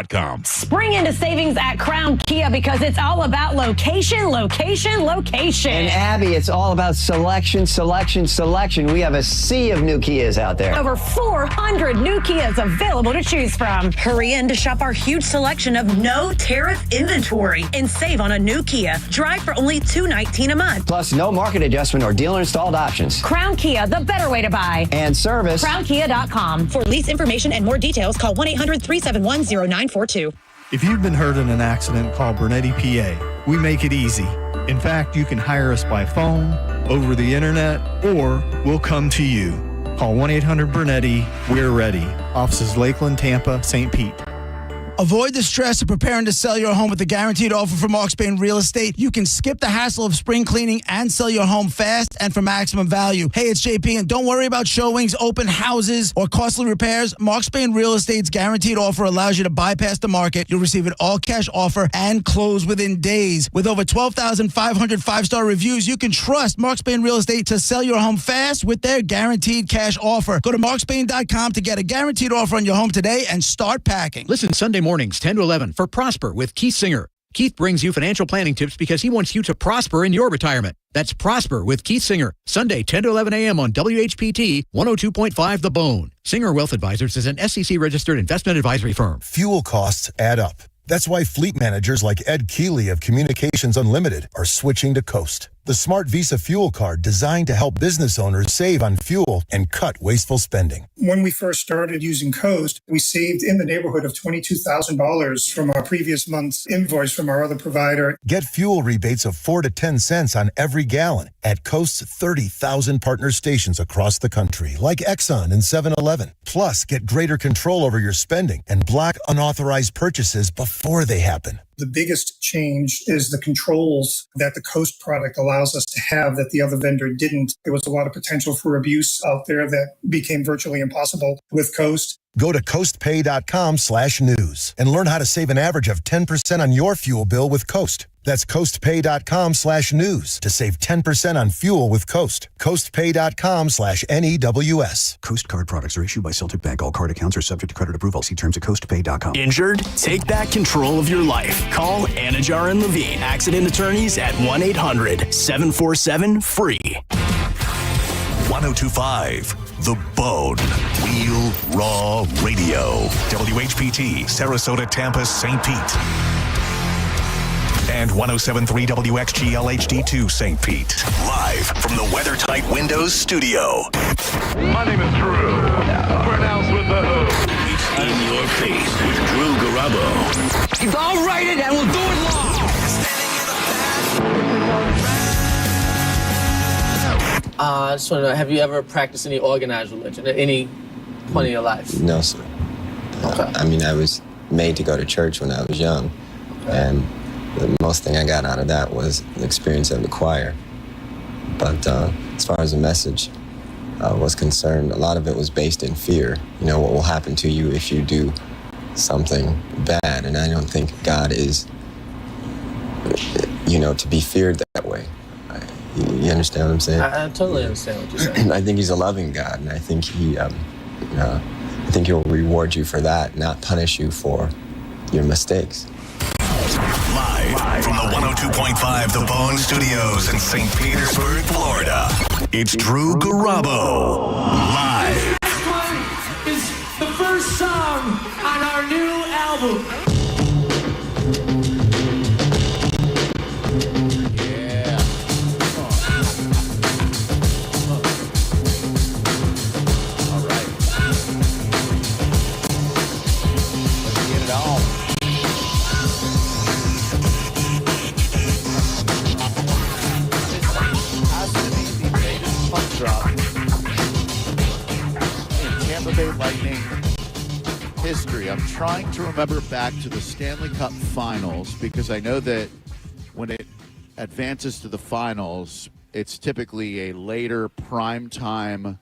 CrownKia.com. Spring into savings at Crown Kia because it's all about location, location, location. And Abby, it's all about selection, selection, selection. We have a sea of new Kias out there. Over 400 new Kias available to choose from. Hurry in to shop our huge selection of no tariff inventory and save on a new Kia. Drive for only $219 a month. Plus, no market adjustment or dealer installed options. Crown Kia, the better way to buy. And service. CrownKia.com. For lease information and more details, call 1-800-371-0942. If you've been hurt in an accident, call Bernetti PA. We make it easy. In fact, you can hire us by phone, over the internet, or we'll come to you. Call 1-800-BERNETTI. We're ready. Offices Lakeland, Tampa, St. Pete. Avoid the stress of preparing to sell your home with the guaranteed offer from Mark Spain Real Estate. You can skip the hassle of spring cleaning and sell your home fast and for maximum value. Hey, it's JP, and don't worry about showings, open houses, or costly repairs. Mark Spain Real Estate's guaranteed offer allows you to bypass the market. You'll receive an all-cash offer and close within days. With over 12,500 five-star reviews, you can trust Mark Spain Real Estate to sell your home fast with their guaranteed cash offer. Go to markspain.com to get a guaranteed offer on your home today and start packing. Listen Sunday mornings 10 to 11 for Prosper with Keith Singer. Keith brings you financial planning tips because he wants you to prosper in your retirement. That's Prosper with Keith Singer, Sunday 10 to 11 a.m. on WHPT 102.5 The Bone. Singer Wealth Advisors is an SEC-registered investment advisory firm. Fuel costs add up. That's why fleet managers like Ed Keeley of Communications Unlimited are switching to Coast, the smart Visa fuel card designed to help business owners save on fuel and cut wasteful spending. When we first started using Coast, we saved in the neighborhood of $22,000 from our previous month's invoice from our other provider. Get fuel rebates of 4 to 10 cents on every gallon at Coast's 30,000 partner stations across the country, like Exxon and 7-Eleven. Plus, get greater control over your spending and block unauthorized purchases before they happen. The biggest change is the controls that the Coast product allows us to have that the other vendor didn't. There was a lot of potential for abuse out there that became virtually impossible with Coast. Go to coastpay.com/news and learn how to save an average of 10% on your fuel bill with Coast. That's coastpay.com/news to save 10% on fuel with Coast. Coastpay.com/NEWS. Coast card products are issued by Celtic Bank. All card accounts are subject to credit approval. See terms at coastpay.com. Injured? Take back control of your life. Call Anajar and Levine, accident attorneys at 1-800-747-FREE. 1025 The Bone. Real Raw Radio. WHPT, Sarasota, Tampa, St. Pete. And 107.3 WXGL HD2 St. Pete. Live from the WeatherTight Windows studio. My name is Drew. Pronounced with the O. It's in your face with Drew Garabo. I'll write it and we'll do it live. I just want to know, have you ever practiced any organized religion at any point in your life? No, sir. Okay. I mean, I was made to go to church when I was young, and the most thing I got out of that was the experience of the choir. But as far as the message was concerned, a lot of it was based in fear. You know, what will happen to you if you do something bad, and I don't think God is, to be feared that way. You understand what I'm saying? I totally understand what you're saying. I think he's a loving God, and I think he'll reward you for that, not punish you for your mistakes. Live from the 102.5 The Bone Studios in St. Petersburg, Florida. It's Drew Garabo. Live. This one is the first song on our new album. Lightning history. I'm trying to remember back to the Stanley Cup Finals because I know that when it advances to the finals, it's typically a later primetime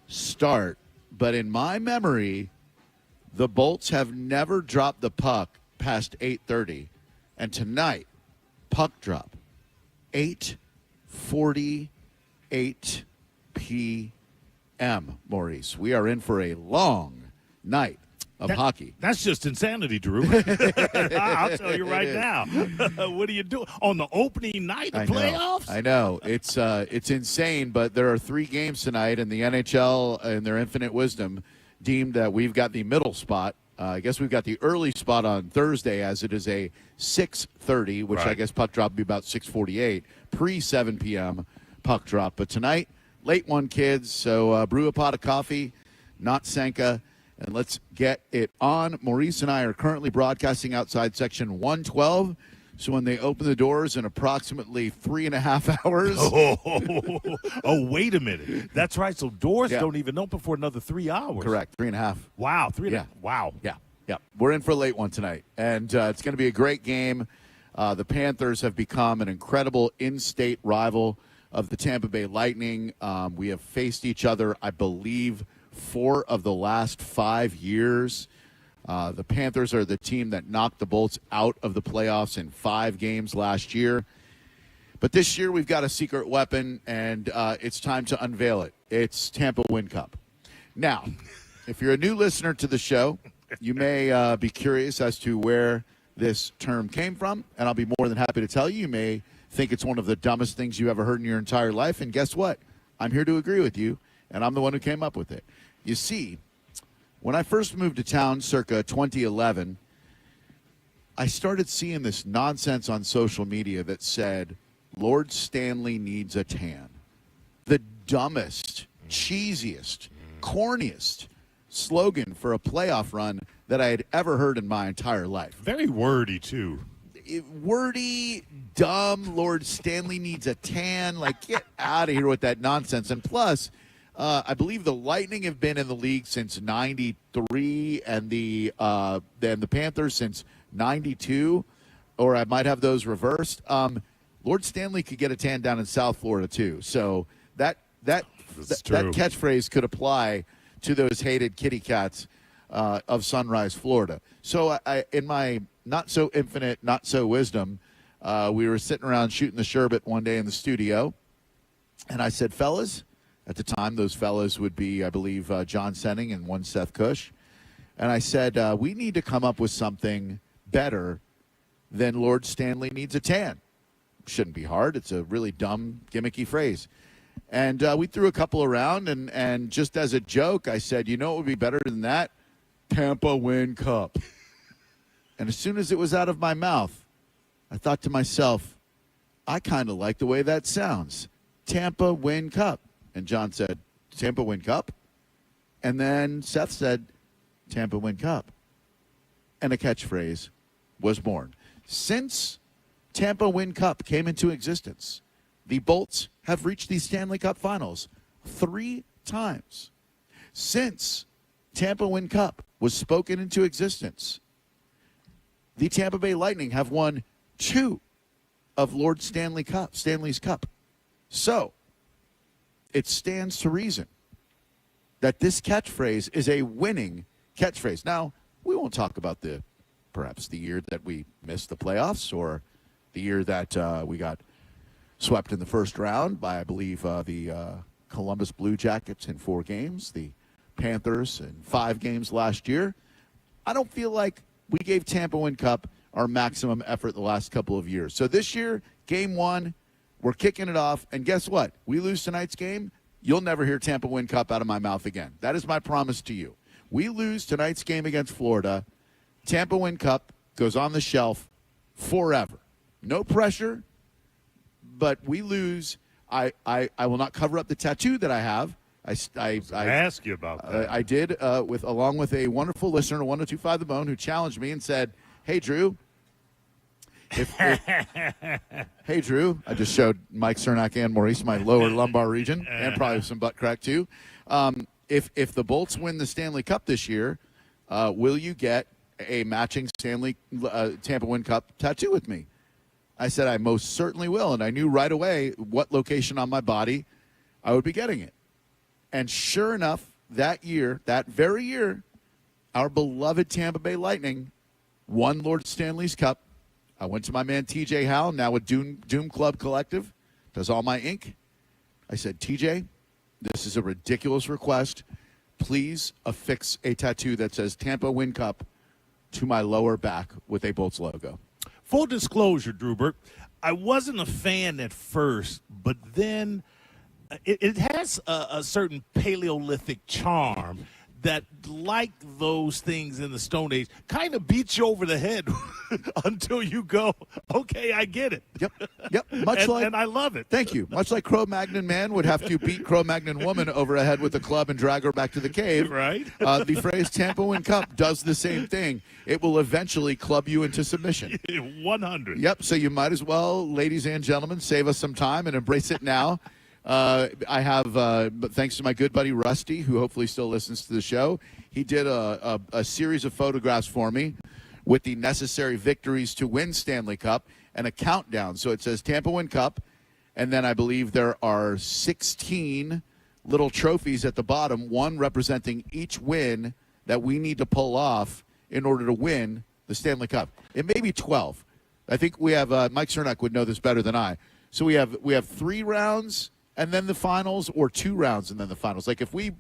start. But in my memory, the Bolts have never dropped the puck past 8:30. And tonight, puck drop, 8:48 p.m., Maurice. We are in for a long night of hockey. That's just insanity, Drew. I'll tell you right now. What are you doing on the opening night of playoffs? I know. It's insane, but there are 3 games tonight, and the NHL, in their infinite wisdom, deemed that we've got the middle spot. I guess we've got the early spot on Thursday, as it is a 6:30, which I guess puck drop would be about 6:48, pre-7 p.m. puck drop. But tonight, late one, kids, so brew a pot of coffee, not Senka, and let's get it on. Maurice and I are currently broadcasting outside section 112. So when they open the doors in approximately 3.5 hours. Oh, wait a minute. That's right. So doors don't even open for another 3 hours. Correct. 3.5. Wow. 3.5. Wow. Yeah. We're in for a late one tonight. And it's going to be a great game. The Panthers have become an incredible in-state rival of the Tampa Bay Lightning. We have faced each other, I believe, 4 of the last 5 years. The Panthers are the team that knocked the Bolts out of the playoffs in 5 games last year. But this year we've got a secret weapon, and it's time to unveil it. It's Tampa Win Cup. Now, if you're a new listener to the show, you may be curious as to where this term came from, and I'll be more than happy to tell you. You may think it's one of the dumbest things you ever heard in your entire life, and guess what? I'm here to agree with you, and I'm the one who came up with it. You see, when I first moved to town circa 2011, I started seeing this nonsense on social media that said, Lord Stanley needs a tan. The dumbest, cheesiest, corniest slogan for a playoff run that I had ever heard in my entire life. Very wordy, too. Wordy, dumb, Lord Stanley needs a tan. Like, get out of here with that nonsense. And plus, I believe the Lightning have been in the league since '93, and the Panthers since '92, or I might have those reversed. Lord Stanley could get a tan down in South Florida too, so that catchphrase could apply to those hated kitty cats of Sunrise, Florida. So I in my not so infinite, not so wisdom, we were sitting around shooting the sherbet one day in the studio, and I said, fellas. At the time, those fellas would be, I believe, John Senning and one Seth Cush. And I said, we need to come up with something better than Lord Stanley needs a tan. Shouldn't be hard. It's a really dumb, gimmicky phrase. And we threw a couple around, and just as a joke, I said, you know what would be better than that? Tampa Win Cup. And as soon as it was out of my mouth, I thought to myself, I kind of like the way that sounds. Tampa Win Cup. And John said, Tampa Win Cup? And then Seth said, Tampa Win Cup. And a catchphrase was born. Since Tampa Win Cup came into existence, the Bolts have reached the Stanley Cup Finals 3 times. Since Tampa Win Cup was spoken into existence, the Tampa Bay Lightning have won 2 of Lord Stanley's Cup. So, it stands to reason that this catchphrase is a winning catchphrase. Now, we won't talk about perhaps the year that we missed the playoffs or the year that we got swept in the first round by, I believe, the Columbus Blue Jackets in 4 games, the Panthers in 5 games last year. I don't feel like we gave Tampa Win Cup our maximum effort the last couple of years. So this year, game 1, we're kicking it off, and guess what? We lose tonight's game, you'll never hear Tampa Win Cup out of my mouth again. That is my promise to you. We lose tonight's game against Florida, Tampa Win Cup goes on the shelf forever. No pressure, but we lose. I will not cover up the tattoo that I have. I ask you about that. I did, along with a wonderful listener to 102.5 The Bone, who challenged me and said, hey, Drew, hey, Drew, I just showed Mike Cernak and Maurice my lower lumbar region and probably some butt crack too. If the Bolts win the Stanley Cup this year, will you get a matching Tampa Win Cup tattoo with me? I said I most certainly will, and I knew right away what location on my body I would be getting it. And sure enough, that very year, our beloved Tampa Bay Lightning won Lord Stanley's Cup. I went to my man TJ Howe, now with Doom Club Collective, does all my ink. I said, TJ, this is a ridiculous request. please affix a tattoo that says Tampa Win Cup to my lower back with a Bolts logo. Full disclosure, Drubert, I wasn't a fan at first, but then it has a certain Paleolithic charm that, like those things in the Stone Age, kind of beats you over the head until you go, okay, I get it. Yep. And I love it. Thank you. Much like Cro-Magnon man would have to beat Cro-Magnon woman over a head with a club and drag her back to the cave. Right. The phrase Tampa Win Cup does the same thing. It will eventually club you into submission. 100. Yep. So you might as well, ladies and gentlemen, save us some time and embrace it now. I have, but thanks to my good buddy Rusty, who hopefully still listens to the show, he did a series of photographs for me with the necessary victories to win Stanley Cup and a countdown. So it says Tampa Win Cup, and then I believe there are 16 little trophies at the bottom, one representing each win that we need to pull off in order to win the Stanley Cup. It may be 12. I think we have Mike Cernak would know this better than I. So we have 3 rounds and then the finals, or 2 rounds and then the finals. Like if we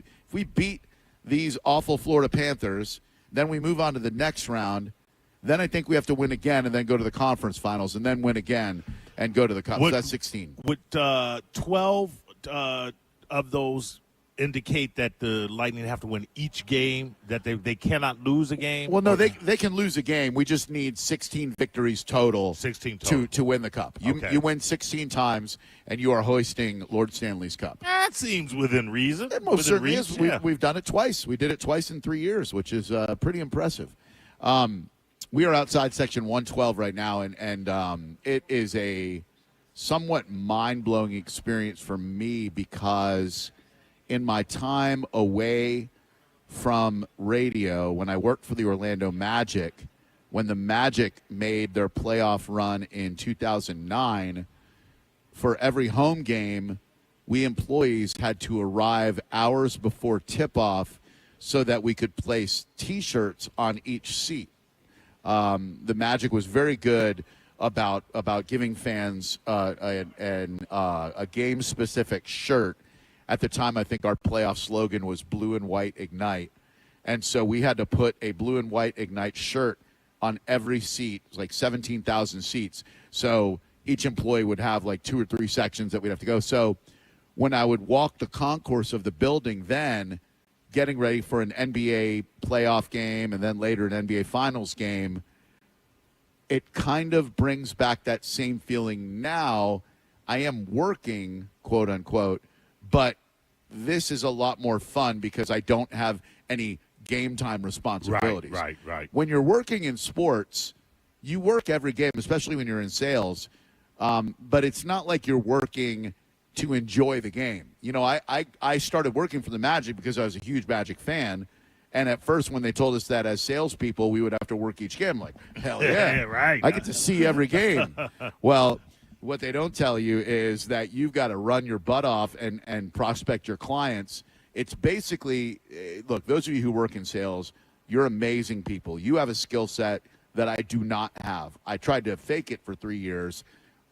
beat these awful Florida Panthers, then we move on to the next round. Then I think we have to win again and then go to the conference finals and then win again and go to the cup. So that's 16. Would 12 of those indicate that the Lightning have to win each game, that they cannot lose a game? Well, no, they can lose a game. We just need 16 victories total, 16 total. to win the cup. You win 16 times, and you are hoisting Lord Stanley's Cup. That seems within reason. It most certainly is. Yeah. We've done it twice. We did it twice in 3 years, which is pretty impressive. We are outside Section 112 right now, and it is a somewhat mind-blowing experience for me because in my time away from radio, when I worked for the Orlando Magic, when the Magic made their playoff run in 2009, for every home game, we employees had to arrive hours before tip-off so that we could place T-shirts on each seat. The Magic was very good about giving fans a game-specific shirt. At the time, I think our playoff slogan was Blue and White Ignite. And so we had to put a Blue and White Ignite shirt on every seat. It was like 17,000 seats. So each employee would have like 2 or 3 sections that we'd have to go. So when I would walk the concourse of the building then, getting ready for an NBA playoff game and then later an NBA Finals game, it kind of brings back that same feeling now. I am working, quote unquote, but this is a lot more fun because I don't have any game time responsibilities. Right. When you're working in sports, you work every game, especially when you're in sales, but it's not like you're working to enjoy the game. You know, I started working for the Magic because I was a huge Magic fan, and at first when they told us that as salespeople we would have to work each game, I'm like, hell yeah, right. I get to see every game. Well, what they don't tell you is that you've got to run your butt off and prospect your clients. It's basically, look, those of you who work in sales, you're amazing people. You have a skill set that I do not have. I tried to fake it for 3 years,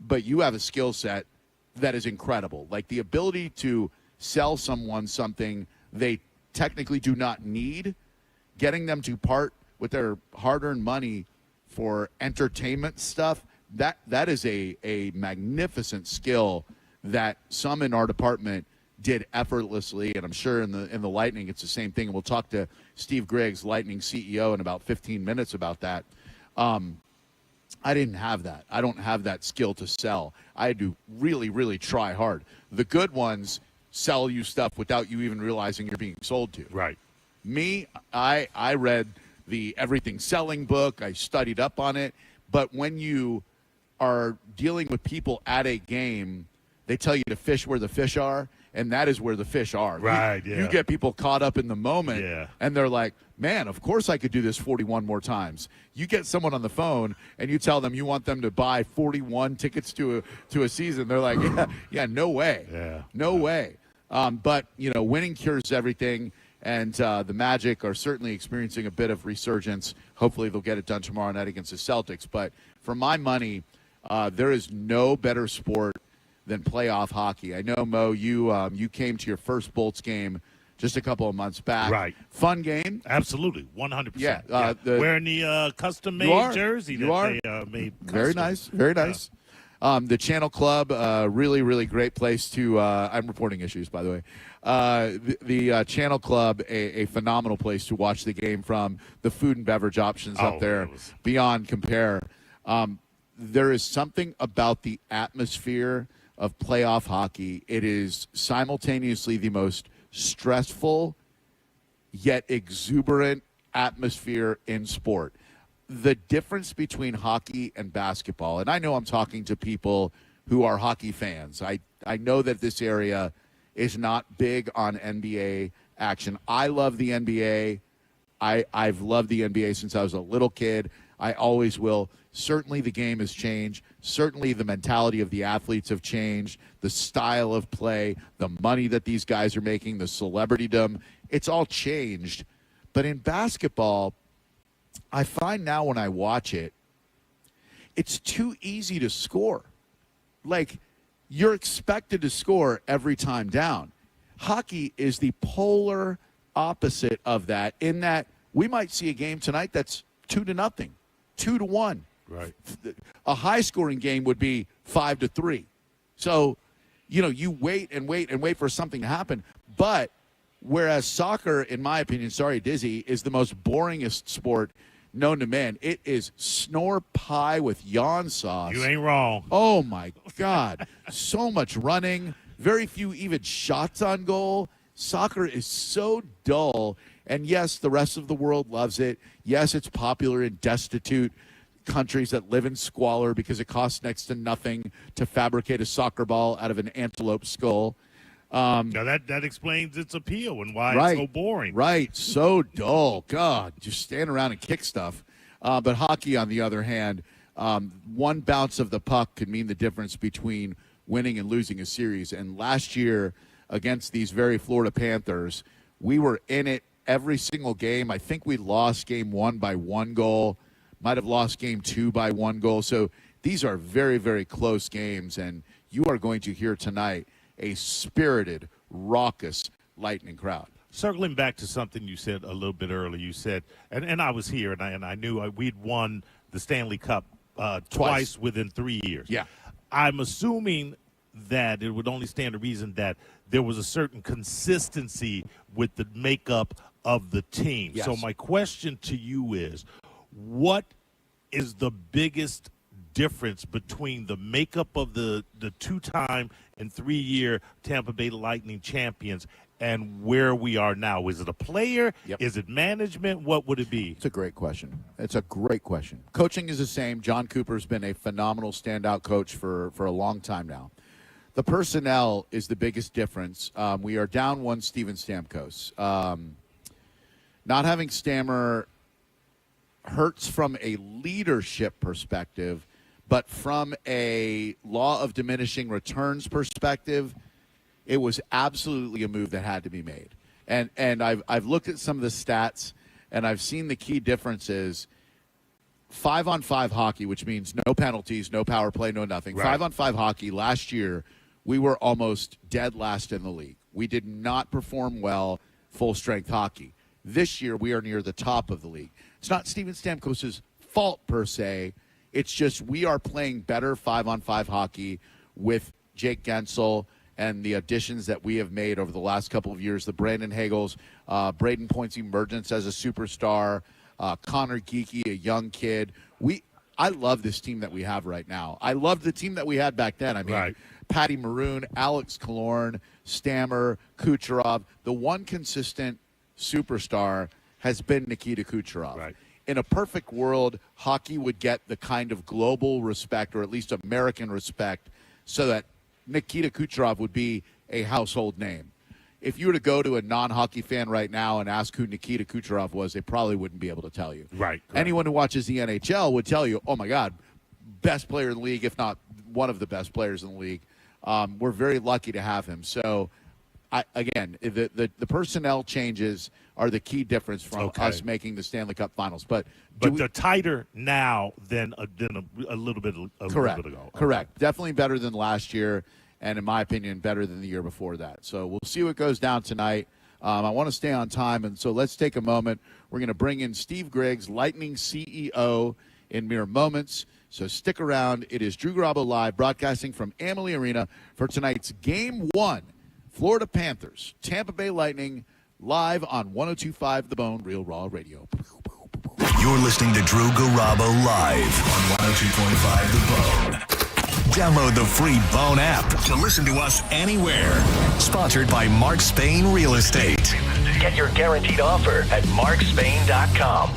but you have a skill set that is incredible. Like the ability to sell someone something they technically do not need, getting them to part with their hard-earned money for entertainment stuff, that is a magnificent skill that some in our department did effortlessly, and I'm sure in the Lightning it's the same thing. And we'll talk to Steve Griggs, Lightning CEO, in about 15 minutes about that. I didn't have that. I don't have that skill to sell. I had to really, really try hard. The good ones sell you stuff without you even realizing you're being sold to. Right. Me, I read the Everything Selling book. I studied up on it. But when you are dealing with people at a game, they tell you to fish where the fish are, and that is where the fish are. Right, You get people caught up in the moment, and they're like, man, of course I could do this 41 more times. You get someone on the phone, and you tell them you want them to buy 41 tickets to a season. They're like, yeah, no way. No way. But, you know, winning cures everything, and the Magic are certainly experiencing a bit of resurgence. Hopefully they'll get it done tomorrow night against the Celtics. But for my money, there is no better sport than playoff hockey. I know, Mo, you came to your first Bolts game just a couple of months back. Right. Fun game. Absolutely, 100%. Yeah. Wearing the custom-made jersey that they made. Very nice. Very nice. The Channel Club, really, really great place to. I'm reporting issues, by the way. The Channel Club, a phenomenal place to watch the game from. The food and beverage options up there, beyond compare. There is something about the atmosphere of playoff hockey. It is simultaneously the most stressful yet exuberant atmosphere in sport. The difference between hockey and basketball, and I know I'm talking to people who are hockey fans. I know that this area is not big on NBA action. I love the NBA. I've loved the NBA since I was a little kid. I always will. Certainly the game has changed. Certainly the mentality of the athletes have changed. The style of play, the money that these guys are making, the celebritydom, it's all changed. But in basketball, I find now when I watch it, it's too easy to score. Like, you're expected to score every time down. Hockey is the polar opposite of that, in that we might see a game tonight that's 2-0, 2-1. Right. A high-scoring game would be 5-3. So, you wait and wait and wait for something to happen. But whereas soccer, in my opinion, sorry, Dizzy, is the most boringest sport known to man, it is snore pie with yawn sauce. You ain't wrong. Oh, my God. So much running, very few even shots on goal. Soccer is so dull. And, yes, the rest of the world loves it. Yes, it's popular in destitute countries that live in squalor because it costs next to nothing to fabricate a soccer ball out of an antelope skull. Now that explains its appeal and why it's so boring. Right, so dull. God, just stand around and kick stuff. But hockey, on the other hand, one bounce of the puck could mean the difference between winning and losing a series. And last year, against these very Florida Panthers, we were in it every single game. I think we lost game 1 by 1 goal. Might have lost game 2 by 1 goal. So these are very, very close games, and you are going to hear tonight a spirited, raucous Lightning crowd. Circling back to something you said a little bit earlier, you said, and I was here, and I knew we'd won the Stanley Cup twice within 3 years. Yeah. I'm assuming that it would only stand to reason that there was a certain consistency with the makeup of the team. Yes. So my question to you is, what is the biggest difference between the makeup of the 2-time and 3-year Tampa Bay Lightning champions and where we are now? Is it a player? Yep. Is it management? What would it be? It's a great question. It's a great question. Coaching is the same. John Cooper's been a phenomenal standout coach for a long time now. The personnel is the biggest difference. We are down one Steven Stamkos. Not having Stammer hurts from a leadership perspective, but from a law of diminishing returns perspective, it was absolutely a move that had to be made. And I've looked at some of the stats, and I've seen the key differences. 5-on-5 hockey, which means no penalties, no power play, no nothing. Right. 5-on-5 hockey, last year, we were almost dead last in the league. We did not perform well full-strength hockey. This year, we are near the top of the league. It's not Steven Stamkos' fault, per se. It's just we are playing better 5-on-5 hockey with Jake Gensel and the additions that we have made over the last couple of years. The Brandon Hagels, Braden Point's emergence as a superstar, Connor Geeky, a young kid. I love this team that we have right now. I loved the team that we had back then. I mean, Patty Maroon, Alex Killorn, Stammer, Kucherov. The one consistent superstar has been Nikita Kucherov. Right. In a perfect world, hockey would get the kind of global respect, or at least American respect, so that Nikita Kucherov would be a household name. If you were to go to a non-hockey fan right now and ask who Nikita Kucherov was, they probably wouldn't be able to tell you. Right. Anyone who watches the NHL would tell you, oh, my God, best player in the league, if not one of the best players in the league. We're very lucky to have him. So, the personnel changes are the key difference from us making the Stanley Cup Finals. But they're tighter now than a little bit ago. Correct. Definitely better than last year, and in my opinion, better than the year before that. So we'll see what goes down tonight. I want to stay on time, and so let's take a moment. We're going to bring in Steve Griggs, Lightning CEO, in mere moments. So stick around. It is Drew Garabo Live, broadcasting from Amalie Arena for tonight's Game 1. Florida Panthers, Tampa Bay Lightning, live on 102.5 The Bone, Real Raw Radio. You're listening to Drew Garabo Live on 102.5 The Bone. Download the free Bone app to listen to us anywhere. Sponsored by Mark Spain Real Estate. Get your guaranteed offer at markspain.com.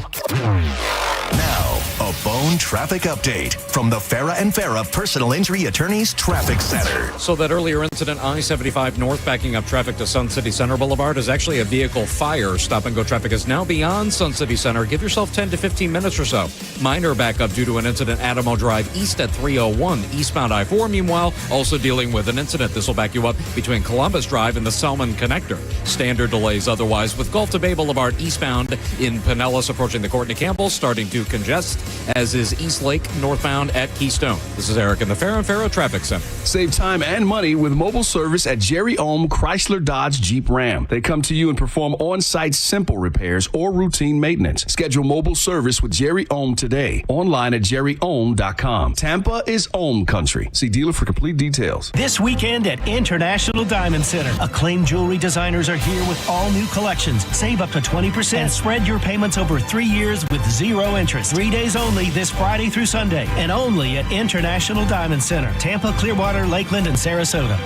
Now, a Bone traffic update from the Farah and Farah Personal Injury Attorneys Traffic Center. So that earlier incident, I-75 North backing up traffic to Sun City Center Boulevard is actually a vehicle fire. Stop and go traffic is now beyond Sun City Center. Give yourself 10 to 15 minutes or so. Minor backup due to an incident Adamo Drive east at 301 eastbound I-4. Meanwhile, also dealing with an incident. This will back you up between Columbus Drive and the Selman Connector. Standard delays otherwise with Gulf to Bay Boulevard eastbound in Pinellas approaching the Courtney Campbell starting to congest, as is East Lake northbound at Keystone. This is Eric in the Farah and Farah Traffic Center. Save time and money with mobile service at Jerry Ohm Chrysler Dodge Jeep Ram. They come to you and perform on-site simple repairs or routine maintenance. Schedule mobile service with Jerry Ohm today. Online at jerryohm.com. Tampa is Ohm country. See dealer for complete details. This weekend at International Diamond Center, acclaimed jewelry designers are here with all new collections. Save up to 20% and spread your payments over 3 years with zero interest. 3 days only this Friday through Sunday, and only at International Diamond Center, Tampa, Clearwater, Lakeland, and Sarasota.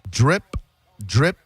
Drip, drip,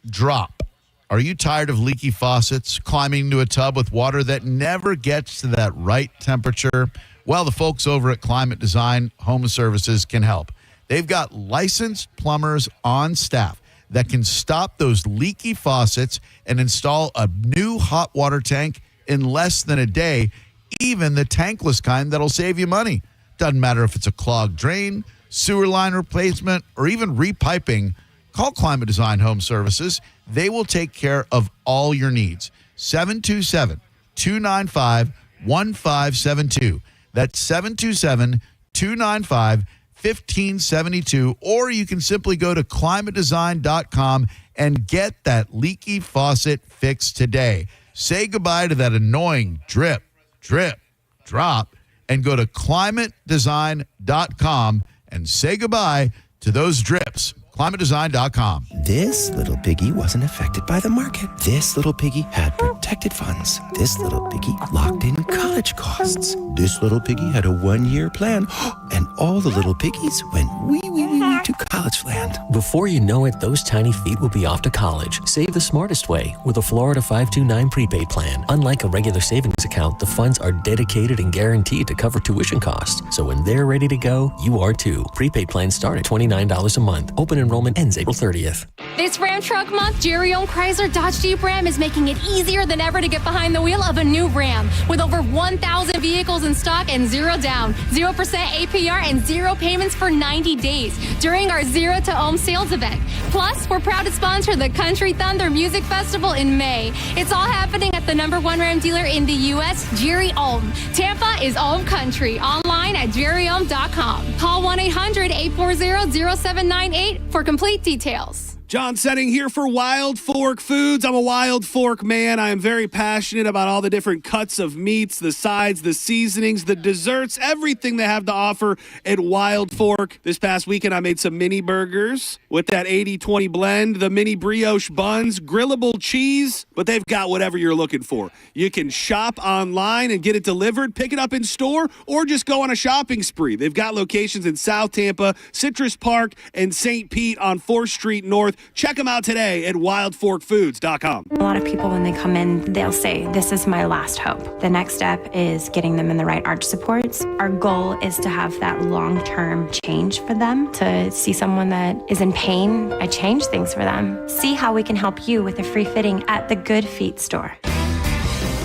drop. Are you tired of leaky faucets, climbing into a tub with water that never gets to that right temperature? Well, the folks over at Climate Design Home Services can help. They've got licensed plumbers on staff that can stop those leaky faucets and install a new hot water tank in less than a day, even the tankless kind that'll save you money. Doesn't matter if it's a clogged drain, sewer line replacement, or even repiping. Call Climate Design Home Services. They will take care of all your needs. 727-295-1572. That's 727-295-1572. Or you can simply go to climatedesign.com and get that leaky faucet fixed today. Say goodbye to that annoying drip, drip, drop, and go to climatedesign.com and say goodbye to those drips. ClimateDesign.com. This little piggy wasn't affected by the market. This little piggy had protected funds. This little piggy locked in college costs. This little piggy had a 1-year plan. And all the little piggies went wee to college land. Before you know it, those tiny feet will be off to college. Save the smartest way with a Florida 529 prepaid plan. Unlike a regular savings account, the funds are dedicated and guaranteed to cover tuition costs. So when they're ready to go, you are too. Prepaid plans start at $29 a month. Open enrollment ends April 30th. This Ram Truck Month, Jerry Ohm Chrysler Dodge Jeep Ram is making it easier than ever to get behind the wheel of a new Ram. With over 1,000 vehicles in stock and zero down, 0% APR, and zero payments for 90 days during our Zero to Ohm sales event. Plus, we're proud to sponsor the Country Thunder Music Festival in May. It's all happening at the #1 Ram dealer in the U.S., Jerry Ohm. Tampa is Ohm Country. Online at jerryohm.com. Call 1-800-840-0798 for complete details. John Setting here for Wild Fork Foods. I'm a Wild Fork man. I am very passionate about all the different cuts of meats, the sides, the seasonings, the desserts, everything they have to offer at Wild Fork. This past weekend, I made some mini burgers with that 80-20 blend, the mini brioche buns, grillable cheese, but they've got whatever you're looking for. You can shop online and get it delivered, pick it up in store, or just go on a shopping spree. They've got locations in South Tampa, Citrus Park, and St. Pete on 4th Street North. Check them out today at wildforkfoods.com. A lot of people, when they come in, they'll say, this is my last hope. The next step is getting them in the right arch supports. Our goal is to have that long-term change for them, to see someone that is in pain. I change things for them. See how we can help you with a free fitting at the Good Feet store.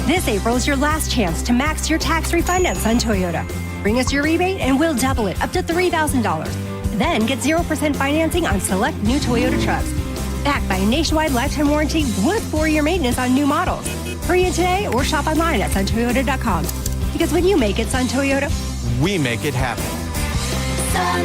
This April is your last chance to max your tax refund at Sun Toyota. Bring us your rebate and we'll double it up to $3,000. Then get 0% financing on select new Toyota trucks. Backed by a nationwide lifetime warranty with 4-year maintenance on new models. Hurry in today or shop online at suntoyota.com. Because when you make it Sun Toyota, we make it happen. Sun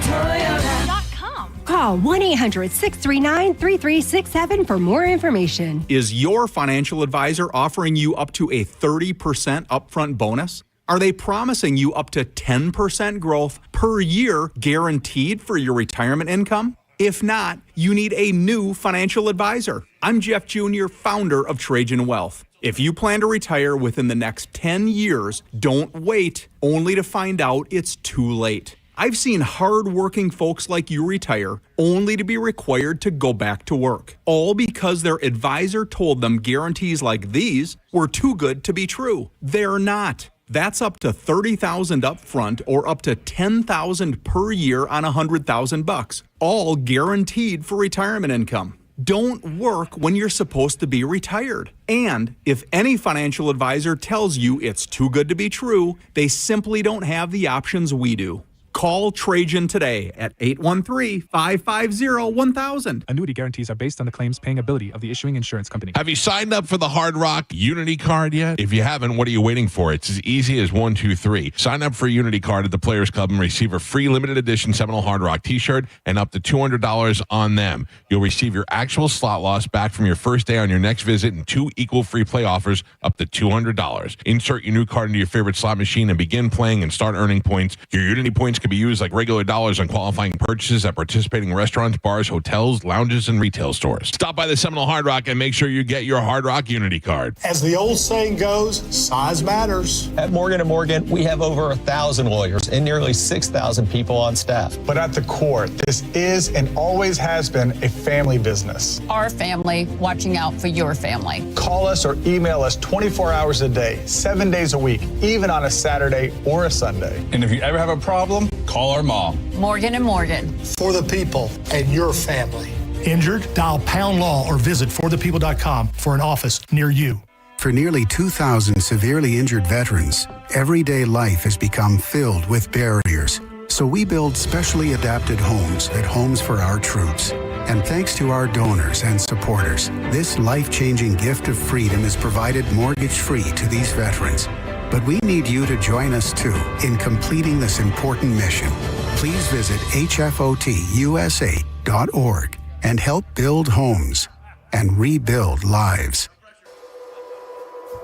Toyota.com. Call 1-800-639-3367 for more information. Is your financial advisor offering you up to a 30% upfront bonus? Are they promising you up to 10% growth per year guaranteed for your retirement income? If not, you need a new financial advisor. I'm Jeff Jr., founder of Trajan Wealth. If you plan to retire within the next 10 years, don't wait only to find out it's too late. I've seen hard-working folks like you retire only to be required to go back to work, all because their advisor told them guarantees like these were too good to be true. They're not. That's up to $30,000 up front or up to $10,000 per year on $100,000, all guaranteed for retirement income. Don't work when you're supposed to be retired. And if any financial advisor tells you it's too good to be true, they simply don't have the options we do. Call Trajan today at 813-550-1000. Annuity guarantees are based on the claims paying ability of the issuing insurance company. Have you signed up for the Hard Rock Unity Card yet? If you haven't, what are you waiting for? It's as easy as 1, 2, 3. Sign up for Unity Card at the Players Club and receive a free limited edition Seminole Hard Rock t-shirt and up to $200 on them. You'll receive your actual slot loss back from your first day on your next visit and 2 equal free play offers up to $200. Insert your new card into your favorite slot machine and begin playing and start earning points. Your Unity points can be used like regular dollars on qualifying purchases at participating restaurants, bars, hotels, lounges, and retail stores. Stop by the Seminole Hard Rock and make sure you get your Hard Rock Unity Card. As the old saying goes, size matters. At Morgan & Morgan, we have over 1,000 lawyers and nearly 6,000 people on staff. But at the core, this is and always has been a family business. Our family watching out for your family. Call us or email us 24 hours a day, 7 days a week, even on a Saturday or a Sunday. And if you ever have a problem, call our mom. Morgan & Morgan. For the people and your family. Injured? Dial Pound Law or visit forthepeople.com for an office near you. For nearly 2,000 severely injured veterans, everyday life has become filled with barriers. So we build specially adapted homes at Homes for Our Troops. And thanks to our donors and supporters, this life-changing gift of freedom is provided mortgage-free to these veterans. But we need you to join us, too, in completing this important mission. Please visit hfotusa.org and help build homes and rebuild lives.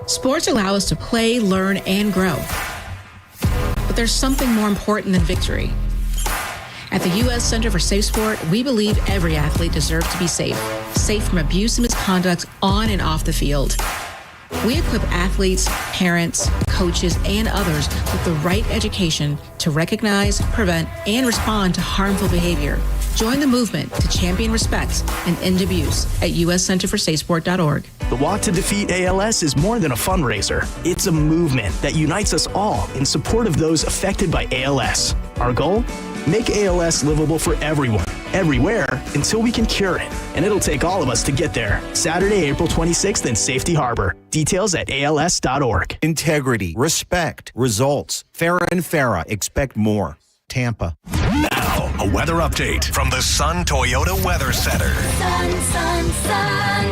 Sports allow us to play, learn, and grow. But there's something more important than victory. At the U.S. Center for Safe Sport, we believe every athlete deserves to be safe. Safe from abuse and misconduct on and off the field. We equip athletes, parents, coaches, and others with the right education to recognize, prevent, and respond to harmful behavior. Join the movement to champion respect and end abuse at uscenterforsafesport.org. The Walk to Defeat ALS is more than a fundraiser. It's a movement that unites us all in support of those affected by ALS. Our goal? Make ALS livable for everyone, everywhere, until we can cure it. And it'll take all of us to get there. Saturday, April 26th in Safety Harbor. Details at als.org. Integrity, respect, results. Farah and Farah, expect more. Tampa. Now, a weather update from the Sun Toyota Weather Center. Sun,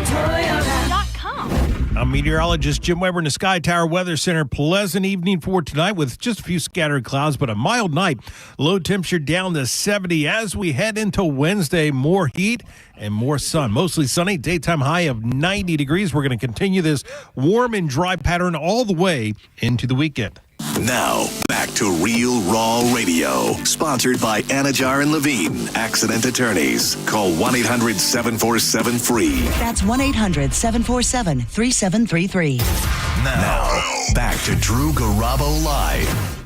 Toyota.com. I'm meteorologist Jim Weber in the Sky Tower Weather Center. Pleasant evening for tonight with just a few scattered clouds, but a mild night. Low temperature down to 70 as we head into Wednesday. More heat and more sun. Mostly sunny. Daytime high of 90 degrees. We're going to continue this warm and dry pattern all the way into the weekend. Now, back to Real Raw Radio. Sponsored by Anajar and Levine, Accident Attorneys. Call 1-800-747-FREE. That's 1-800-747-3733. Now, back to Drew Garabo Live.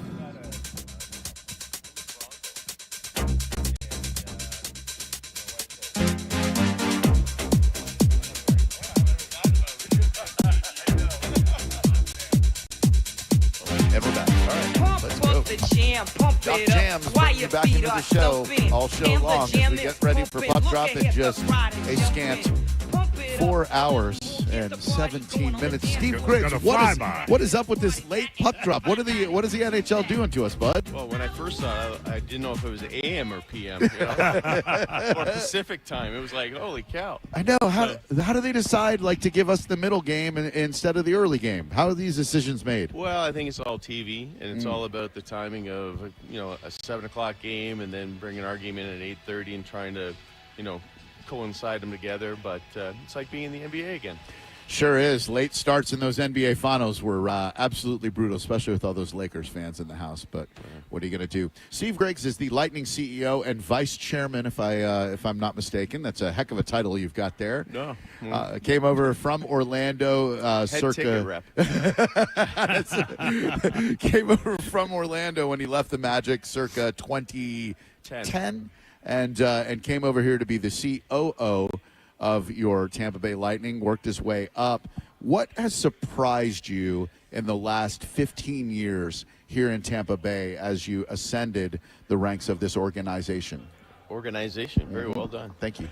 Duck Jams bring you back into the show all show long as we get ready for Puck Drop in just a scant 4 hours. and 17 minutes. Steve Griggs, what is up with this late puck drop? What is the NHL doing to us, bud? Well, when I first saw it, I didn't know if it was AM or PM, or Pacific time. It was like, holy cow! I know. How do they decide to give us the middle game instead of the early game? How are these decisions made? Well, I think it's all TV, and it's all about the timing of a 7:00 game, and then bringing our game in at 8:30 and trying to coincide them together. But it's like being in the NBA again. Sure is. Late starts in those NBA finals were absolutely brutal, especially with all those Lakers fans in the house. But what are you going to do? Steve Griggs is the Lightning CEO and vice chairman, if I'm not mistaken. That's a heck of a title you've got there. No. Came over from Orlando. Head ticket rep. Came over from Orlando when he left the Magic circa 2010. And came over here to be the COO of your Tampa Bay Lightning, worked his way up. What has surprised you in the last 15 years here in Tampa Bay as you ascended the ranks of this organization? Very well done. Thank you.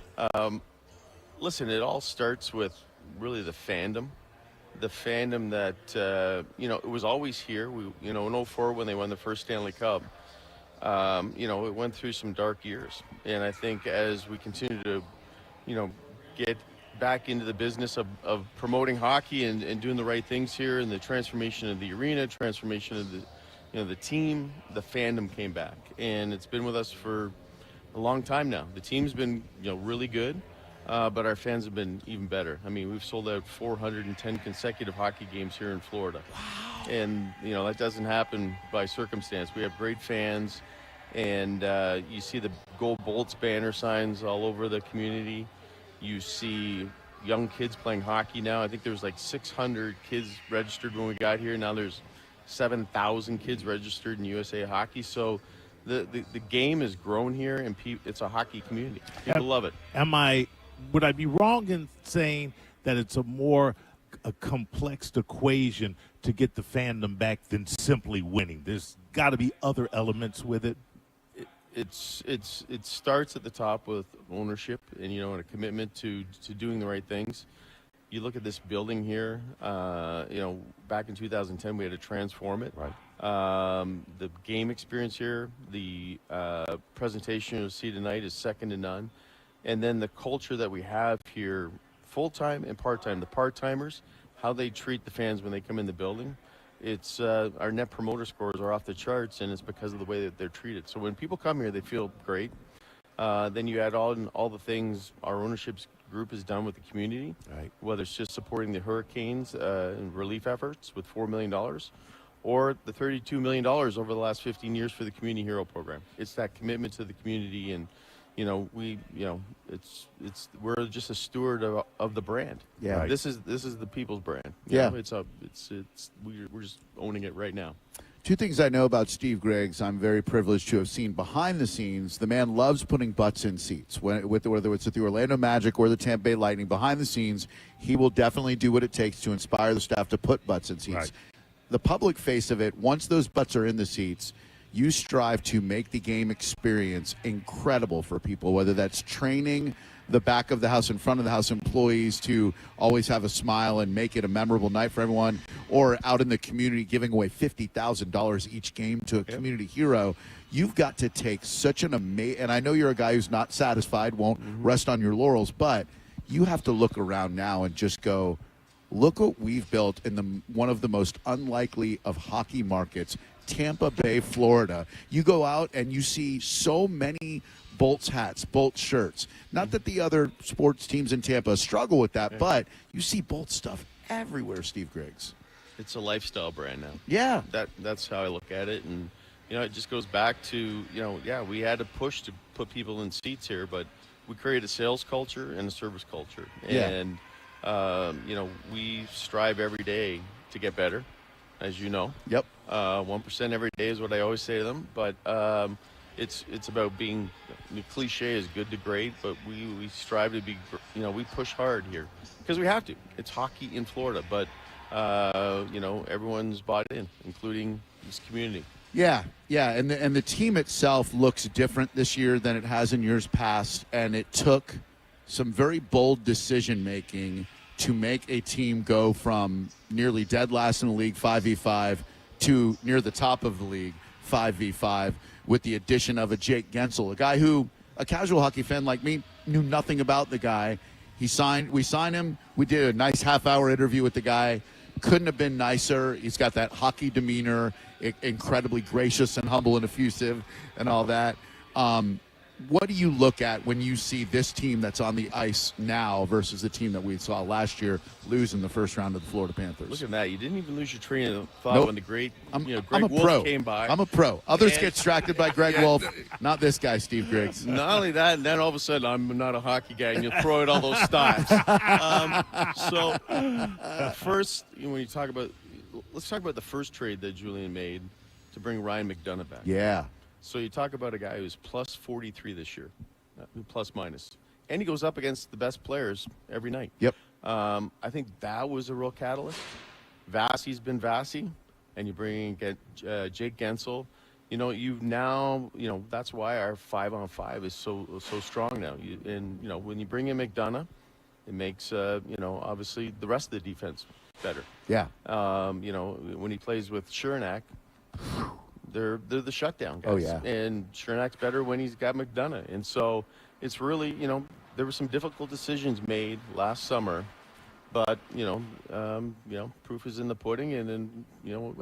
Listen, it all starts with really the fandom that, it was always here. In 2004 when they won the first Stanley Cup, it went through some dark years. And I think as we continue to, get back into the business of promoting hockey and doing the right things here, and the transformation of the arena, transformation of the team, the fandom came back. And it's been with us for a long time now. The team's been, really good, but our fans have been even better. I mean, we've sold out 410 consecutive hockey games here in Florida. Wow. And, that doesn't happen by circumstance. We have great fans, and you see the Gold Bolts banner signs all over the community. You see young kids playing hockey now. I think there was 600 kids registered when we got here. Now there's 7,000 kids registered in USA Hockey. So the game has grown here, and it's a hockey community. People love it. Would I be wrong in saying that it's a complex equation to get the fandom back than simply winning? There's got to be other elements with it. It starts at the top with ownership and and a commitment to doing the right things. You look at this building here. Back in 2010 we had to transform it. Right. The game experience here, the presentation you'll see tonight is second to none, and then the culture that we have here, full time and part time. The part timers, how they treat the fans when they come in the building. It's our net promoter scores are off the charts, and it's because of the way that they're treated. So when people come here, they feel great. Then you add all the things our ownership group has done with the community, right? Whether it's just supporting the hurricanes and relief efforts with $4 million, or the $32 million over the last 15 years for the Community Hero Program. It's that commitment to the community, and we're just a steward of the brand. Yeah, right. This is the people's brand. We're just owning it right now. Two things I know about Steve Griggs, I'm very privileged to have seen behind the scenes. The man loves putting butts in seats. Whether it's at the Orlando Magic or the Tampa Bay Lightning, behind the scenes, he will definitely do what it takes to inspire the staff to put butts in seats. Right. The public face of it, once those butts are in the seats, you strive to make the game experience incredible for people, whether that's training the back of the house and front of the house employees to always have a smile and make it a memorable night for everyone, or out in the community giving away $50,000 each game to a community hero. You've got to take such an amazing, and I know you're a guy who's not satisfied, won't rest on your laurels, but you have to look around now and just go, look what we've built in one of the most unlikely of hockey markets, Tampa Bay, Florida. You go out and you see so many Bolts hats, Bolts shirts. Not that the other sports teams in Tampa struggle with that, but you see Bolts stuff everywhere, Steve Griggs. It's a lifestyle brand now. Yeah. That's how I look at it. And, it just goes back to, we had to push to put people in seats here, but we created a sales culture and a service culture. Yeah. And, we strive every day to get better, as you know. Yep. 1% every day is what I always say to them. But it's about being, the cliche is good to great, but we strive to be, we push hard here because we have to. It's hockey in Florida, but, everyone's bought in, including this community. Yeah, and the team itself looks different this year than it has in years past, and it took some very bold decision making to make a team go from nearly dead last in the league 5v5 to near the top of the league 5v5 with the addition of a Jake Gensel, a guy who a casual hockey fan like me knew nothing about the guy. We signed him. We did a nice half-hour interview with the guy. Couldn't have been nicer. He's got that hockey demeanor, incredibly gracious and humble and effusive and all that. What do you look at when you see this team that's on the ice now versus the team that we saw last year lose in the first round of the Florida Panthers? Look at that. You didn't even lose your train of thought Nope. when the great Greg I'm a Wolf pro. came by. I'm a pro. Others And- get distracted by Greg Wolf, not this guy, Steve Griggs. Not only that, and then all of a sudden I'm not a hockey guy, and you throw out all those stats. First, when you talk about, let's talk about the first trade that Julian made to bring Ryan McDonough back. Yeah. So you talk about a guy who's plus 43 this year, plus minus, and he goes up against the best players every night. Yep. I think that was a real catalyst. Vasi's been Vasi, and you bring in Jake Gensel. That's why our 5-on-5 is so strong now. When you bring in McDonough, it makes obviously the rest of the defense better. Yeah. When he plays with Chernak, they're the shutdown guys. Oh, yeah. And Chernak's better when he's got McDonough. And so it's really, there were some difficult decisions made last summer, but proof is in the pudding. And then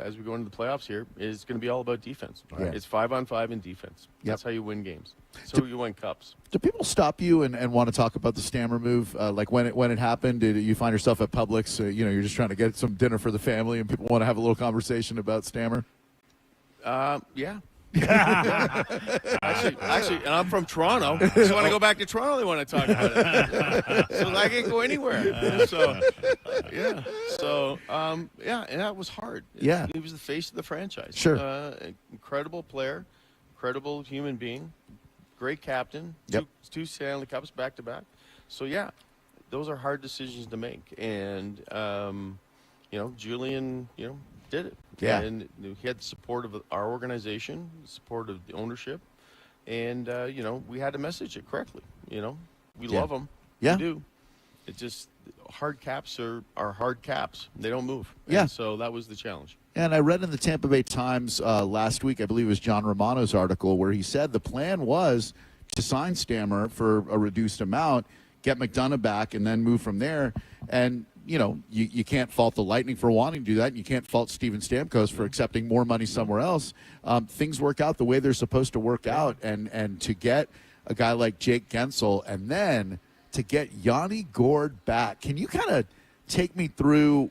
as we go into the playoffs here, it's going to be all about defense. Yeah. It's 5-on-5 in defense. Yep. That's how you win games. So you win cups. Do people stop you and want to talk about the Stammer move? Like when it happened, did you find yourself at Publix? You're just trying to get some dinner for the family, and people want to have a little conversation about Stammer. Yeah. actually, and I'm from Toronto. So when I go back to Toronto, they want to talk about it. So I can't go anywhere. So, and that was hard. Yeah. He was the face of the franchise. Sure. Incredible player, incredible human being, great captain. Yep. Two Stanley Cups back to back. So yeah, those are hard decisions to make. And Julian, did it. Yeah. And he had the support of our organization, support of the ownership, and we had to message it correctly. We love them. Yeah. We do. It just hard caps are hard caps. They don't move. Yeah. And so that was the challenge. And I read in the Tampa Bay Times last week, I believe it was John Romano's article, where he said the plan was to sign Stammer for a reduced amount, get McDonough back, and then move from there. And you can't fault the Lightning for wanting to do that, and you can't fault Steven Stamkos for accepting more money somewhere else. Things work out the way they're supposed to work out, and to get a guy like Jake Gensel, and then to get Yanni Gourde back. Can you kind of take me through?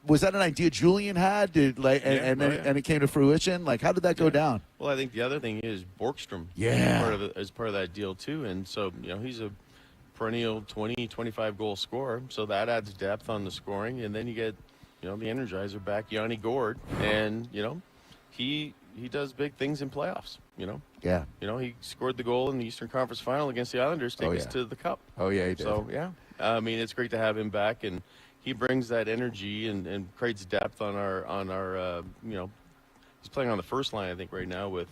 Was that an idea Julian had? And it came to fruition? Like, how did that go down? Well, I think the other thing is Borkstrom. Yeah. As part of that deal too, and so he's a perennial 20, 25 goal scorer, so that adds depth on the scoring, and then you get the energizer back, Yanni Gourde, and he does big things in playoffs. Yeah. He scored the goal in the Eastern Conference Final against the Islanders, take us to the Cup. Oh yeah, he did. So yeah, it's great to have him back, and he brings that energy and creates depth on our he's playing on the first line I think right now with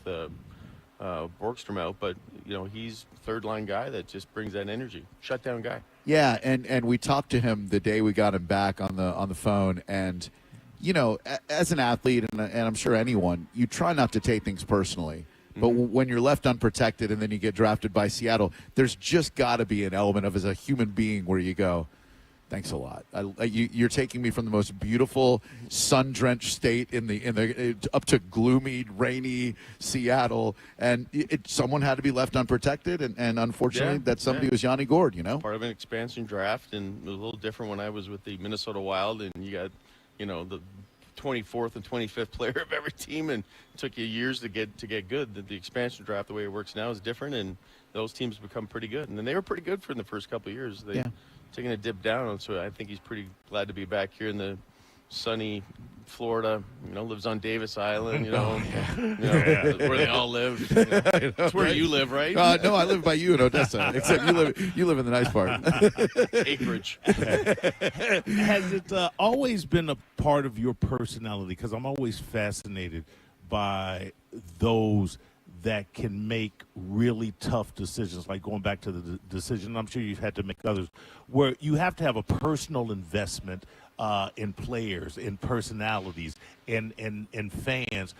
Borkstrom out, but he's third line guy that just brings that energy, shutdown guy. Yeah, and we talked to him the day we got him back on the phone, and as an athlete, and I'm sure anyone, you try not to take things personally. But when you're left unprotected and then you get drafted by Seattle, there's just got to be an element of, as a human being, where you go, thanks a lot. You're taking me from the most beautiful, sun-drenched state in the up to gloomy, rainy Seattle, and someone had to be left unprotected, and unfortunately, that somebody was Yanni Gourde. Part of an expansion draft, and it was a little different when I was with the Minnesota Wild, and you got the 24th and 25th player of every team, and it took you years to get good. The expansion draft, the way it works now, is different, and those teams become pretty good. And then they were pretty good for in the first couple of years. They taking a dip down, so I think he's pretty glad to be back here in the sunny Florida. Lives on Davis Island. Where they all live. That's where you live, right? No, I live by you in Odessa. Except you live in the nice part. Acreage. Has it always been a part of your personality? Because I'm always fascinated by those that can make really tough decisions, like going back to the decision, I'm sure you've had to make others, where you have to have a personal investment in players, in personalities, in fans,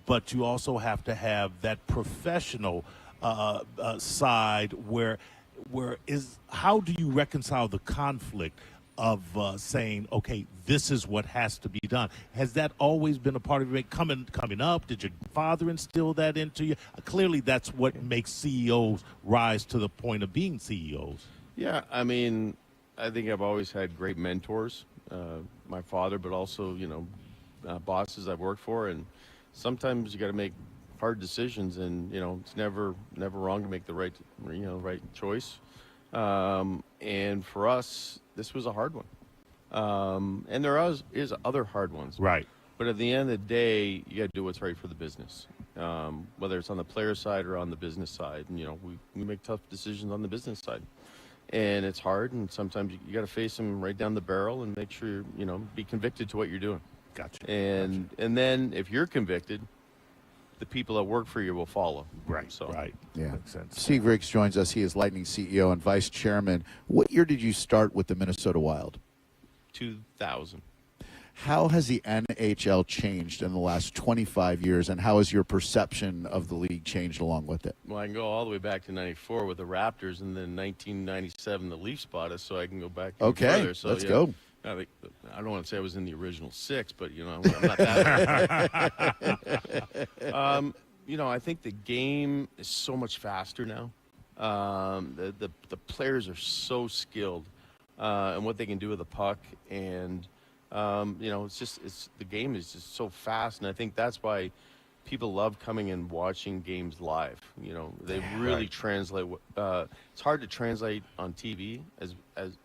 but you also have to have that professional side where how do you reconcile the conflict of saying, okay, this is what has to be done? Has that always been a part of your coming up? Did your father instill that into you? Clearly, that's what makes CEOs rise to the point of being CEOs. Yeah, I mean, I think I've always had great mentors, my father, but also, bosses I've worked for. And sometimes you got to make hard decisions, and, it's never wrong to make the right choice. And for us, this was a hard one. And there is other hard ones. Right. But at the end of the day, you got to do what's right for the business, whether it's on the player side or on the business side. And, we make tough decisions on the business side. And it's hard, and sometimes you got to face them right down the barrel and make sure, be convicted to what you're doing. Gotcha. And then if you're convicted, the people that work for you will follow. Right. So, right. Yeah. Makes sense. Steve Riggs joins us. He is Lightning CEO and Vice Chairman. What year did you start with the Minnesota Wild? 2000. How has the NHL changed in the last 25 years, and how has your perception of the league changed along with it? Well, I can go all the way back to 94 with the Raptors, and then 1997 the Leafs bought us, so I can go back even further. So, let's go. I don't want to say I was in the original six, but, I'm not that old. I think the game is so much faster now. The players are so skilled and what they can do with the puck, and the game is just so fast, and I think that's why people love coming and watching games live. They really translate. It's hard to translate on TV as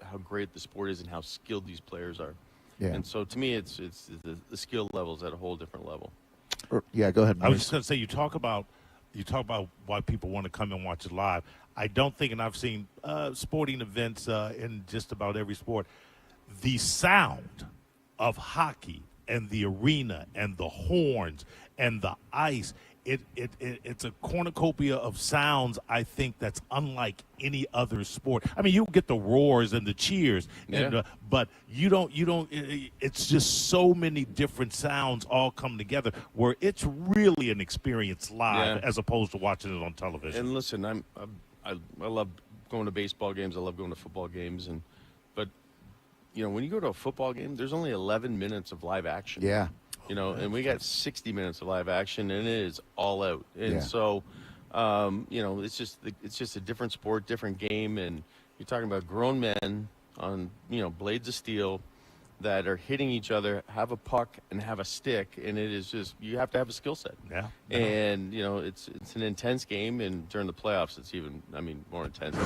how great the sport is and how skilled these players are. Yeah. And so to me, it's the skill levels at a whole different level. Yeah, go ahead, I was Maurice. just going to say, you talk about why people want to come and watch it live. I don't think, and I've seen sporting events in just about every sport, the sound of hockey and the arena and the horns and the ice, it's a cornucopia of sounds, I think, that's unlike any other sport. I mean, you get the roars and the cheers, but you don't. It's just so many different sounds all come together where it's really an experience live as opposed to watching it on television. And listen, I love going to baseball games. I love going to football games, but when you go to a football game, there's only 11 minutes of live action. Yeah. And we got 60 minutes of live action, and it is all out. And so, it's just a different sport, different game, and you're talking about grown men on, blades of steel that are hitting each other, have a puck and have a stick, and it is just, you have to have a skill set. Yeah. And, it's an intense game, and during the playoffs, it's even, more intense.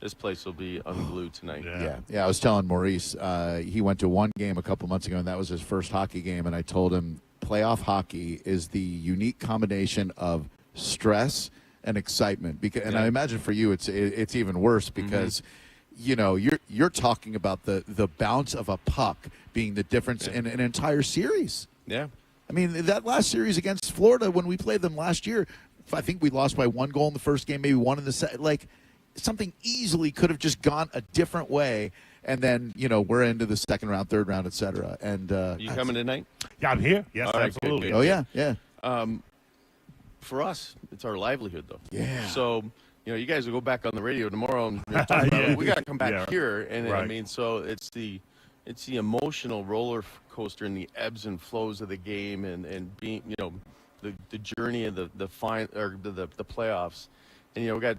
This place will be unglued tonight. Yeah. I was telling Maurice, he went to one game a couple months ago, and that was his first hockey game. And I told him playoff hockey is the unique combination of stress and excitement. And I imagine for you, it's even worse because you're talking about the bounce of a puck being the difference in an entire series. Yeah. I mean, that last series against Florida, when we played them last year, I think we lost by one goal in the first game, maybe one in the second. Like, something easily could have just gone a different way, and then we're into the second round, third round, etc. And you coming tonight? Yeah, I'm here. Yes, right, absolutely. good. Oh yeah. For us, it's our livelihood, though. Yeah. So you guys will go back on the radio tomorrow, and talk about, we got to come back here, and Right. so it's the emotional roller coaster and the ebbs and flows of the game, and being the journey of the playoffs, and we got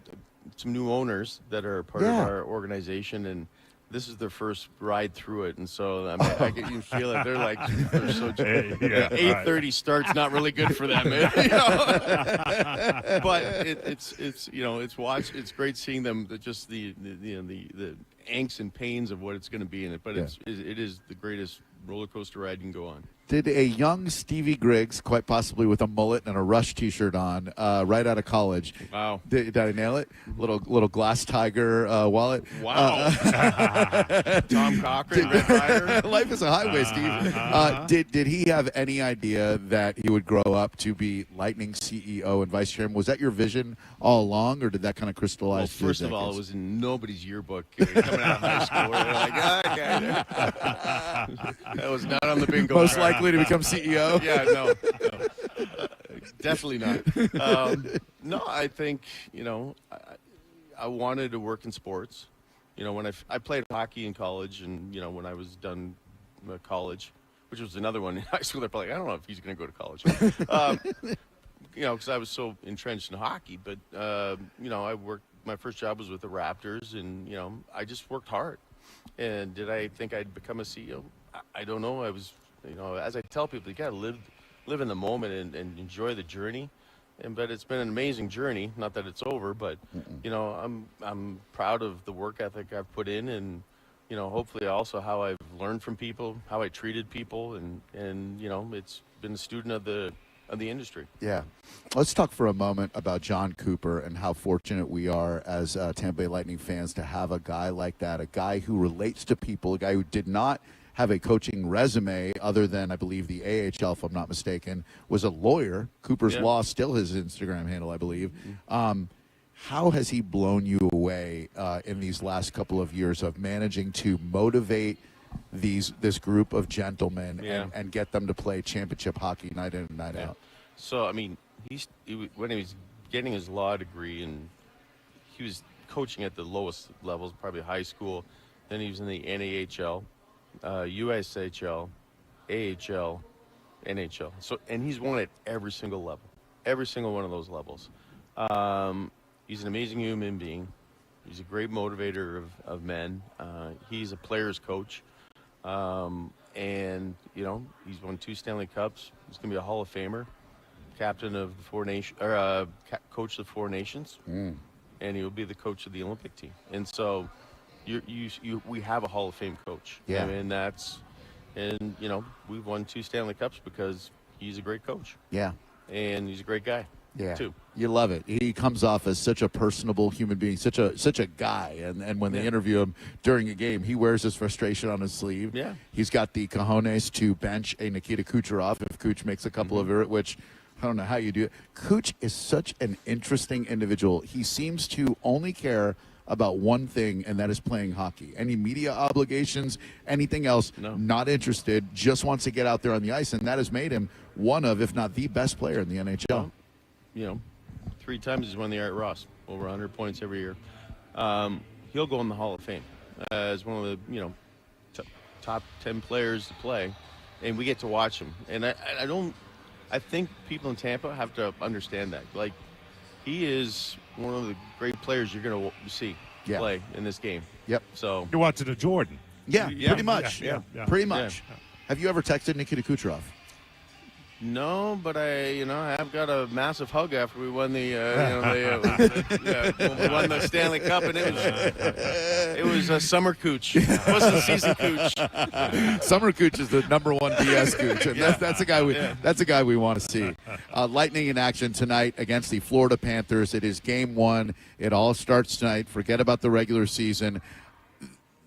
some new owners that are part of our organization, and this is their first ride through it, and so I get you feel it. They're like, they're so 8:30 start's not really good for them, but it's great seeing them. Just the angst and pains of what it's going to be in it, but it is the greatest roller coaster ride you can go on. Did a young Stevie Griggs, quite possibly with a mullet and a Rush T-shirt on, right out of college. Wow. Did I nail it? Little glass tiger wallet. Wow. Tom Cochran, Red Rider. Life is a highway, Steve. Did he have any idea that he would grow up to be Lightning CEO and vice chairman? Was that your vision all along, or did that kind of crystallize? Well, first of all, it was in nobody's yearbook coming out of high school. They're like, okay. That was not on the bingo Most card. likely to become CEO? Yeah, no. Definitely not. No, I think, I wanted to work in sports. When I played hockey in college, and, when I was done college, which was another one in high school, they're probably, I don't know if he's going to go to college. Because I was so entrenched in hockey. But, I worked, my first job was with the Raptors, and, I just worked hard. And did I think I'd become a CEO? I don't know. I was, as I tell people, you got to live in the moment and enjoy the journey. But it's been an amazing journey. Not that it's over, but I'm proud of the work ethic I've put in, and hopefully also how I've learned from people, how I treated people, and it's been a student of the industry. Yeah. Let's talk for a moment about John Cooper and how fortunate we are as Tampa Bay Lightning fans to have a guy like that, a guy who relates to people, a guy who did not have a coaching resume other than, I believe, the AHL, if I'm not mistaken, was a lawyer. Cooper's Law, still his Instagram handle, I believe. How has he blown you away in these last couple of years of managing to motivate this group of gentlemen and get them to play championship hockey night in and night out? So, I mean, when he was getting his law degree, and he was coaching at the lowest levels, probably high school. Then he was in the NAHL. USHL, AHL, NHL. So, and he's won at every single level, every single one of those levels. He's an amazing human being. He's a great motivator of men. He's a player's coach, and he's won 2 Stanley Cups. He's going to be a Hall of Famer, captain of the coach of the 4 nations, and he'll be the coach of the Olympic team. And so. We have a Hall of Fame coach. Yeah. And we've won 2 Stanley Cups because he's a great coach. Yeah. And he's a great guy. Yeah. Too. You love it. He comes off as such a personable human being, such a guy. And when they interview him during a game, he wears his frustration on his sleeve. Yeah. He's got the cojones to bench a Nikita Kucherov if Kuch makes a couple of it, which I don't know how you do it. Kuch is such an interesting individual. He seems to only care about one thing, and that is playing hockey. Any media obligations, anything else, not interested, just wants to get out there on the ice, and that has made him one of, if not the best player in the NHL. 3 times he's won the Art Ross, over 100 points every year. He'll go in the Hall of Fame as one of the, top 10 players to play, and we get to watch him. And I think people in Tampa have to understand that. Like, he is one of the great players you're going to see play in this game. Yep. So you're watching a Jordan. Yeah, pretty much. Yeah. Pretty much. Yeah. Have you ever texted Nikita Kucherov? No, but I have got a massive hug after we won the, when we won the Stanley Cup, and it was a summer cooch. It wasn't a season cooch. Summer cooch is the number 1 BS cooch, and that's a guy we want to see. Lightning in action tonight against the Florida Panthers. It is game 1. It all starts tonight. Forget about the regular season.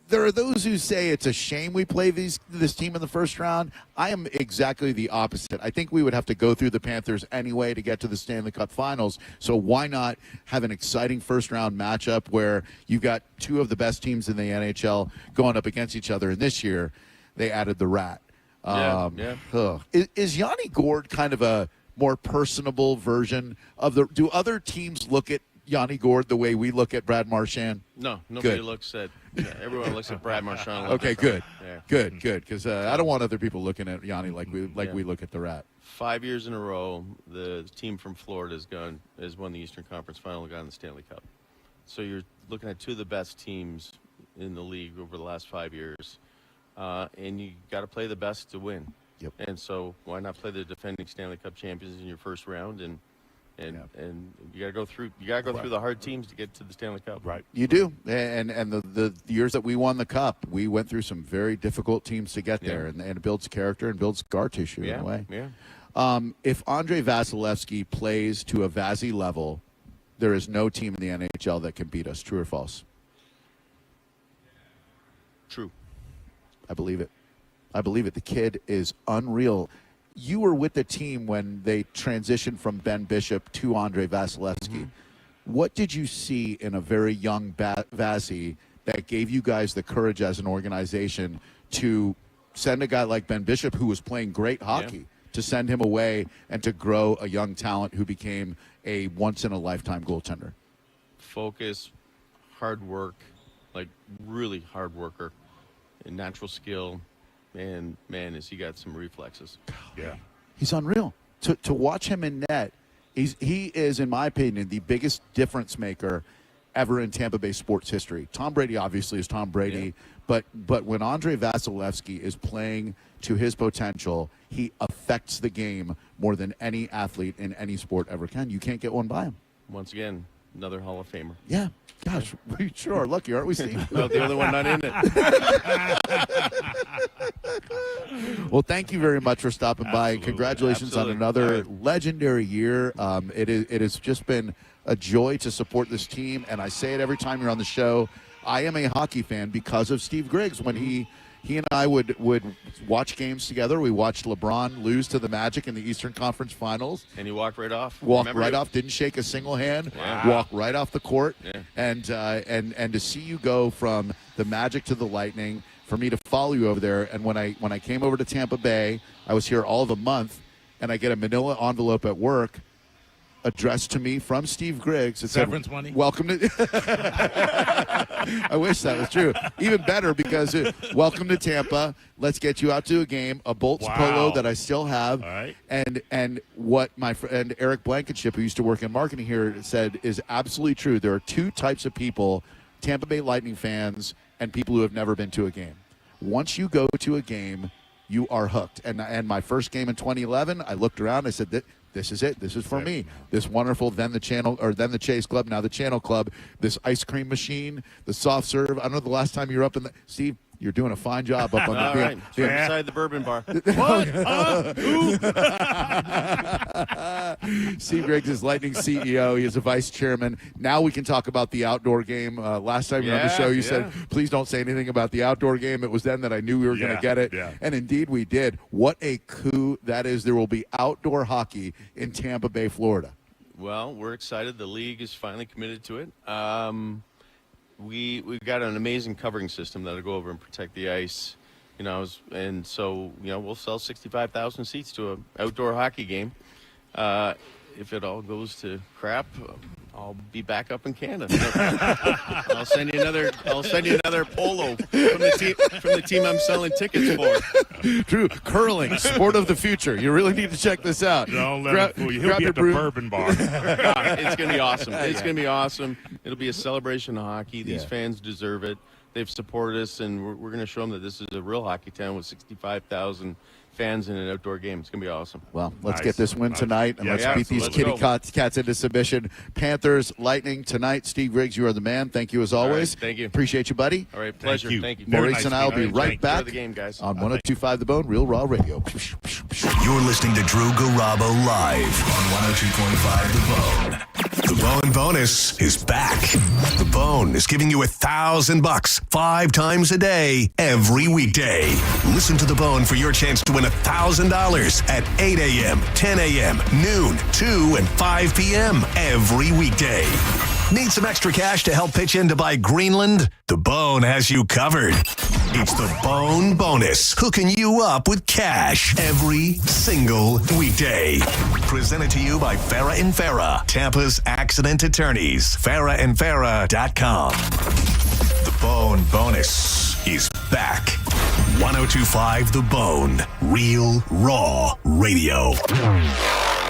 There are those who say it's a shame we play this team in the first round. I am exactly the opposite. I think we would have to go through the Panthers anyway to get to the Stanley Cup Finals. So why not have an exciting first-round matchup where you've got 2 of the best teams in the NHL going up against each other? And this year, they added the Rat. Is Yanni Gourde kind of a more personable version of the? Do other teams look at Yanni Gourde the way we look at Brad Marchand? No, nobody looks at. Everyone looks at Brad Marchand. Okay, good, good, because I don't want other people looking at Yanni like we look at the Rat. 5 years in a row, the team from Florida has won the Eastern Conference Final and got in the Stanley Cup. So you're looking at 2 of the best teams in the league over the last 5 years, and you got to play the best to win. Yep. And so why not play the defending Stanley Cup champions in your first round and And you got to go through the hard teams to get to the Stanley Cup. Right. You do. And the years that we won the Cup, we went through some very difficult teams to get there, and it builds character and builds scar tissue in a way. Yeah. If Andre Vasilevsky plays to a Vazzy level, there is no team in the NHL that can beat us. True or false? True. I believe it. The kid is unreal. You were with the team when they transitioned from Ben Bishop to Andre Vasilevsky. What did you see in a very young Vazzy that gave you guys the courage as an organization to send a guy like Ben Bishop, who was playing great hockey, to send him away and to grow a young talent who became a once-in-a-lifetime goaltender? Focus, hard work, like really hard worker, and natural skill. And man, has he got some reflexes. Yeah. He's unreal. To watch him in net, he is, in my opinion, the biggest difference maker ever in Tampa Bay sports history. Tom Brady obviously is Tom Brady, but when Andre Vasilevsky is playing to his potential, he affects the game more than any athlete in any sport ever can. You can't get one by him. Once again, another Hall of Famer. Yeah. Gosh, we sure are lucky, aren't we, Steve? Well, the only one not in it. Well, thank you very much for stopping by. Congratulations on another legendary year. It has just been a joy to support this team, and I say it every time you're on the show. I am a hockey fan because of Steve Griggs. When he and I would watch games together. We watched LeBron lose to the Magic in the Eastern Conference Finals. And he walked right off. Didn't shake a single hand. Wow. Walked right off the court. Yeah. And to see you go from the Magic to the Lightning, for me to follow you over there. And when I came over to Tampa Bay, I was here all of a month, and I get a manila envelope at work addressed to me from Steve Griggs. It Severance said, money? Welcome to... I wish that was true. Even better, because welcome to Tampa. Let's get you out to a game, a Bolts polo that I still have. All right. And what my friend Eric Blankenship, who used to work in marketing here, said is absolutely true. There are two types of people, Tampa Bay Lightning fans and people who have never been to a game. Once you go to a game, you are hooked. And my first game in 2011, I looked around, I said, this is it. This is for me. This wonderful, then the Chase Club, now the Channel Club, this ice cream machine, the soft serve. I don't know the last time you were up in the... Steve, you're doing a fine job up on the... All right. Beside the bourbon bar. What? Steve Griggs is Lightning CEO. He is a vice chairman. Now we can talk about the outdoor game. Last time you were on the show, you said, please don't say anything about the outdoor game. It was then that I knew we were going to get it. Yeah. And indeed we did. What a coup that is. There will be outdoor hockey in Tampa Bay, Florida. Well, we're excited. The league is finally committed to it. We've got an amazing covering system that'll go over and protect the ice, and so we'll sell 65,000 seats to an outdoor hockey game. If it all goes to crap, I'll be back up in Canada. I'll send you another polo from the team I'm selling tickets for. Drew, curling, sport of the future. You really need to check this out. Don't let him fool you. He'll be at the bourbon bar. It's going to be awesome. It's going to be awesome. It'll be a celebration of hockey. These fans deserve it. They've supported us, and we're going to show them that this is a real hockey town with 65,000 fans in an outdoor game. It's going to be awesome. Well, let's get this win tonight, and let's beat these kitty cats into submission. Panthers, Lightning tonight. Steve Griggs, you are the man. Thank you as always. Right, thank you. Appreciate you, buddy. All right, pleasure. Thank you. Maurice and I will be right back the game, guys. on 102.5 The Bone, Real Raw Radio. You're listening to Drew Garabo live on 102.5 The Bone. The Bone Bonus is back. The Bone is giving you $1,000 5 times a day, every weekday. Listen to The Bone for your chance to win $1,000 at 8 a.m., 10 a.m., noon, 2, and 5 p.m. every weekday. Need some extra cash to help pitch in to buy Greenland? The Bone has you covered. It's the Bone Bonus, hooking you up with cash every single weekday. Presented to you by Farah & Farah, Tampa's accident attorneys. FarahandFarah.com. The Bone Bonus is back. 102.5 The Bone, Real Raw Radio.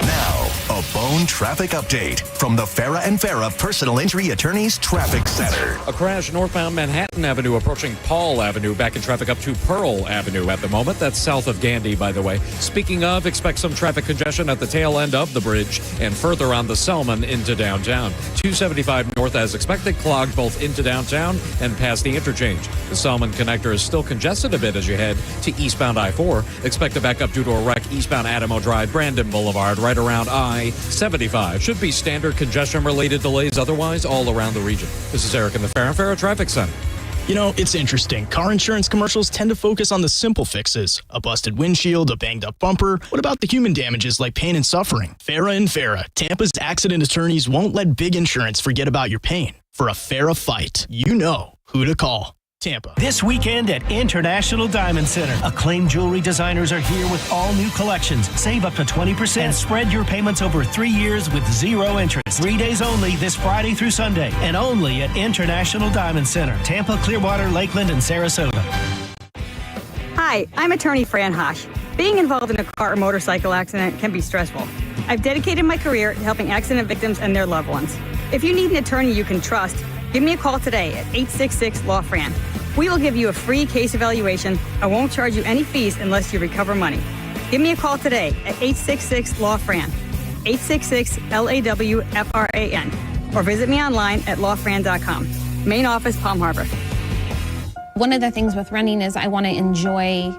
Now, a Bone Bone traffic update from the Farah and Farah Personal Injury Attorneys Traffic Center. A crash northbound Manhattan Avenue approaching Paul Avenue, back in traffic up to Pearl Avenue at the moment. That's south of Gandy, by the way. Speaking of, expect some traffic congestion at the tail end of the bridge and further on the Selman into downtown. 275 north as expected, clogged both into downtown and past the interchange. The Selman connector is still congested a bit as you head to eastbound I-4. Expect to back up due to a wreck eastbound Adamo Drive, Brandon Boulevard, right around I-75. Should be standard congestion-related delays otherwise all around the region. This is Eric in the Farah and Farah Traffic Center. You know, it's interesting. Car insurance commercials tend to focus on the simple fixes. A busted windshield, a banged up bumper. What about the human damages like pain and suffering? Farah and Farah, Tampa's accident attorneys won't let big insurance forget about your pain. For a Farah fight, you know who to call. Tampa. This weekend at International Diamond Center, acclaimed jewelry designers are here with all new collections. Save up to 20% and spread your payments over 3 years with 0 interest. 3 days only this Friday through Sunday, and only at International Diamond Center, Tampa, Clearwater, Lakeland, and Sarasota. Hi, I'm attorney Fran Hosh. Being involved in a car or motorcycle accident can be stressful. I've dedicated my career to helping accident victims and their loved ones. If you need an attorney you can trust, give me a call today at 866-LAW-FRAN. We will give you a free case evaluation. I won't charge you any fees unless you recover money. Give me a call today at 866-LAW-FRAN, 866-LAW-FRAN, or visit me online at lawfran.com. Main office, Palm Harbor. One of the things with running is I want to enjoy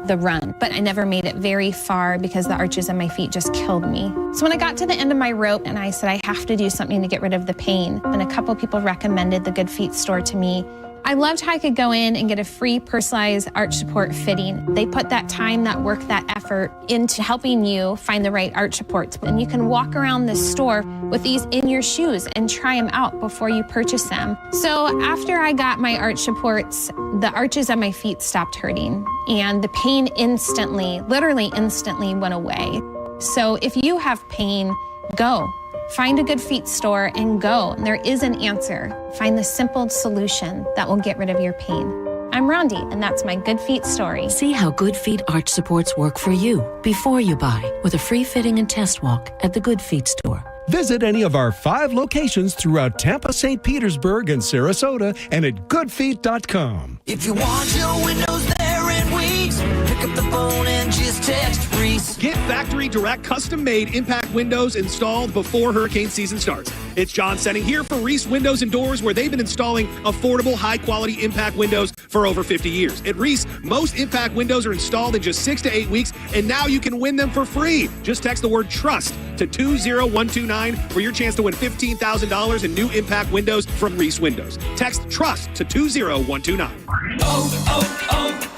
the run, but I never made it very far because the arches in my feet just killed me. So when I got to the end of my rope and I said I have to do something to get rid of the pain, and a couple people recommended the Good Feet store to me, I loved how I could go in and get a free personalized arch support fitting. They put that time, that work, that effort into helping you find the right arch supports. And you can walk around the store with these in your shoes and try them out before you purchase them. So after I got my arch supports, the arches on my feet stopped hurting and the pain instantly, literally instantly went away. So if you have pain, go. Find a Good Feet store and go. There is an answer. Find the simple solution that will get rid of your pain. I'm Rondi, and that's my Good Feet story. See how Good Feet arch supports work for you before you buy with a free fitting and test walk at the Good Feet store. Visit any of our 5 locations throughout Tampa, St. Petersburg, and Sarasota, and at goodfeet.com. If you want your windows there in weeks, pick up the phone and just text Reese. Get factory direct custom-made impact windows installed before hurricane season starts. It's John Senning here for Reese Windows and Doors, where they've been installing affordable, high-quality impact windows for over 50 years. At Reese, most impact windows are installed in just 6 to 8 weeks, and now you can win them for free. Just text the word TRUST to 20129 for your chance to win $15,000 in new impact windows from Reese Windows. Text TRUST to 20129.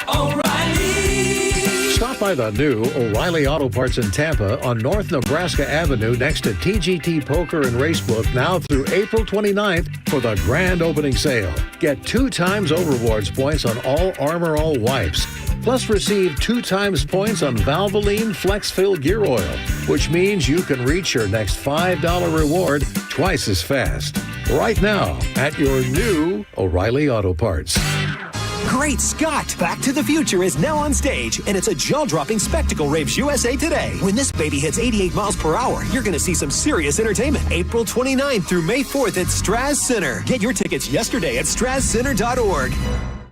O'Reilly. Stop by the new O'Reilly Auto Parts in Tampa on North Nebraska Avenue next to TGT Poker and Racebook now through April 29th for the grand opening sale. Get 2 times O-Rewards points on all Armor All wipes. Plus receive 2 times points on Valvoline Flex Fill Gear Oil, which means you can reach your next $5 reward twice as fast. Right now at your new O'Reilly Auto Parts. Great Scott! Back to the Future is now on stage, and it's a jaw-dropping spectacle rapes USA Today. When this baby hits 88 miles per hour, you're going to see some serious entertainment. April 29th through May 4th at Straz Center. Get your tickets yesterday at strazcenter.org.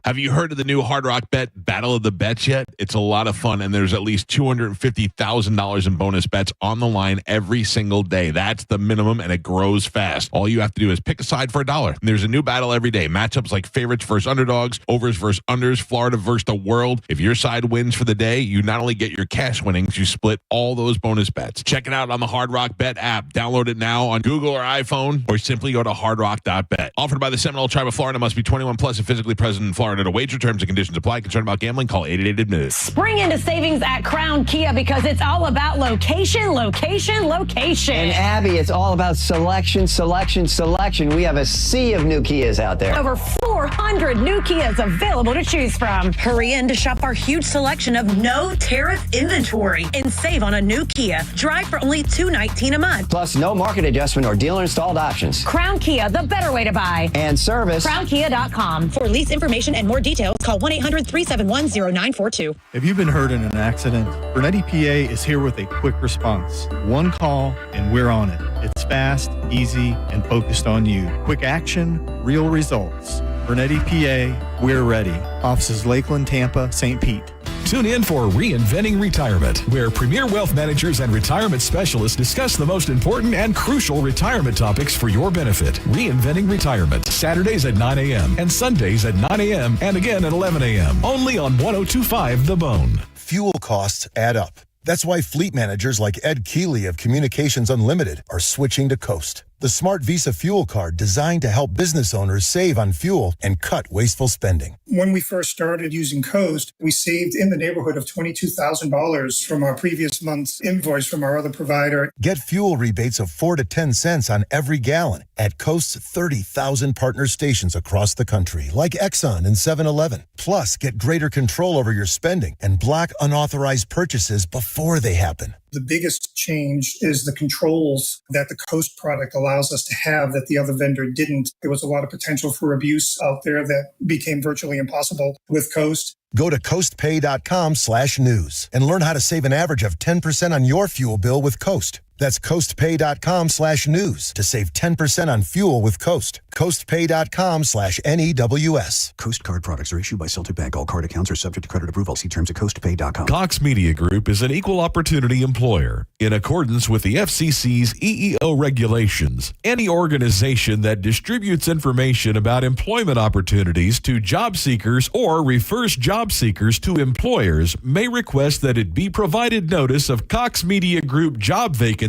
Have you heard of the new Hard Rock Bet Battle of the Bets yet? It's a lot of fun, and there's at least $250,000 in bonus bets on the line every single day. That's the minimum, and it grows fast. All you have to do is pick a side for $1. And there's a new battle every day. Matchups like favorites versus underdogs, overs versus unders, Florida versus the world. If your side wins for the day, you not only get your cash winnings, you split all those bonus bets. Check it out on the Hard Rock Bet app. Download it now on Google or iPhone, or simply go to hardrock.bet. Offered by the Seminole Tribe of Florida. Must be 21 plus and physically present in Florida. To wager, terms and conditions apply. Concerned about gambling? Call 888-ADMITTED. Spring into savings at Crown Kia because it's all about location, location, location. And Abby, it's all about selection, selection, selection. We have a sea of new Kias out there. Over 400 new Kias available to choose from. Hurry in to shop our huge selection of no tariff inventory and save on a new Kia. Drive for only $219 a month. Plus no market adjustment or dealer installed options. Crown Kia, the better way to buy. And service. CrownKia.com. For lease information and find more details, call 1-800-371-0942. If you've been hurt in an accident, Burnett EPA is here with a quick response. One call and we're on it. It's fast, easy, and focused on you. Quick action, real results. Burnett EPA, we're ready. Offices Lakeland, Tampa, St. Pete. Tune in for Reinventing Retirement, where premier wealth managers and retirement specialists discuss the most important and crucial retirement topics for your benefit. Reinventing Retirement, Saturdays at 9 a.m. and Sundays at 9 a.m. and again at 11 a.m. Only on 102.5 The Bone. Fuel costs add up. That's why fleet managers like Ed Keeley of Communications Unlimited are switching to Coast, the smart Visa fuel card designed to help business owners save on fuel and cut wasteful spending. When we first started using Coast, we saved in the neighborhood of $22,000 from our previous month's invoice from our other provider. Get fuel rebates of 4 to 10 cents on every gallon at Coast's 30,000 partner stations across the country, like Exxon and 7-Eleven. Plus, get greater control over your spending and block unauthorized purchases before they happen. The biggest change is the controls that the Coast product allows us to have that the other vendor didn't. There was a lot of potential for abuse out there that became virtually impossible with Coast. Go to coastpay.com/news and learn how to save an average of 10% on your fuel bill with Coast. That's coastpay.com/news to save 10% on fuel with Coast. Coastpay.com/NEWS. Coast card products are issued by Celtic Bank. All card accounts are subject to credit approval. See terms at coastpay.com. Cox Media Group is an equal opportunity employer. In accordance with the FCC's EEO regulations, any organization that distributes information about employment opportunities to job seekers or refers job seekers to employers may request that it be provided notice of Cox Media Group job vacancies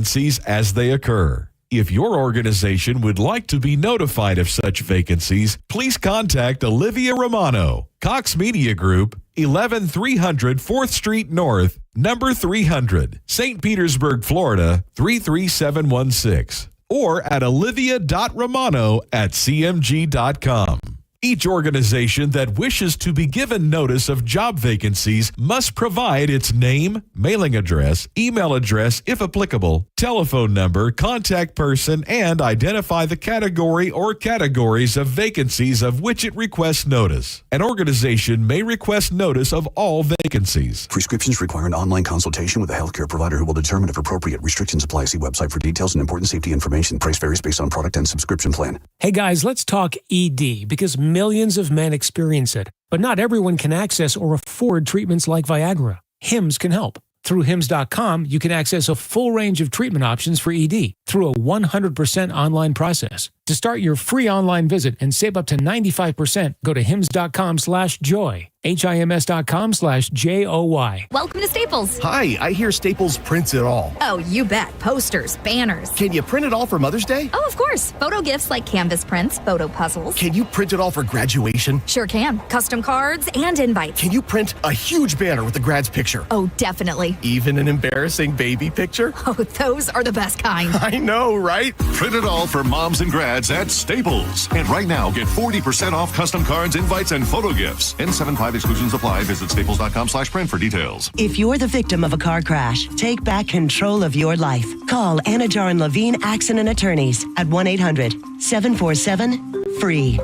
as they occur. If your organization would like to be notified of such vacancies, please contact Olivia Romano, Cox Media Group, 11300 4th Street North, number 300, St. Petersburg, Florida, 33716, or at olivia.romano@cmg.com. Each organization that wishes to be given notice of job vacancies must provide its name, mailing address, email address if applicable, telephone number, contact person, and identify the category or categories of vacancies of which it requests notice. An organization may request notice of all vacancies. Prescriptions require an online consultation with a healthcare provider who will determine if appropriate. Restrictions apply. See website for details and important safety information. Price varies based on product and subscription plan. Hey guys, let's talk ED because millions of men experience it, but not everyone can access or afford treatments like Viagra. Hims can help. Through Hims.com, you can access a full range of treatment options for ED through a 100% online process. To start your free online visit and save up to 95%, go to Hims.com/joy. HIMS.com/JOY. Welcome to Staples. Hi, I hear Staples prints it all. Oh, you bet. Posters, banners. Can you print it all for Mother's Day? Oh, of course. Photo gifts like canvas prints, photo puzzles. Can you print it all for graduation? Sure can. Custom cards and invites. Can you print a huge banner with the grad's picture? Oh, definitely. Even an embarrassing baby picture? Oh, those are the best kind. I know, right? Print it all for moms and grads at Staples. And right now, get 40% off custom cards, invites, and photo gifts. N75 exclusions apply. Visit staples.com/print for details. If you're the victim of a car crash, take back control of your life. Call Anajar and Levine Accident Attorneys at 1-800-747-FREE.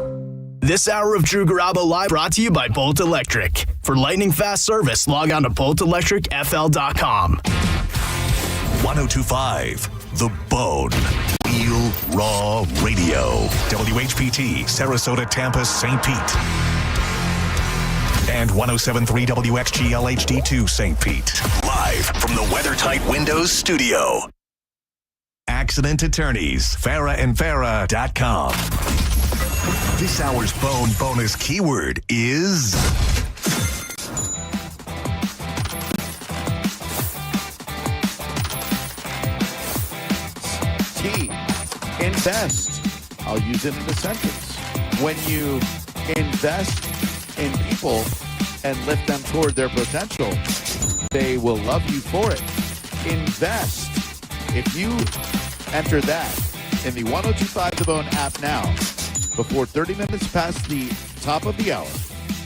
This hour of Drew Garabo Live brought to you by Bolt Electric. For lightning fast service, log on to boltelectricfl.com. 102.5 The Bone. Real Raw Radio. WHPT, Sarasota, Tampa, St. Pete. And 107.3 WXGL HD2 St. Pete. Live from the WeatherTight Windows studio. Accident Attorneys. FarahandFarah.com. This hour's Bone bonus keyword is... T. Invest. I'll use it in a sentence. When you invest in people and lift them toward their potential, they will love you for it. Invest. If you enter that in the 102.5 The Bone app now, before 30 minutes past the top of the hour,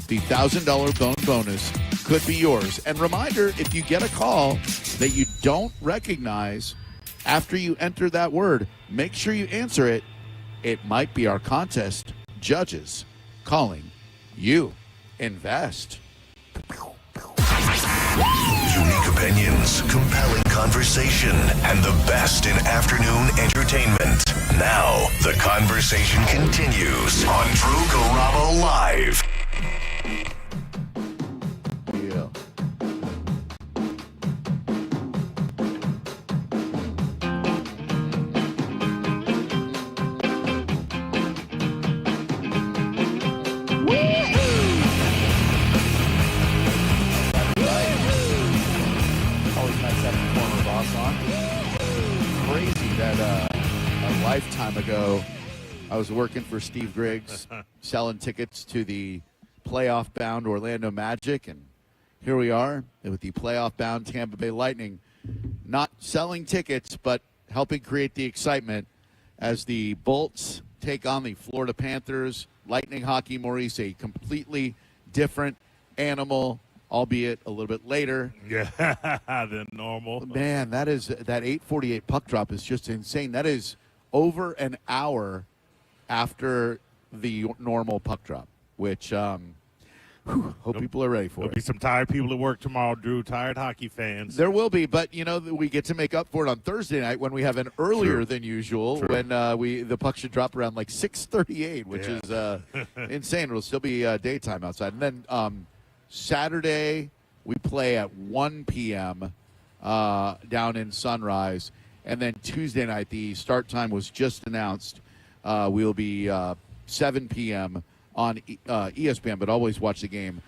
the $1,000 Bone bonus could be yours. And reminder, if you get a call that you don't recognize after you enter that word, make sure you answer it. It might be our contest judges calling you. invest. Unique opinions, compelling conversation, and the best in afternoon entertainment. Now, the conversation continues on Drew Garabo Live. Yeah. Always nice having former boss on. Crazy that a lifetime ago, I was working for Steve Griggs, selling tickets to the playoff-bound Orlando Magic, and here we are with the playoff-bound Tampa Bay Lightning, not selling tickets, but helping create the excitement as the Bolts take on the Florida Panthers. Lightning hockey, Maurice, a completely different animal, albeit a little bit later. Yeah, than normal. Man, that 8:48 puck drop is just insane. That is over an hour after the normal puck drop, which hope people are ready for There'll it. be some tired people at work tomorrow, Drew, tired hockey fans. There will be, but we get to make up for it on Thursday night when we have an earlier than usual. True. When the puck should drop around like 6:38, which is insane. It'll still be daytime outside, and then Saturday we play at 1 p.m. Down in Sunrise, and then Tuesday night the start time was just announced. We'll be 7 p.m. on ESPN, but always watch the game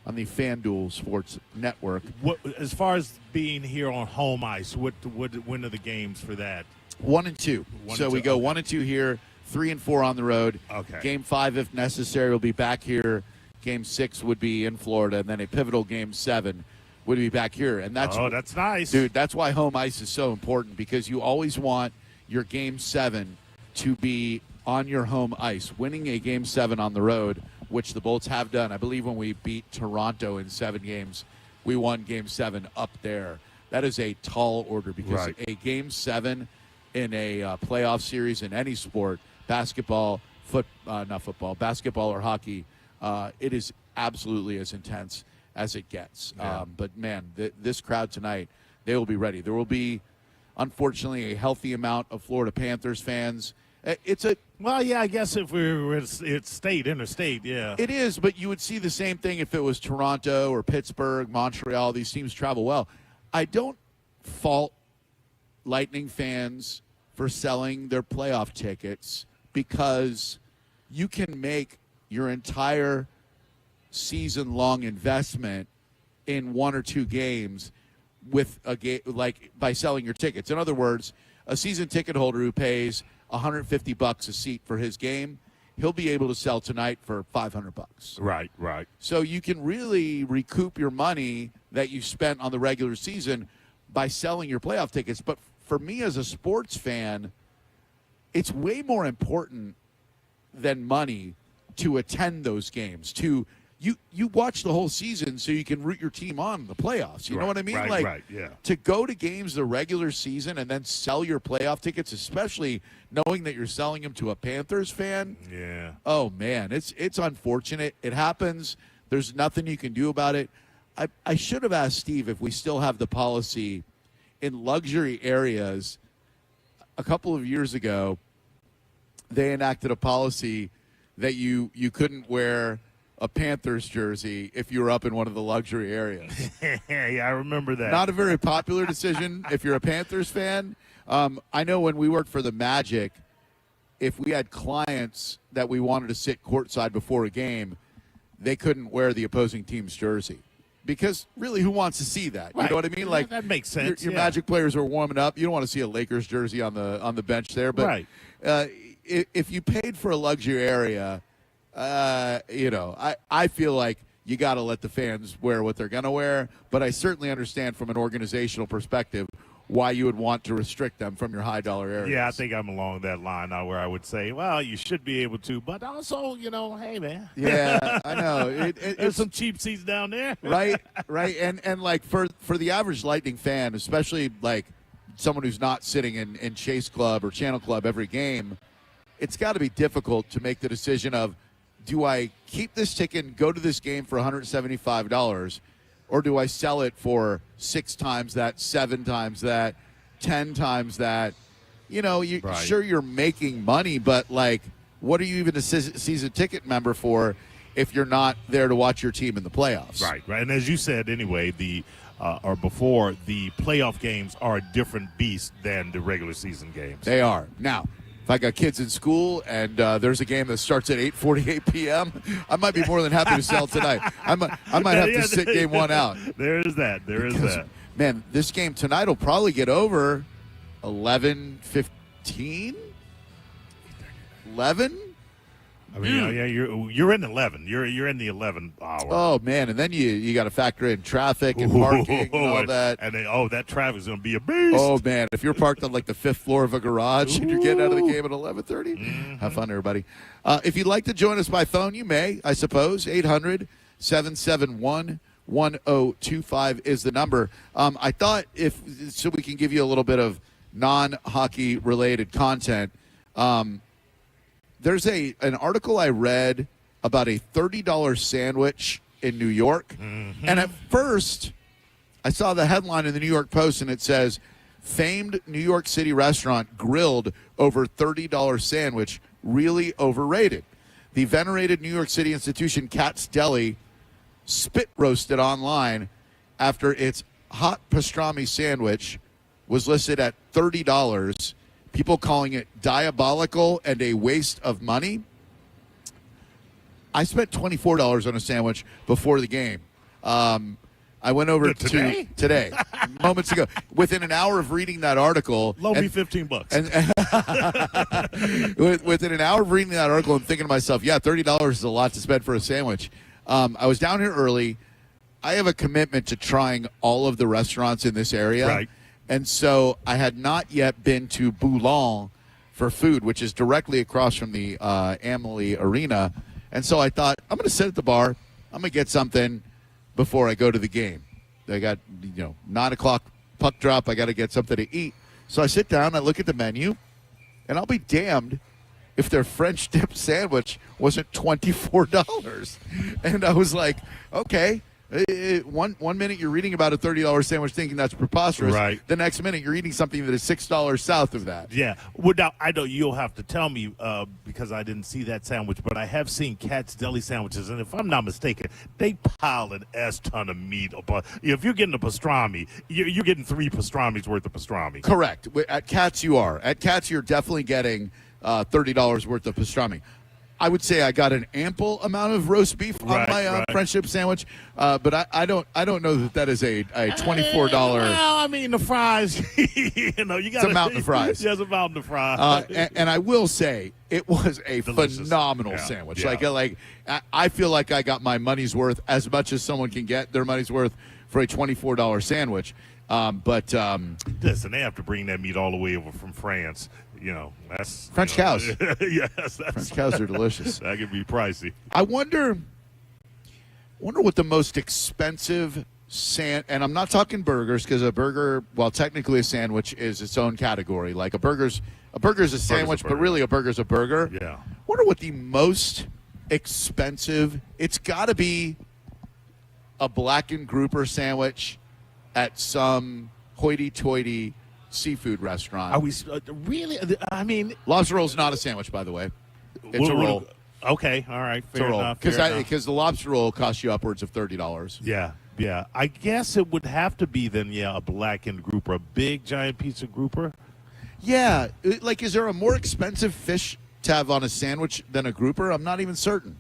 on the FanDuel Sports Network. What, as far as being here on home ice, when are the games for that? 1 and 2. So we go 1 and 2 here, 3 and 4 on the road. Okay. Game 5, if necessary, will be back here. Game 6 would be in Florida, and then a pivotal Game 7 would be back here. And that's nice, dude. That's why home ice is so important, because you always want your Game 7 to be on your home ice. Winning a Game 7 on the road, which the Bolts have done. I believe when we beat Toronto in 7 games, we won Game 7 up there. That is a tall order, because a Game 7 in a playoff series in any sport, basketball, basketball or hockey, it is absolutely as intense as it gets. Yeah. But, man, this crowd tonight, they will be ready. There will be, unfortunately, a healthy amount of Florida Panthers fans. I guess if it's interstate, yeah. It is, but you would see the same thing if it was Toronto or Pittsburgh, Montreal. These teams travel well. I don't fault Lightning fans for selling their playoff tickets, because you can make your entire season-long investment in 1 or 2 games with a game, like by selling your tickets. In other words, a season ticket holder who pays $150 a seat for his game, he'll be able to sell tonight for $500. Right. So you can really recoup your money that you spent on the regular season by selling your playoff tickets. But for me as a sports fan, it's way more important than money to attend those games. You watch the whole season so you can root your team on in the playoffs. You know what I mean? Right, yeah. To go to games the regular season and then sell your playoff tickets, especially knowing that you're selling them to a Panthers fan. Yeah. Oh, man, it's unfortunate. It happens. There's nothing you can do about it. I should have asked Steve if we still have the policy in luxury areas. A couple of years ago, they enacted a policy that you couldn't wear a Panthers jersey if you were up in one of the luxury areas. Yeah, I remember that. Not a very popular decision if you're a Panthers fan. I know when we worked for the Magic, if we had clients that we wanted to sit courtside before a game, they couldn't wear the opposing team's jersey. Because really, who wants to see that? You know what I mean? Like, that makes sense. Your Magic players are warming up. You don't want to see a Lakers jersey on the bench there. But if you paid for a luxury area, I feel like you got to let the fans wear what they're going to wear. But I certainly understand from an organizational perspective why you would want to restrict them from your high-dollar areas. Yeah, I think I'm along that line now where I would say, well, you should be able to, but also, hey, man. Yeah, I know. There's some cheap seats down there. Right. And like for the average Lightning fan, especially like someone who's not sitting in Chase Club or Channel Club every game, it's got to be difficult to make the decision of, do I keep this ticket and go to this game for $175, or do I sell it for 6 times that, 7 times that, 10 times that? Sure, you're making money, but like, what are you even a season ticket member for if you're not there to watch your team in the playoffs? Right. And as you said, anyway, or before, the playoff games are a different beast than the regular season games. They are. Now, if I got kids in school and there's a game that starts at 8:48 p.m., I might be more than happy to sell tonight. I might have to sit game one out. There is that. Man, this game tonight will probably get over 11:15. 11. I mean, yeah, you're in 11. You're in the 11 hour. Oh man, and then you got to factor in traffic and parking and all that. And that traffic's going to be a beast. Oh man, if you're parked on like the 5th floor of a garage and you're getting out of the game at 11:30, have fun, everybody. If you'd like to join us by phone, you may, I suppose. 800-771-1025 is the number. I thought so we can give you a little bit of non-hockey related content. There's an article I read about a $30 sandwich in New York. Mm-hmm. And at first, I saw the headline in the New York Post, and it says, famed New York City restaurant grilled over $30 sandwich, really overrated. The venerated New York City institution Katz Deli spit roasted online after its hot pastrami sandwich was listed at $30. People calling it diabolical and a waste of money. I spent $24 on a sandwich before the game. I went over today, moments ago. Within an hour of reading that article, loan me $15. Within an hour of reading that article and thinking to myself, yeah, $30 is a lot to spend for a sandwich. I was down here early. I have a commitment to trying all of the restaurants in this area. Right. And so I had not yet been to Boulogne for food, which is directly across from the Amalie Arena. And so I thought, I'm going to sit at the bar. I'm going to get something before I go to the game. I got, 9 o'clock puck drop. I got to get something to eat. So I sit down, I look at the menu, and I'll be damned if their French dip sandwich wasn't $24. And I was like, okay. One minute you're reading about a $30 sandwich thinking that's preposterous. Right. The next minute you're eating something that is $6 south of that. Yeah. Well, now, I know you'll have to tell me because I didn't see that sandwich, but I have seen Katz Deli sandwiches, and if I'm not mistaken, they pile an ton of meat. If you're getting a pastrami, you're getting 3 pastrami's worth of pastrami. Correct. At Katz you are. At Katz you're definitely getting $30 worth of pastrami. I would say I got an ample amount of roast beef on my French dip sandwich, but I don't know that is a $24. Well, I mean the fries, you got it's a mountain of fries. Yeah, it's a mountain of fries. And I will say it was a delicious, phenomenal sandwich. Yeah. Like I feel like I got my money's worth, as much as someone can get their money's worth for a $24 sandwich. But listen, they have to bring that meat all the way over from France. That's French cows. Yes, French cows are delicious. That could be pricey. I wonder what the most expensive and I'm not talking burgers, because a burger, while technically a sandwich, is its own category. Like a burger's a sandwich, but really a burger's a burger. Yeah. Wonder what the most expensive. It's got to be a blackened grouper sandwich at some hoity-toity seafood restaurant. Are we really? I mean, lobster roll is not a sandwich, by the way. It's a roll. Okay, all right, fair enough. Because the lobster roll costs you upwards of $30. Yeah. I guess it would have to be then, a blackened grouper, a big giant piece of grouper. Yeah, is there a more expensive fish to have on a sandwich than a grouper? I'm not even certain.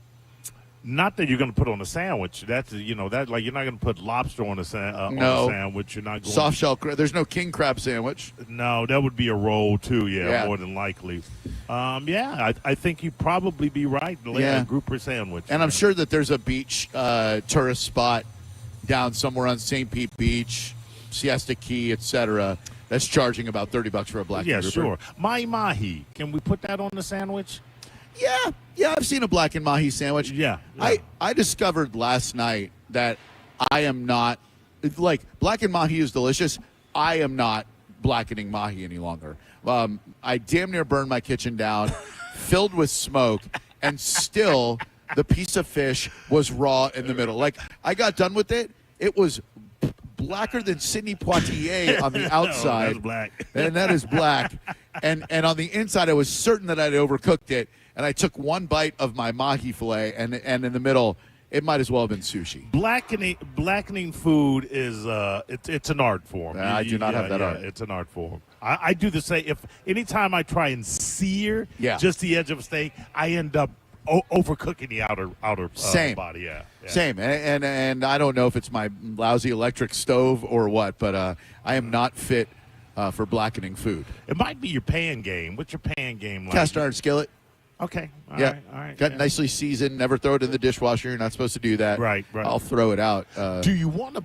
Not that you're going to put on a sandwich. That's you're not going to put lobster on a sandwich. You're not going soft shell. There's no king crab sandwich. No, that would be a roll too. Yeah, more than likely. I think you'd probably be right. A grouper sandwich. And I'm sure that there's a beach tourist spot down somewhere on St. Pete Beach, Siesta Key, etc. That's charging about $30 for a black grouper. Sure. Mahi. Can we put that on the sandwich? Yeah, I've seen a blackened mahi sandwich. Yeah. I discovered last night that I am not, blackened mahi is delicious. I am not blackening mahi any longer. I damn near burned my kitchen down, filled with smoke, and still the piece of fish was raw in the middle. Like, I got done with it. It was blacker than Sidney Poitier on the outside. That's black. And that is black. And on the inside, I was certain that I'd overcooked it. And I took one bite of my mahi fillet, and in the middle, it might as well have been sushi. Blackening food is it's an art form. I do not have that art. It's an art form. I do the same. If anytime I try and sear just the edge of a steak, I end up overcooking the outer body. Yeah. Same. And I don't know if it's my lousy electric stove or what, but I am not fit for blackening food. It might be your pan game. What's your pan game like? Cast iron skillet. Okay. All right. Got nicely seasoned. Never throw it in the dishwasher. You're not supposed to do that. Right. I'll throw it out. Do you want to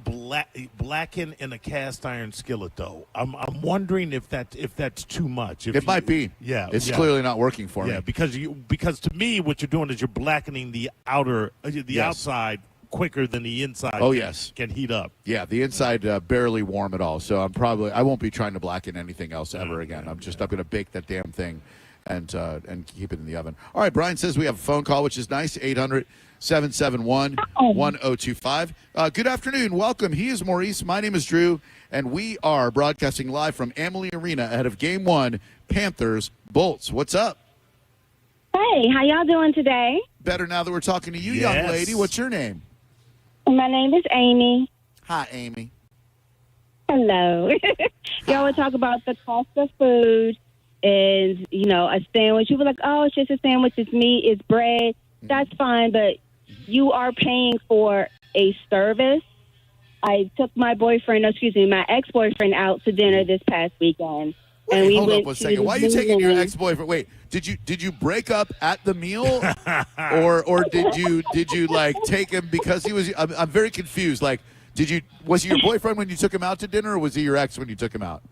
blacken in a cast iron skillet though? I'm wondering if that's too much. It might be. Yeah. It's clearly not working for me. Yeah, because to me what you're doing is you're blackening the outside quicker than the inside. Can heat up. Yeah, the inside barely warm at all. So I won't be trying to blacken anything else ever again. I'm going to bake that damn thing and keep it in the oven. All right, Brian says we have a phone call, which is nice, 800-771-1025. Good afternoon. Welcome. He is Maurice. My name is Drew, and we are broadcasting live from Amalie Arena ahead of Game 1, Panthers-Bolts. What's up? Hey, how y'all doing today? Better now that we're talking to you, young lady. What's your name? My name is Amy. Hi, Amy. Hello. Y'all would talk about the cost of food and, a sandwich. You were like, oh, it's just a sandwich. It's meat. It's bread. That's fine, but you are paying for a service. I took my ex-boyfriend out to dinner this past weekend. Wait, and we hold went up one second. Why are you taking your ex-boyfriend? Wait, did you break up at the meal, or did you like take him because he was? I'm very confused. Like, was he your boyfriend when you took him out to dinner, or was he your ex when you took him out?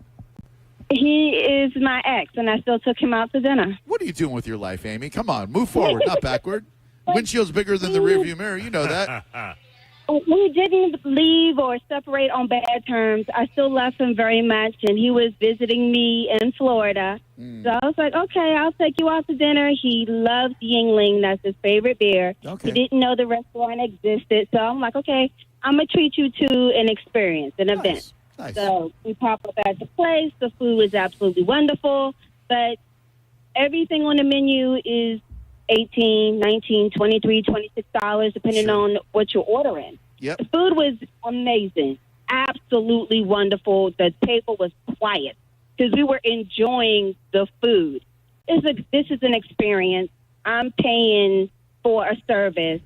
He is my ex, and I still took him out to dinner. What are you doing with your life, Amy? Come on, move forward, not backward. Windshield's bigger than the rearview mirror. You know that. We didn't leave or separate on bad terms. I still love him very much, and he was visiting me in Florida. So I was like, okay, I'll take you out to dinner. He loves Yingling. That's his favorite beer. Okay. He didn't know the restaurant existed. So I'm like, okay, I'm going to treat you to an experience, an event. Nice. So we pop up at the place. The food is absolutely wonderful, but everything on the menu is $18, $19, $23, $26, depending on what you're ordering. Yep. The food was amazing, absolutely wonderful. The table was quiet because we were enjoying the food. This is an experience. I'm paying for a service.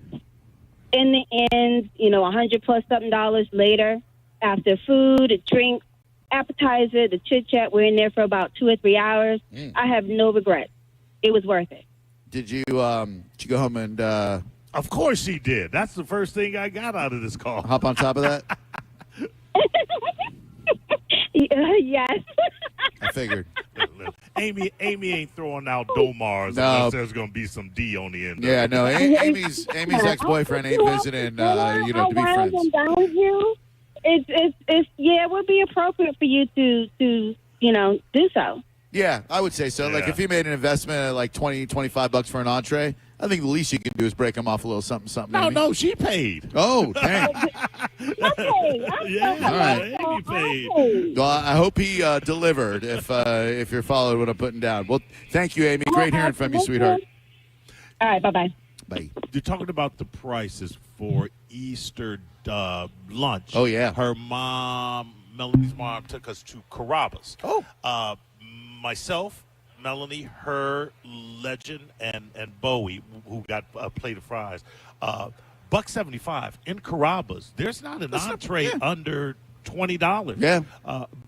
In the end, $100 plus something later, after food, drinks, appetizer, the chit chat, we're in there for about 2 or 3 hours. I have no regrets. It was worth it. Did you go home and Of course he did. That's the first thing I got out of this call. hop on top of that? Yes. I figured. Amy ain't throwing out Domars unless there's going to be some D on the end. Yeah, no. Amy's ex-boyfriend ain't visiting, to be friends. It would be appropriate for you to do so. Yeah, I would say so. Like, if you made an investment at like $20, $25 for an entree, I think the least you can do is break them off a little something. No, she paid. Oh, dang. Yeah, all right. Amy paid. Well, I hope he delivered if you're following what I'm putting down. Well, thank you, Amy. Great hearing from you, sweetheart. All right, bye-bye. Bye. You're talking about the prices for Easter lunch. Oh, yeah. Her mom, Melanie's mom, took us to Carrabba's. Oh. Myself, Melanie, her, Legend, and Bowie, who got a plate of fries. $1.75 in Carrabba's. There's not an entree under $20. Yeah.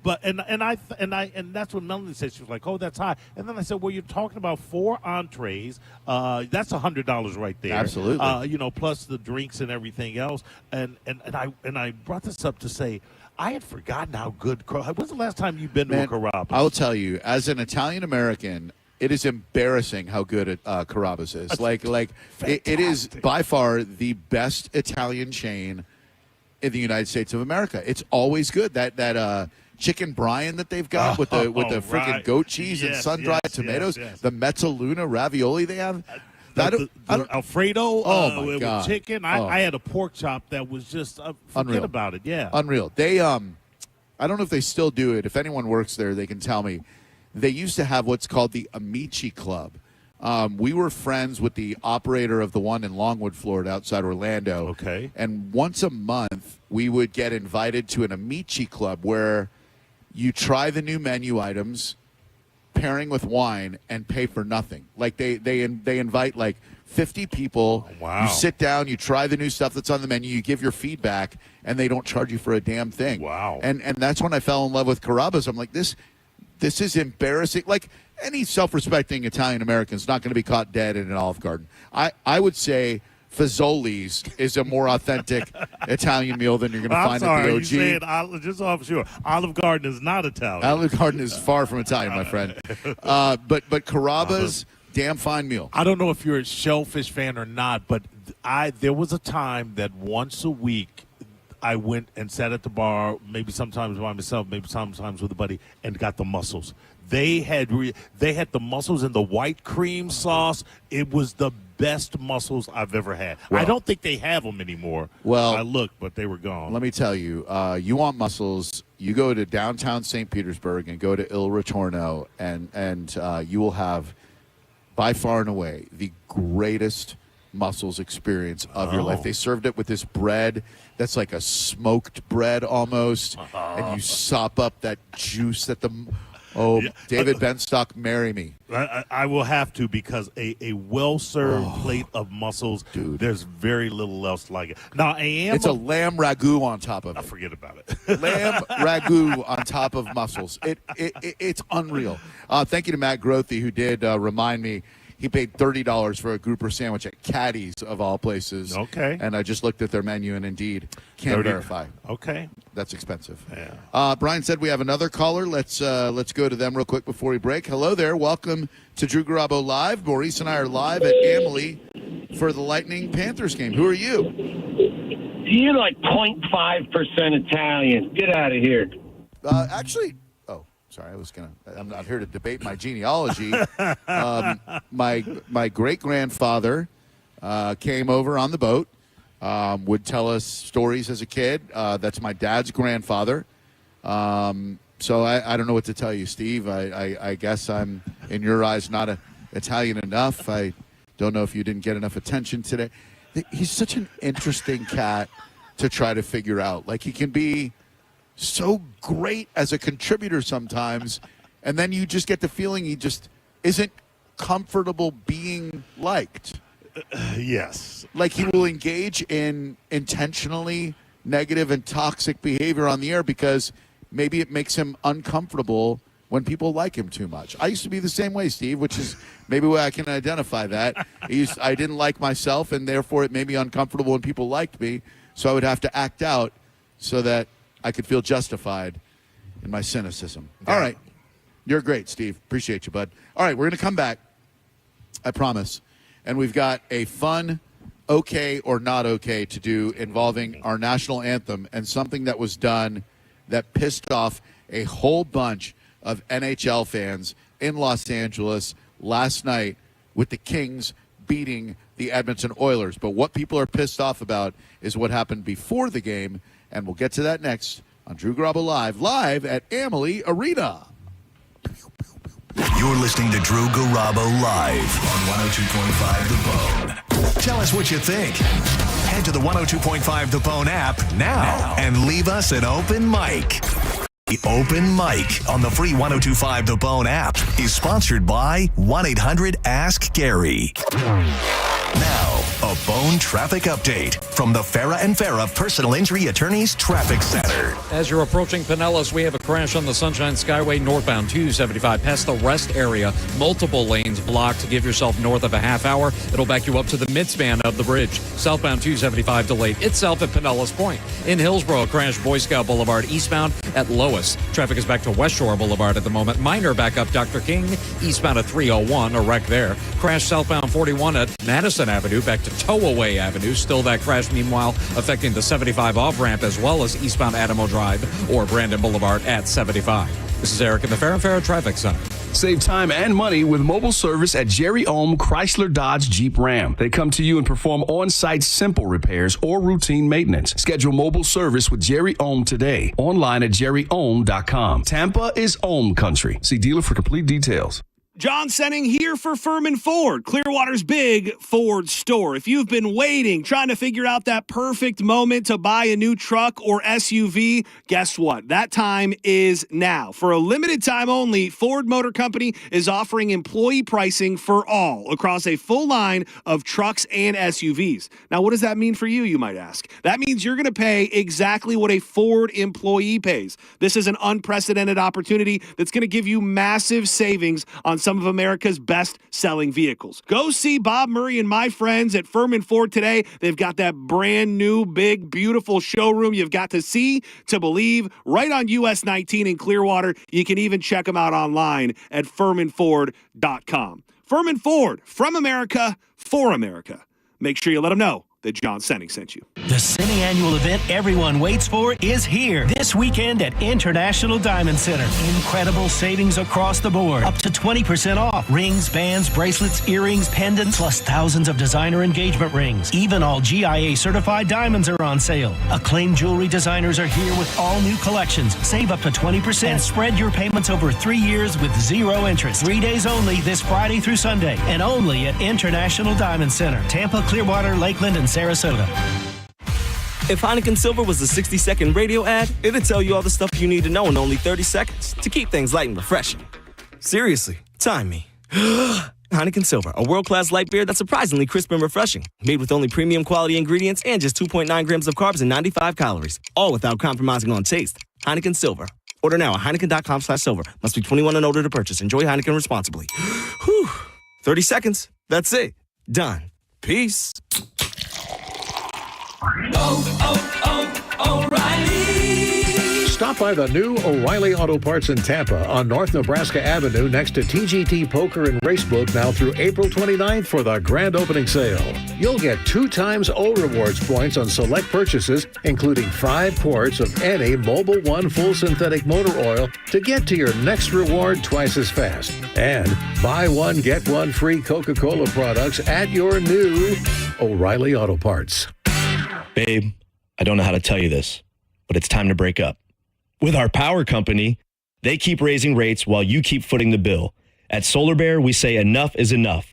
But that's what Melanie said. She was like, "Oh, that's high." And then I said, "Well, you're talking about 4 entrees. That's $100 right there. Absolutely. Plus the drinks and everything else." And I brought this up to say, I had forgotten how good. When's the last time you've been to a Carrabba's? I'll tell you, as an Italian American, it is embarrassing how good Carrabba's is. It is by far the best Italian chain in the United States of America. It's always good. That chicken brine that they've got with the freaking goat cheese and sun-dried tomatoes, the mezzaluna ravioli they have. The Alfredo my God. with chicken. I had a pork chop that was just forget Unreal. about it. Yeah, unreal. They I don't know if they still do it. If anyone works there, they can tell me. They used to have what's called the Amici Club. We were friends with the operator of the one in Longwood, Florida, outside Orlando. Okay. And once a month, we would get invited to an Amici Club where you try the new menu items, pairing with wine, and pay for nothing. Like they invite like 50 people. Oh, wow. You sit down, you try the new stuff that's on the menu, you give your feedback, and they don't charge you for a damn thing. Wow. And that's when I fell in love with Carrabba's. I'm like, this is embarrassing. Like, any self-respecting Italian American is not going to be caught dead in an Olive Garden. I would say Fazoli's is a more authentic Italian meal than you're going to find at the OG. You said, just off sure, Olive Garden is not Italian. Olive Garden is far from Italian, my friend. But Carrabba's, damn fine meal. I don't know if you're a shellfish fan or not, but there was a time that once a week I went and sat at the bar, maybe sometimes by myself, maybe sometimes with a buddy, and got the mussels. They had the mussels in the white cream sauce. It was the best mussels I've ever had. Well, I don't think they have them anymore. Well, I looked, but they were gone. Let me tell you, you want mussels, you go to downtown St. Petersburg and go to Il Ritorno, and you will have, by far and away, the greatest mussels experience of your life. They served it with this bread that's like a smoked bread almost, and you sop up that juice that David Benstock, marry me. I will have to, because a well-served plate of mussels, dude, there's very little else like it. Now, it's a lamb ragu on top of it. Forget about it. Lamb ragu on top of mussels. It's unreal. Thank you to Matt Grothy, who did remind me. He paid $30 for a grouper sandwich at Caddy's, of all places. Okay. And I just looked at their menu, and indeed, can't verify. Okay. That's expensive. Yeah. Brian said we have another caller. Let's go to them real quick before we break. Hello there. Welcome to Drew Garabo Live. Maurice and I are live at Amalie for the Lightning Panthers game. Who are you? You're like 0.5% Italian. Get out of here. Actually... Sorry, I'm not here to debate my genealogy. My great-grandfather came over on the boat, would tell us stories as a kid. That's my dad's grandfather. So I don't know what to tell you, Steve. I guess I'm, in your eyes, not Italian enough. I don't know if you didn't get enough attention today. He's such an interesting cat to try to figure out. Like, he can be so great as a contributor sometimes, and then you just get the feeling he just isn't comfortable being liked. Yes. Like, he will engage in intentionally negative and toxic behavior on the air because maybe it makes him uncomfortable when people like him too much. I used to be the same way, Steve, which is maybe why I can identify that. I didn't like myself, and therefore it made me uncomfortable when people liked me, so I would have to act out so that I could feel justified in my cynicism. All right. You're great, Steve. Appreciate you, bud. All right, we're going to come back, I promise. And we've got a fun okay or not okay to do involving our national anthem and something that was done that pissed off a whole bunch of NHL fans in Los Angeles last night with the Kings beating the Edmonton Oilers. But what people are pissed off about is what happened before the game. And we'll get to that next on Drew Garabo live at Amalie Arena. You're listening to Drew Garabo live on 102.5 The Bone. Tell us what you think. Head to the 102.5 The Bone app now and leave us an open mic. The open mic on the free 102.5 The Bone app is sponsored by 1-800-ASK-GARY. Now, a Bone traffic update from the Farah and Farah Personal Injury Attorneys Traffic Center. As you're approaching Pinellas, we have a crash on the Sunshine Skyway northbound 275 past the rest area. Multiple lanes blocked. Give yourself north of a half hour. It'll back you up to the midspan of the bridge. Southbound 275 delayed itself at Pinellas Point. In Hillsborough, crash Boy Scout Boulevard eastbound at Lois. Traffic is back to West Shore Boulevard at the moment. Minor backup Dr. King eastbound at 301. A wreck there. Crash southbound 41 at Madison Avenue back to Towaway Avenue. Still that crash, meanwhile, affecting the 75 off-ramp as well as eastbound Adamo Drive or Brandon Boulevard at 75. This is Eric in the Farah and Farah Traffic Center. Save time and money with mobile service at Jerry Ohm Chrysler Dodge Jeep Ram. They come to you and perform on-site simple repairs or routine maintenance. Schedule mobile service with Jerry Ohm today. Online at jerryohm.com. Tampa is Ohm country. See dealer for complete details. John Senning here for Furman Ford, Clearwater's big Ford store. If you've been waiting, trying to figure out that perfect moment to buy a new truck or SUV, guess what? That time is now. For a limited time only, Ford Motor Company is offering employee pricing for all across a full line of trucks and SUVs. Now, what does that mean for you, you might ask? That means you're going to pay exactly what a Ford employee pays. This is an unprecedented opportunity that's going to give you massive savings on some of America's best-selling vehicles. Go see Bob Murray and my friends at Furman Ford today. They've got that brand new, big, beautiful showroom you've got to see to believe right on US 19 in Clearwater. You can even check them out online at FurmanFord.com. Furman Ford, from America, for America. Make sure you let them know that John Senning sent you. The semi-annual event everyone waits for is here this weekend at International Diamond Center. Incredible savings across the board. Up to 20% off. Rings, bands, bracelets, earrings, pendants, plus thousands of designer engagement rings. Even all GIA certified diamonds are on sale. Acclaimed jewelry designers are here with all new collections. Save up to 20% and spread your payments over 3 years with zero interest. 3 days only this Friday through Sunday, and only at International Diamond Center. Tampa, Clearwater, Lakeland, and Sarasota. If Heineken Silver was a 60-second radio ad, it'd tell you all the stuff you need to know in only 30 seconds to keep things light and refreshing. Seriously, time me. Heineken Silver, a world-class light beer that's surprisingly crisp and refreshing. Made with only premium quality ingredients and just 2.9 grams of carbs and 95 calories. All without compromising on taste. Heineken Silver. Order now at Heineken.com/silver. Must be 21 and older to purchase. Enjoy Heineken responsibly. Whew. 30 seconds. That's it. Done. Peace. O'Reilly. Stop by the new O'Reilly Auto Parts in Tampa on North Nebraska Avenue next to TGT Poker and Racebook now through April 29th for the grand opening sale. You'll get 2 times O Rewards points on select purchases, including 5 quarts of any Mobil 1 full synthetic motor oil to get to your next reward twice as fast. And buy one, get one free Coca-Cola products at your new O'Reilly Auto Parts. Babe, I don't know how to tell you this, but it's time to break up. With our power company, they keep raising rates while you keep footing the bill. At Solar Bear, we say enough is enough.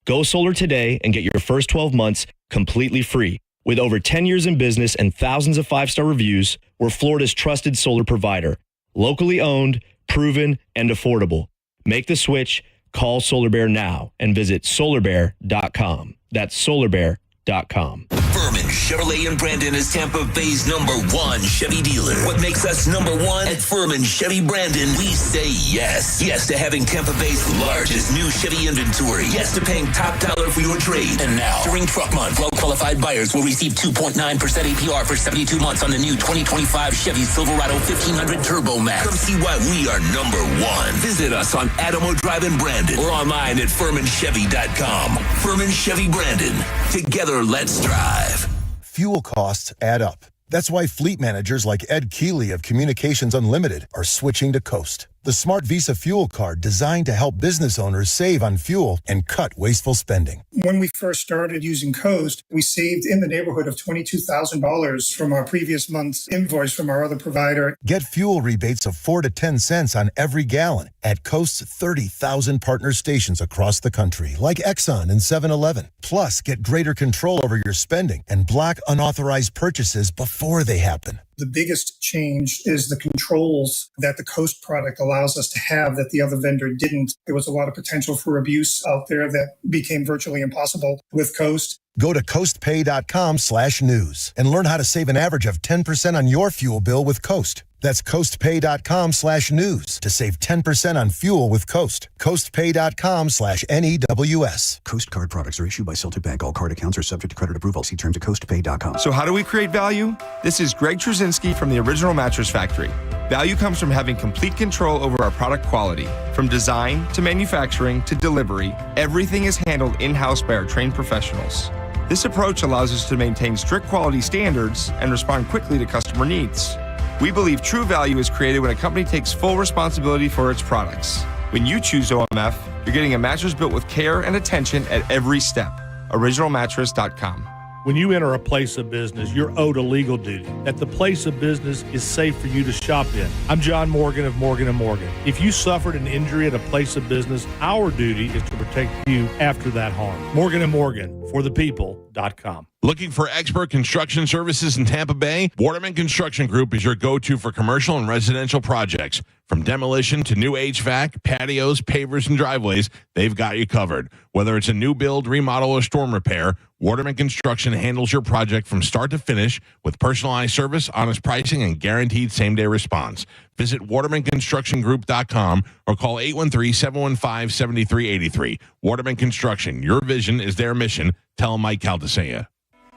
Go solar today and get your first 12 months completely free. With over 10 years in business and thousands of 5-star reviews, we're Florida's trusted solar provider. Locally owned, proven, and affordable. Make the switch, call Solar Bear now, and visit solarbear.com. That's solarbear.com. Furman Chevrolet in Brandon is Tampa Bay's #1 Chevy dealer. What makes us #1 at Furman Chevy Brandon? We say yes. Yes to having Tampa Bay's largest new Chevy inventory. Yes to paying top dollar for your trade. And now, during truck month, well-qualified buyers will receive 2.9% APR for 72 months on the new 2025 Chevy Silverado 1500 Turbo Max. Come see why we are #1. Visit us on Adamo Drive in Brandon or online at FurmanChevy.com. Furman Chevy Brandon. Together, let's drive. Fuel costs add up. That's why fleet managers like Ed Keeley of Communications Unlimited are switching to Coast, the smart Visa fuel card designed to help business owners save on fuel and cut wasteful spending. When we first started using Coast, we saved in the neighborhood of $22,000 from our previous month's invoice from our other provider. Get fuel rebates of 4 to 10 cents on every gallon at Coast's 30,000 partner stations across the country, like Exxon and 7-Eleven. Plus, get greater control over your spending and block unauthorized purchases before they happen. The biggest change is the controls that the Coast product allows us to have that the other vendor didn't. There was a lot of potential for abuse out there that became virtually impossible with Coast. Go to coastpay.com/news and learn how to save an average of 10% on your fuel bill with Coast. That's coastpay.com/news to save 10% on fuel with Coast. Coastpay.com/NEWS. Coast card products are issued by Celtic Bank. All card accounts are subject to credit approval. See terms at coastpay.com. So how do we create value? This is Greg Trzynski from the Original Mattress Factory. Value comes from having complete control over our product quality. From design to manufacturing to delivery, everything is handled in-house by our trained professionals. This approach allows us to maintain strict quality standards and respond quickly to customer needs. We believe true value is created when a company takes full responsibility for its products. When you choose OMF, you're getting a mattress built with care and attention at every step. OriginalMattress.com. When you enter a place of business, you're owed a legal duty that the place of business is safe for you to shop in. I'm John Morgan of Morgan & Morgan. If you suffered an injury at a place of business, our duty is to protect you after that harm. Morgan & Morgan, for the people.com. Looking for expert construction services in Tampa Bay? Waterman Construction Group is your go-to for commercial and residential projects. From demolition to new HVAC, patios, pavers, and driveways, they've got you covered. Whether it's a new build, remodel, or storm repair, Waterman Construction handles your project from start to finish with personalized service, honest pricing, and guaranteed same-day response. Visit watermanconstructiongroup.com or call 813-715-7383. Waterman Construction, your vision is their mission. Tell Mike Caldesea.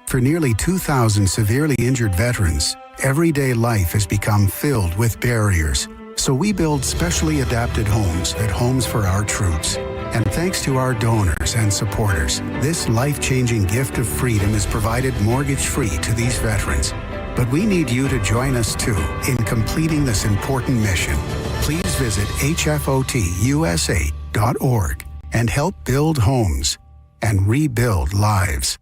For nearly 2,000 severely injured veterans, everyday life has become filled with barriers. So we build specially adapted homes at Homes for Our Troops. And thanks to our donors and supporters, this life-changing gift of freedom is provided mortgage-free to these veterans. But we need you to join us, too, in completing this important mission. Please visit hfotusa.org and help build homes and rebuild lives.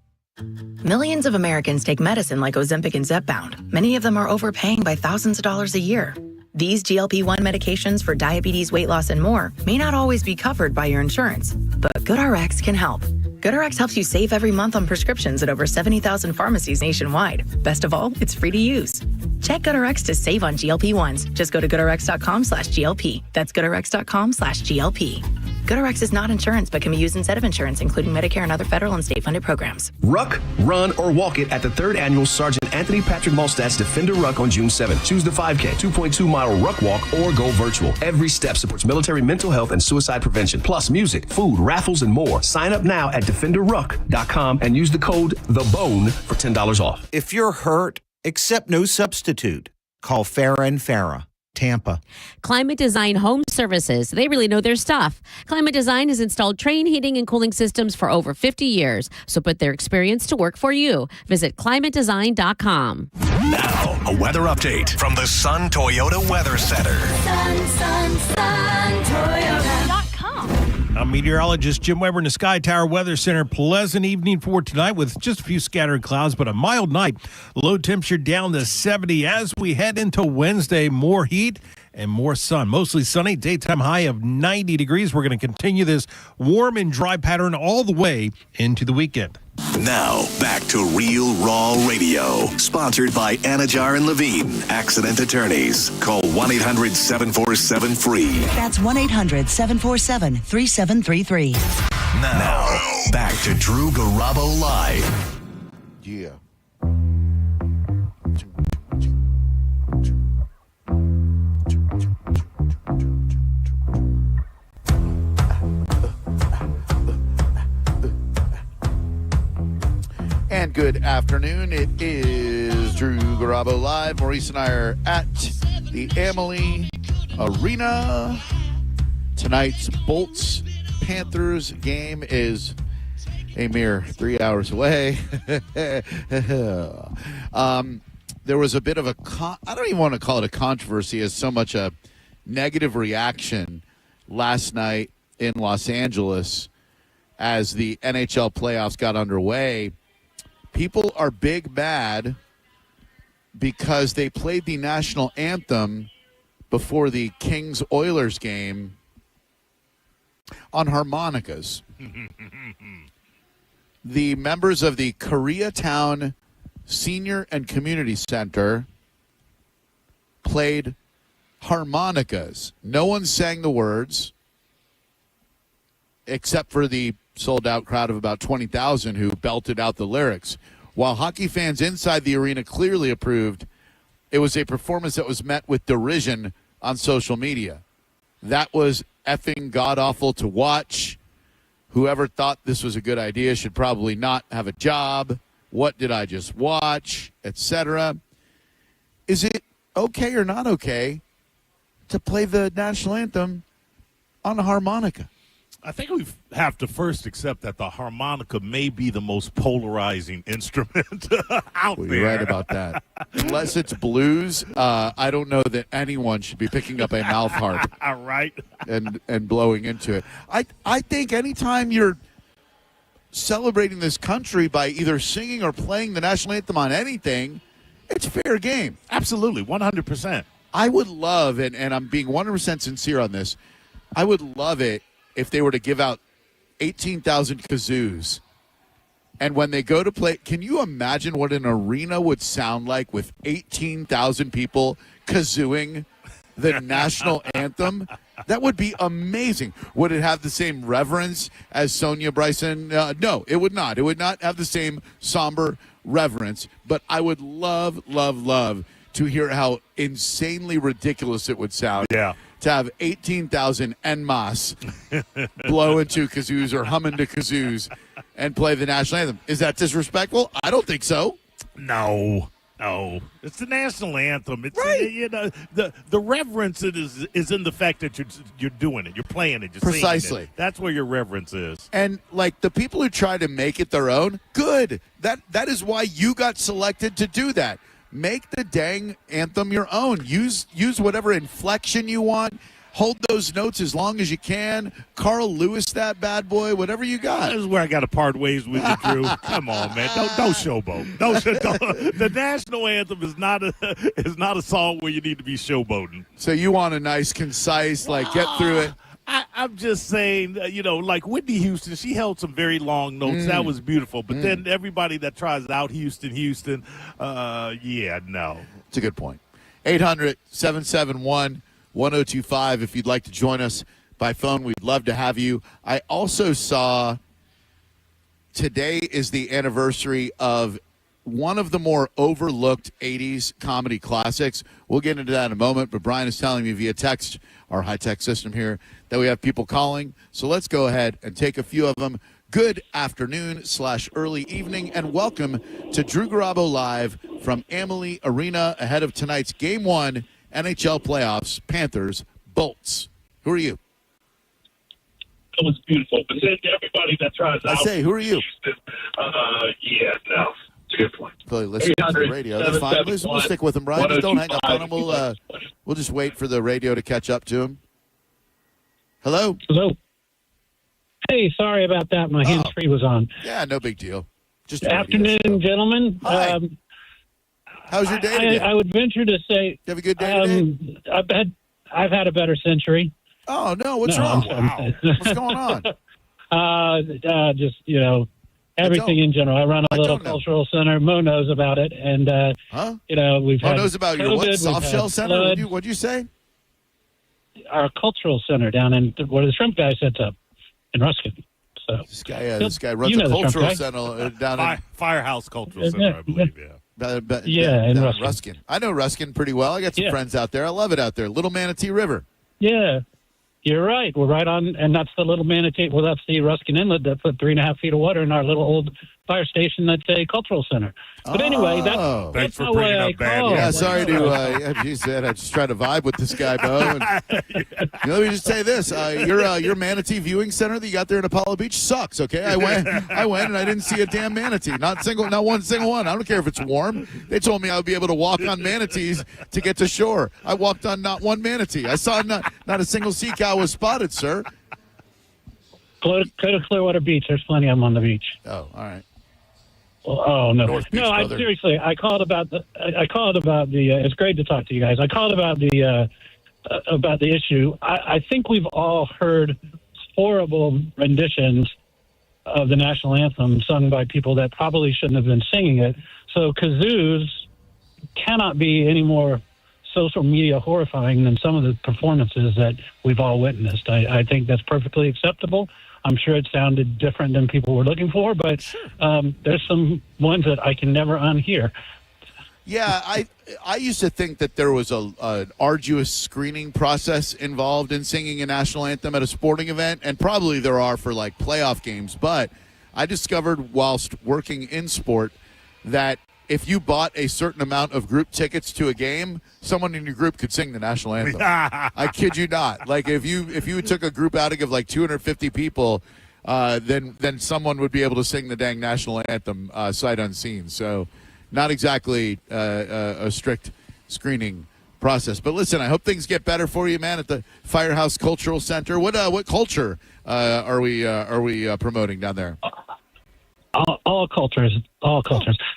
Millions of Americans take medicine like Ozempic and Zepbound. Many of them are overpaying by thousands of dollars a year. These GLP-1 medications for diabetes, weight loss, and more may not always be covered by your insurance, but GoodRx can help. GoodRx helps you save every month on prescriptions at over 70,000 pharmacies nationwide. Best of all, it's free to use. Check GoodRx to save on GLP-1s. Just go to goodrx.com/GLP. That's goodrx.com/GLP. GoodRx is not insurance, but can be used instead of insurance, including Medicare and other federal and state-funded programs. Ruck, run, or walk it at the 3rd Annual Sergeant Anthony Patrick Malstat's Defender Ruck on June 7th. Choose the 5K, 2.2-mile Ruck Walk, or go virtual. Every step supports military mental health and suicide prevention, plus music, food, raffles, and more. Sign up now at DefenderRuck.com and use the code THEBONE for $10 off. If you're hurt, accept no substitute. Call Farah and Farah. Tampa. Climate Design Home Services. They really know their stuff. Climate Design has installed Trane heating and cooling systems for over 50 years. So put their experience to work for you. Visit climatedesign.com. Now, a weather update from the Sun Toyota Weather Center. Toyota.com. I'm meteorologist Jim Weber in the Sky Tower Weather Center. Pleasant evening for tonight with just a few scattered clouds, but a mild night. Low temperature down to 70 as we head into Wednesday. More heat and more sun. Mostly sunny. Daytime high of 90 degrees. We're going to continue this warm and dry pattern all the way into the weekend. Now, back to Real Raw Radio. Sponsored by Anajar and Levine, Accident Attorneys. Call 1-800-747-FREE. That's 1-800-747-3733. Now, back to Drew Garabo Live. Yeah. And good afternoon. It is Drew Garabo Live. Maurice and I are at the Amalie Arena. Tonight's Bolts-Panthers game is a mere 3 hours away. There was a bit of a, I don't even want to call it a controversy, as so much a negative reaction last night in Los Angeles as the NHL playoffs got underway. People are big mad because they played the national anthem before the Kings-Oilers game on harmonicas. The members of the Koreatown Senior and Community Center played harmonicas. No one sang the words except for the sold-out crowd of about 20,000 who belted out the lyrics. While hockey fans inside the arena clearly approved, it was a performance that was met with derision on social media. That was effing god-awful to watch. Whoever thought this was a good idea should probably not have a job. What did I just watch? Etc. Is it okay or not okay to play the national anthem on a harmonica? I think we have to first accept that the harmonica may be the most polarizing instrument out there. You're right about that. Unless it's blues, I don't know that anyone should be picking up a mouth harp right? and blowing into it. I think anytime you're celebrating this country by either singing or playing the national anthem on anything, it's fair game. Absolutely, 100%. I would love, and I'm being 100% sincere on this, I would love it if they were to give out 18,000 kazoos. And when they go to play, can you imagine what an arena would sound like with 18,000 people kazooing the national anthem? That would be amazing. Would it have the same reverence as Sonia Bryson? No, it would not. It would not have the same somber reverence. But I would love, love, love to hear how insanely ridiculous it would sound. Yeah. To have 18,000 en masse blow into kazoos or hum into kazoos and play the national anthem. Is that disrespectful? I don't think so. No. It's the national anthem. It's right. You know, the reverence is in the fact that you're doing it, you're playing it, you're Precisely. singing it. That's where your reverence is. And like the people who try to make it their own, good. That is why you got selected to do that. Make the dang anthem your own. Use whatever inflection you want. Hold those notes as long as you can. Carl Lewis that bad boy, whatever you got. This is where I got to part ways with you, Drew. Come on, man. Don't showboat. Don't. The national anthem is not a song where you need to be showboating. So you want a nice, concise, get through it. I'm just saying, like Whitney Houston, she held some very long notes. That was beautiful. But then everybody that tries out Houston, no. It's a good point. 800-771-1025. If you'd like to join us by phone, we'd love to have you. I also saw today is the anniversary of one of the more overlooked 80s comedy classics. We'll get into that in a moment, but Brian is telling me via text, our high-tech system here, that we have people calling. So let's go ahead and take a few of them. Good afternoon/early evening, and welcome to Drew Garabo Live from Amalie Arena ahead of tonight's Game 1 NHL playoffs, Panthers, Bolts. Who are you? It was beautiful. But then everybody that tries out. I say, who are you? No. It's a good point. Probably listening to the radio. That's fine. We'll stick with him, Brian. Just don't hang up on him. We'll just wait for the radio to catch up to him. Hello? Hello. Hey, sorry about that. My hands-free was on. Yeah, no big deal. Just afternoon, gentlemen. Hi. How's your day today? I would venture to say, you have a good day today? I've had a better century. Oh no, what's wrong? Wow. What's going on? Just everything in general. I run a little cultural center. Mo knows about it, and we've had. Mo knows about your what? Soft shell center? What'd you say? Our cultural center down in where the shrimp guy sets up in Ruskin. So this guy runs a cultural center down in Firehouse Cultural Center, I believe. Yeah. In Ruskin. I know Ruskin pretty well. I got some friends out there. I love it out there. Little Manatee River. Yeah, you're right. We're right on, and that's the Little Manatee. Well, that's the Ruskin Inlet that put 3.5 feet of water in our little old fire station. That's a cultural center. But anyway, that's for not why I called. Yeah, sorry to. As you said, I just try to vibe with this guy, Bo. And, let me just say this: your Manatee viewing center that you got there in Apollo Beach sucks. Okay, I went and I didn't see a damn manatee. Not one single one. I don't care if it's warm. They told me I would be able to walk on manatees to get to shore. I walked on not one manatee. I saw not a single sea cow was spotted, sir. Go to Clearwater Beach. There's plenty of them on the beach. Oh, all right. Oh no, North Beach, I seriously. I called about the. It's great to talk to you guys. I called about the issue. I think we've all heard horrible renditions of the national anthem sung by people that probably shouldn't have been singing it. So kazoos cannot be any more social media horrifying than some of the performances that we've all witnessed. I think that's perfectly acceptable. I'm sure it sounded different than people were looking for, but there's some ones that I can never unhear. Yeah, I used to think that there was an arduous screening process involved in singing a national anthem at a sporting event, and probably there are for like playoff games, but I discovered whilst working in sport that if you bought a certain amount of group tickets to a game, someone in your group could sing the national anthem. I kid you not. Like if you took a group outing of like 250 people, then someone would be able to sing the dang national anthem sight unseen. So not exactly a strict screening process. But listen, I hope things get better for you, man, at the Firehouse Cultural Center. What culture are we promoting down there? All cultures.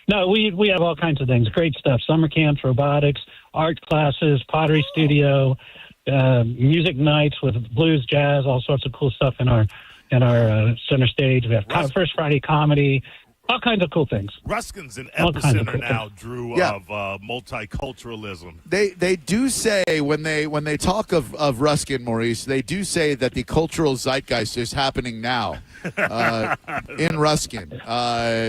No, we have all kinds of things. Great stuff. Summer camps, robotics, art classes, pottery studio, music nights with blues, jazz, all sorts of cool stuff in our center stage. We have First Friday comedy. All kinds of cool things. Ruskin's an epicenter now, Drew, of multiculturalism. They do say when they talk of Ruskin, Maurice, they do say that the cultural zeitgeist is happening now in Ruskin.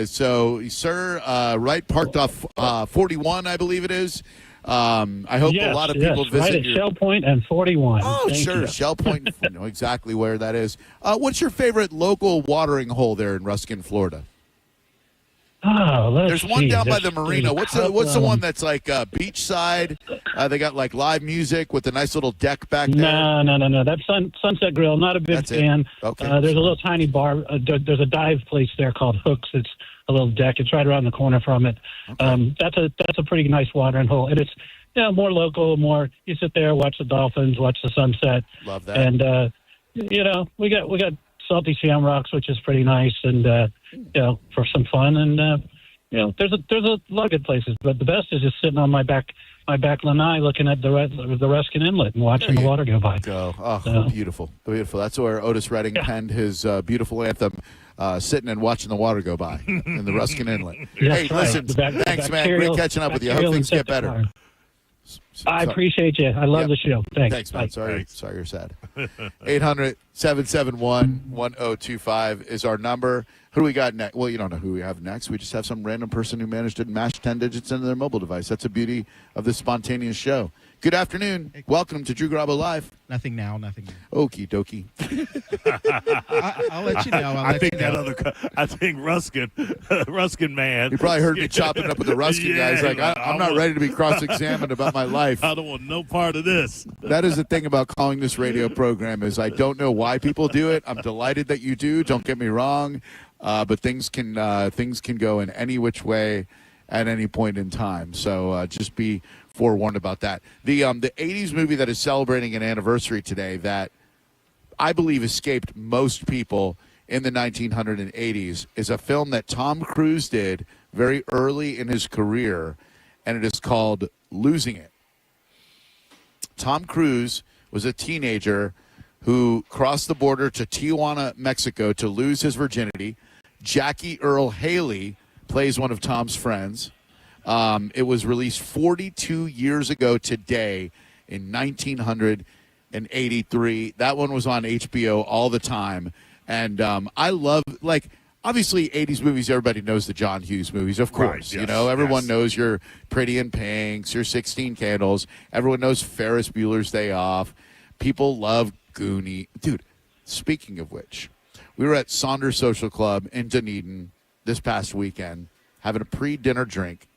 So, sir, right parked off 41, I believe it is. I hope a lot of people visit. Right at Shell Point and 41. Oh, Thank sure, you. Shell Point. You know exactly where that is. What's your favorite local watering hole there in Ruskin, Florida? Oh, there's one down by the marina. What's the one that's like beachside? They got like live music with a nice little deck back there. No. That's Sunset Grill. Not a big fan. Okay. There's a little tiny bar. There's a dive place there called Hooks. It's a little deck. It's right around the corner from it. Okay. That's a pretty nice watering hole, and it's more local. More you sit there, watch the dolphins, watch the sunset. Love that. And we got Salty Shamrocks, which is pretty nice, and for some fun, and there's a lot of good places, but the best is just sitting on my back lanai looking at the Ruskin Inlet and watching the water go by. Beautiful. That's where Otis Redding penned his beautiful anthem, sitting and watching the water go by in the Ruskin Inlet. Yes, hey, listen, thanks, man. Great catching up with you. I hope things get better. I appreciate you. I love the show. Thanks, man. Sorry you're sad. 800-771-1025 is our number. Who do we got next? Well, you don't know who we have next. We just have some random person who managed to mash 10 digits into their mobile device. That's the beauty of this spontaneous show. Good afternoon. Welcome to Drew Garabo Live. Nothing now. Okie dokie. I'll let you know. I think Ruskin man. You probably heard me chopping up with the Ruskin guys. Like, I'm not ready to be cross-examined about my life. I don't want no part of this. That is the thing about calling this radio program is I don't know why people do it. I'm delighted that you do. Don't get me wrong. But things can go in any which way at any point in time. So just be forewarned about that. The 80s movie that is celebrating an anniversary today that I believe escaped most people in the 1980s is a film that Tom Cruise did very early in his career, and it is called Losing It. Tom Cruise was a teenager who crossed the border to Tijuana, Mexico to lose his virginity. Jackie Earle Haley plays one of Tom's friends. It was released 42 years ago today in 1983. That one was on HBO all the time. And I love, obviously 80s movies, everybody knows the John Hughes movies, of course. Right, yes, everyone knows your Pretty in Pinks, your 16 Candles. Everyone knows Ferris Bueller's Day Off. People love Goonie. Dude, speaking of which, we were at Saunders Social Club in Dunedin this past weekend having a pre-dinner drink.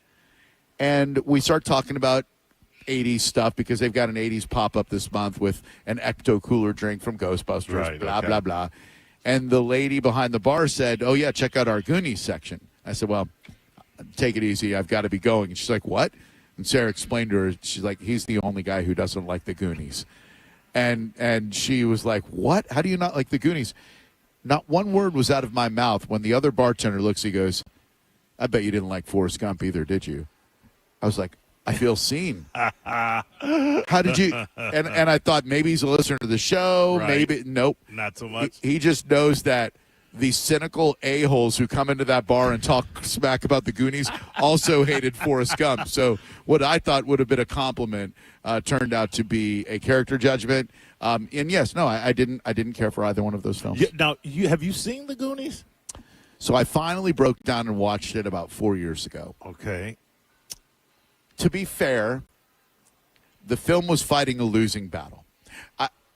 And we start talking about 80s stuff because they've got an 80s pop-up this month with an Ecto Cooler drink from Ghostbusters, blah, blah. And the lady behind the bar said, oh, yeah, check out our Goonies section. I said, well, take it easy. I've got to be going. And she's like, what? And Sarah explained to her, she's like, he's the only guy who doesn't like the Goonies. And she was like, what? How do you not like the Goonies? Not one word was out of my mouth when the other bartender looks, he goes, I bet you didn't like Forrest Gump either, did you? I was like, I feel seen. How did you? And I thought maybe he's a listener to the show. Right. Maybe. Nope. Not so much. He just knows that the cynical a-holes who come into that bar and talk smack about the Goonies also hated Forrest Gump. So what I thought would have been a compliment turned out to be a character judgment. And yes, no, I didn't care for either one of those films. Yeah, now, have you seen the Goonies? So I finally broke down and watched it about 4 years ago. Okay. To be fair, the film was fighting a losing battle.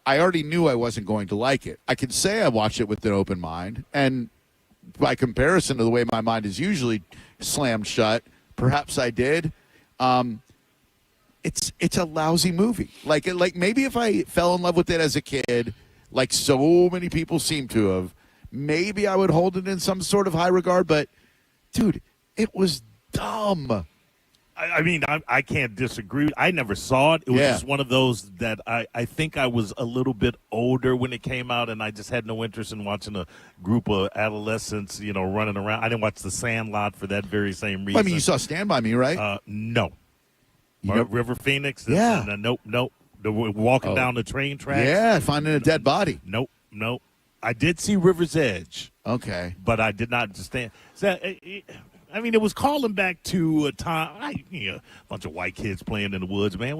I already knew I wasn't going to like it. I can say I watched it with an open mind, and by comparison to the way my mind is usually slammed shut, Perhaps I did. It's a lousy movie. Like maybe if I fell in love with it as a kid, like so many people seem to have, maybe I would hold it in some sort of high regard. But, dude, it was dumb. I mean, I can't disagree. I never saw it. It was just one of those that I think I was a little bit older when it came out, and I just had no interest in watching a group of adolescents, running around. I didn't watch The Sandlot for that very same reason. I mean, you saw Stand By Me, right? No. River Phoenix? Yeah. Nope. Walking down the train tracks? Yeah, finding a dead body. Nope. I did see River's Edge. Okay. But I did not understand. I mean, it was calling back to a time, a bunch of white kids playing in the woods, man.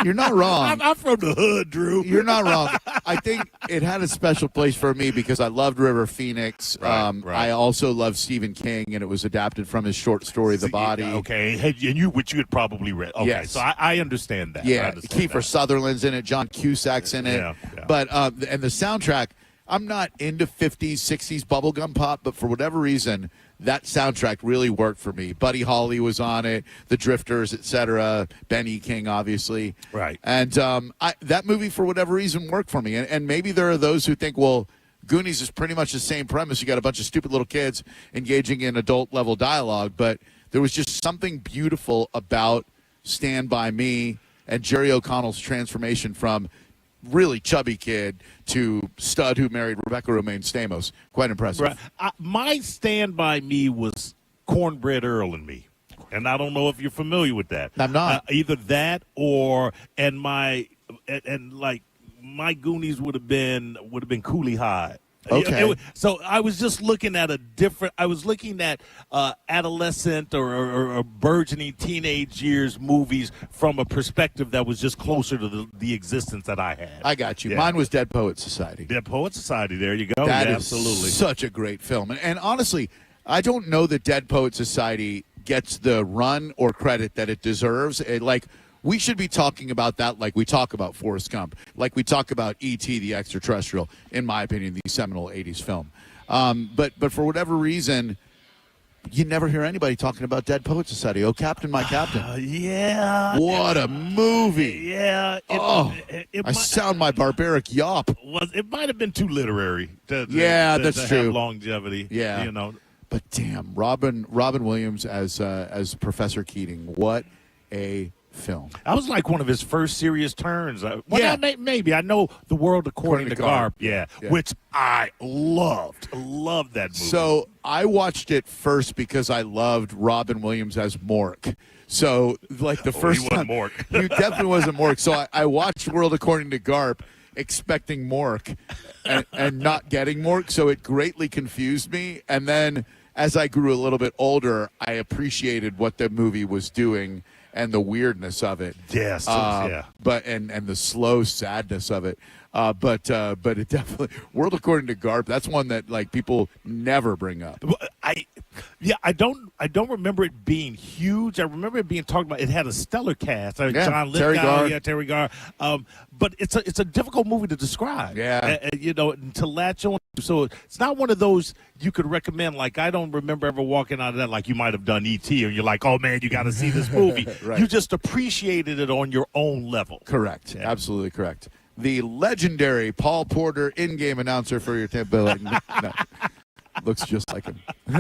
You're not wrong. I'm from the hood, Drew. You're not wrong. I think it had a special place for me because I loved River Phoenix. Right. I also loved Stephen King, and it was adapted from his short story, The Body. Okay, which you had probably read. Okay, yes. So I understand that. Yeah, Kiefer Sutherland's in it, John Cusack's in it. Yeah. But and the soundtrack, I'm not into 50s, 60s bubblegum pop, but for whatever reason, that soundtrack really worked for me. Buddy Holly was on it, The Drifters, etc. Ben E. King, obviously. Right. And that movie, for whatever reason, worked for me. And maybe there are those who think, well, Goonies is pretty much the same premise. You got a bunch of stupid little kids engaging in adult-level dialogue. But there was just something beautiful about Stand By Me and Jerry O'Connell's transformation from really chubby kid to stud who married Rebecca Romaine Stamos. Quite impressive. Right. My Stand By Me was Cornbread Earl and Me. And I don't know if you're familiar with that. I'm not. Either that or my Goonies would have been Cooley High. Okay. So I was just looking at adolescent or burgeoning teenage years movies from a perspective that was just closer to the existence that I had. I got you. Yeah. Mine was Dead Poets Society. Dead Poets Society. There you go. That is absolutely such a great film. And honestly, I don't know that Dead Poets Society gets the run or credit that it deserves. We should be talking about that like we talk about Forrest Gump, like we talk about E.T. the Extraterrestrial, in my opinion, the seminal 80s film. But for whatever reason, you never hear anybody talking about Dead Poets Society. Oh, Captain, My Captain. Yeah. What a movie. Yeah. I sound my barbaric yawp. It might have been too literary. That's to true. Have longevity. Yeah. But damn, Robin Williams as Professor Keating. What a film. That was like one of his first serious turns. Maybe. I know The World According to Garp. Yeah, which I loved. Loved that movie. So I watched it first because I loved Robin Williams as Mork. So the first time, Mork. He definitely wasn't Mork. So I watched World According to Garp expecting Mork and not getting Mork. So it greatly confused me. And then as I grew a little bit older, I appreciated what the movie was doing and the weirdness of it. Yes, yeah. But and the slow sadness of it. But it definitely World According to Garp. That's one that people never bring up. I don't remember it being huge. I remember it being talked about. It had a stellar cast. John Lithgow, Terry Garr. But it's a difficult movie to describe. Yeah, to latch on. So it's not one of those you could recommend. Like I don't remember ever walking out of that like you might have done E.T. or you're like, oh man, you got to see this movie. Right. You just appreciated it on your own level. Correct. Yeah. Absolutely correct. The legendary Paul Porter in-game announcer for your Tampa Bay Lightning. No. Looks just like him. Did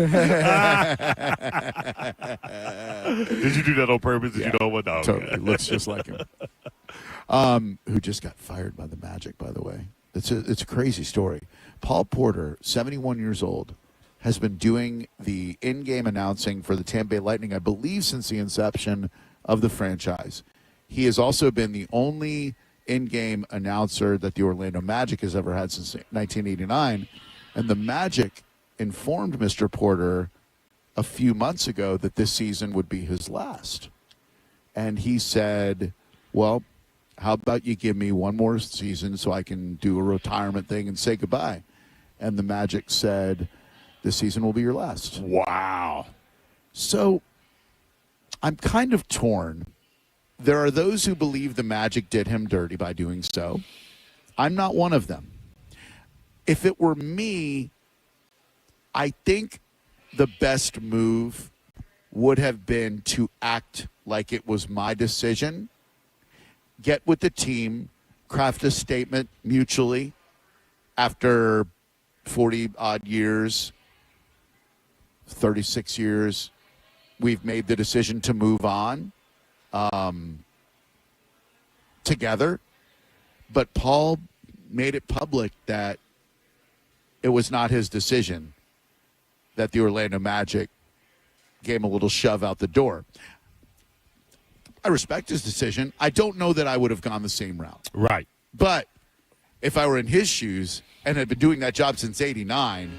you do that on purpose? Did you know what? No, totally. Looks just like him. Who just got fired by the Magic, by the way. It's a crazy story. Paul Porter, 71 years old, has been doing the in-game announcing for the Tampa Bay Lightning, I believe, since the inception of the franchise. He has also been the only in-game announcer that the Orlando Magic has ever had since 1989. And the Magic informed Mr. Porter a few months ago that this season would be his last. And he said, well, how about you give me one more season so I can do a retirement thing and say goodbye? And the Magic said, this season will be your last. Wow. So I'm kind of torn. There are those who believe the Magic did him dirty by doing so. I'm not one of them. If it were me, I think the best move would have been to act like it was my decision, get with the team, craft a statement mutually after 40-odd years, 36 years. We've made the decision to move on together. But Paul made it public that it was not his decision, that the Orlando Magic gave him a little shove out the door. I respect his decision. I don't know that I would have gone the same route. Right. But if I were in his shoes and had been doing that job since '89,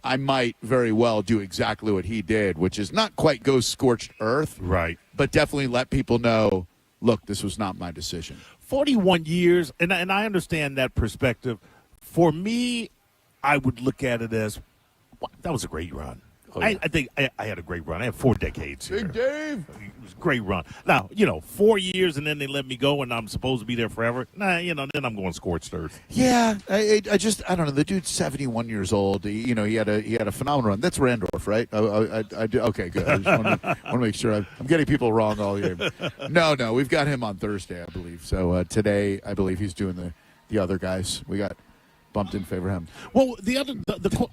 I might very well do exactly what he did, which is not quite go scorched earth. Right. But definitely let people know, look, this was not my decision. 41 years, and I understand that perspective. For me, I would look at it as, well, that was a great run. Oh, yeah. I think I had a great run. I had 4 decades here. Big Dave. It was a great run. Now, 4 years and then they let me go and I'm supposed to be there forever. Nah, then I'm going scorched earth. Yeah, I don't know. The dude's 71 years old. He had a phenomenal run. That's Randolph, right? Okay, good. I just want to make sure I'm getting people wrong all year. No, we got him on Thursday, I believe. So today, I believe he's doing the other guys. We got bumped in favor of him. Well, the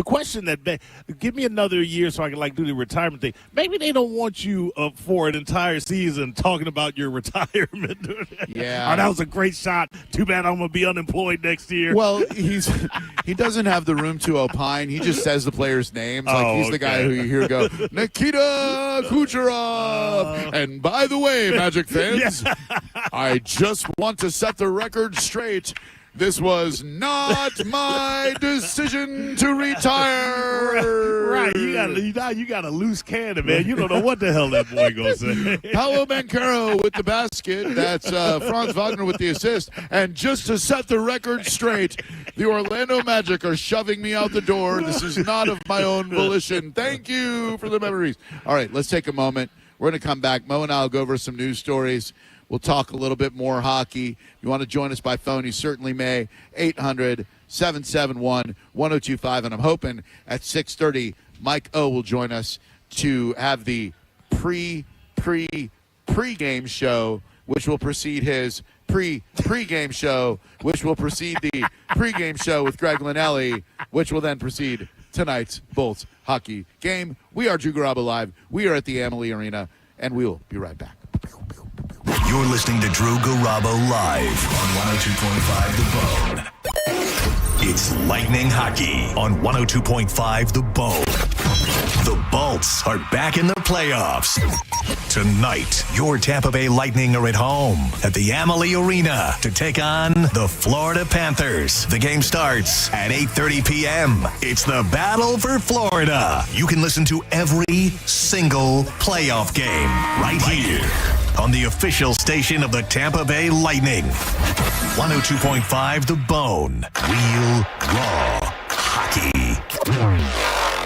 question that give me another year so I can do the retirement thing. Maybe they don't want you for an entire season talking about your retirement. Yeah, that was a great shot. Too bad I'm gonna be unemployed next year. Well, he doesn't have the room to opine. He just says the players' names. He's the guy who you hear go Nikita Kucherov. And by the way, Magic fans, I just want to set the record straight. This was not my decision to retire. Right, you got a loose cannon, man. You don't know what the hell that boy gonna say. Paolo Banchero with the basket. That's Franz Wagner with the assist. And just to set the record straight, the Orlando Magic are shoving me out the door. This is not of my own volition. Thank you for the memories. All right, let's take a moment. We're going to come back. Mo and I will go over some news stories. We'll talk a little bit more hockey. If you want to join us by phone, you certainly may. 800-771-1025. And I'm hoping at 6:30, Mike O will join us to have the pregame show, which will precede his pregame show, which will precede the pregame show with Greg Linnelli, which will then precede tonight's Bolts hockey game. We are Drew Garabo Live. We are at the Amalie Arena, and we'll be right back. You're listening to Drew Garabo Live on 102.5 The Bone. It's Lightning Hockey on 102.5 The Bone. The Bolts are back in the playoffs. Tonight, your Tampa Bay Lightning are at home at the Amalie Arena to take on the Florida Panthers. The game starts at 8:30 p.m. It's the battle for Florida. You can listen to every single playoff game right here on the official station of the Tampa Bay Lightning. 102.5 The Bone. Real, raw hockey.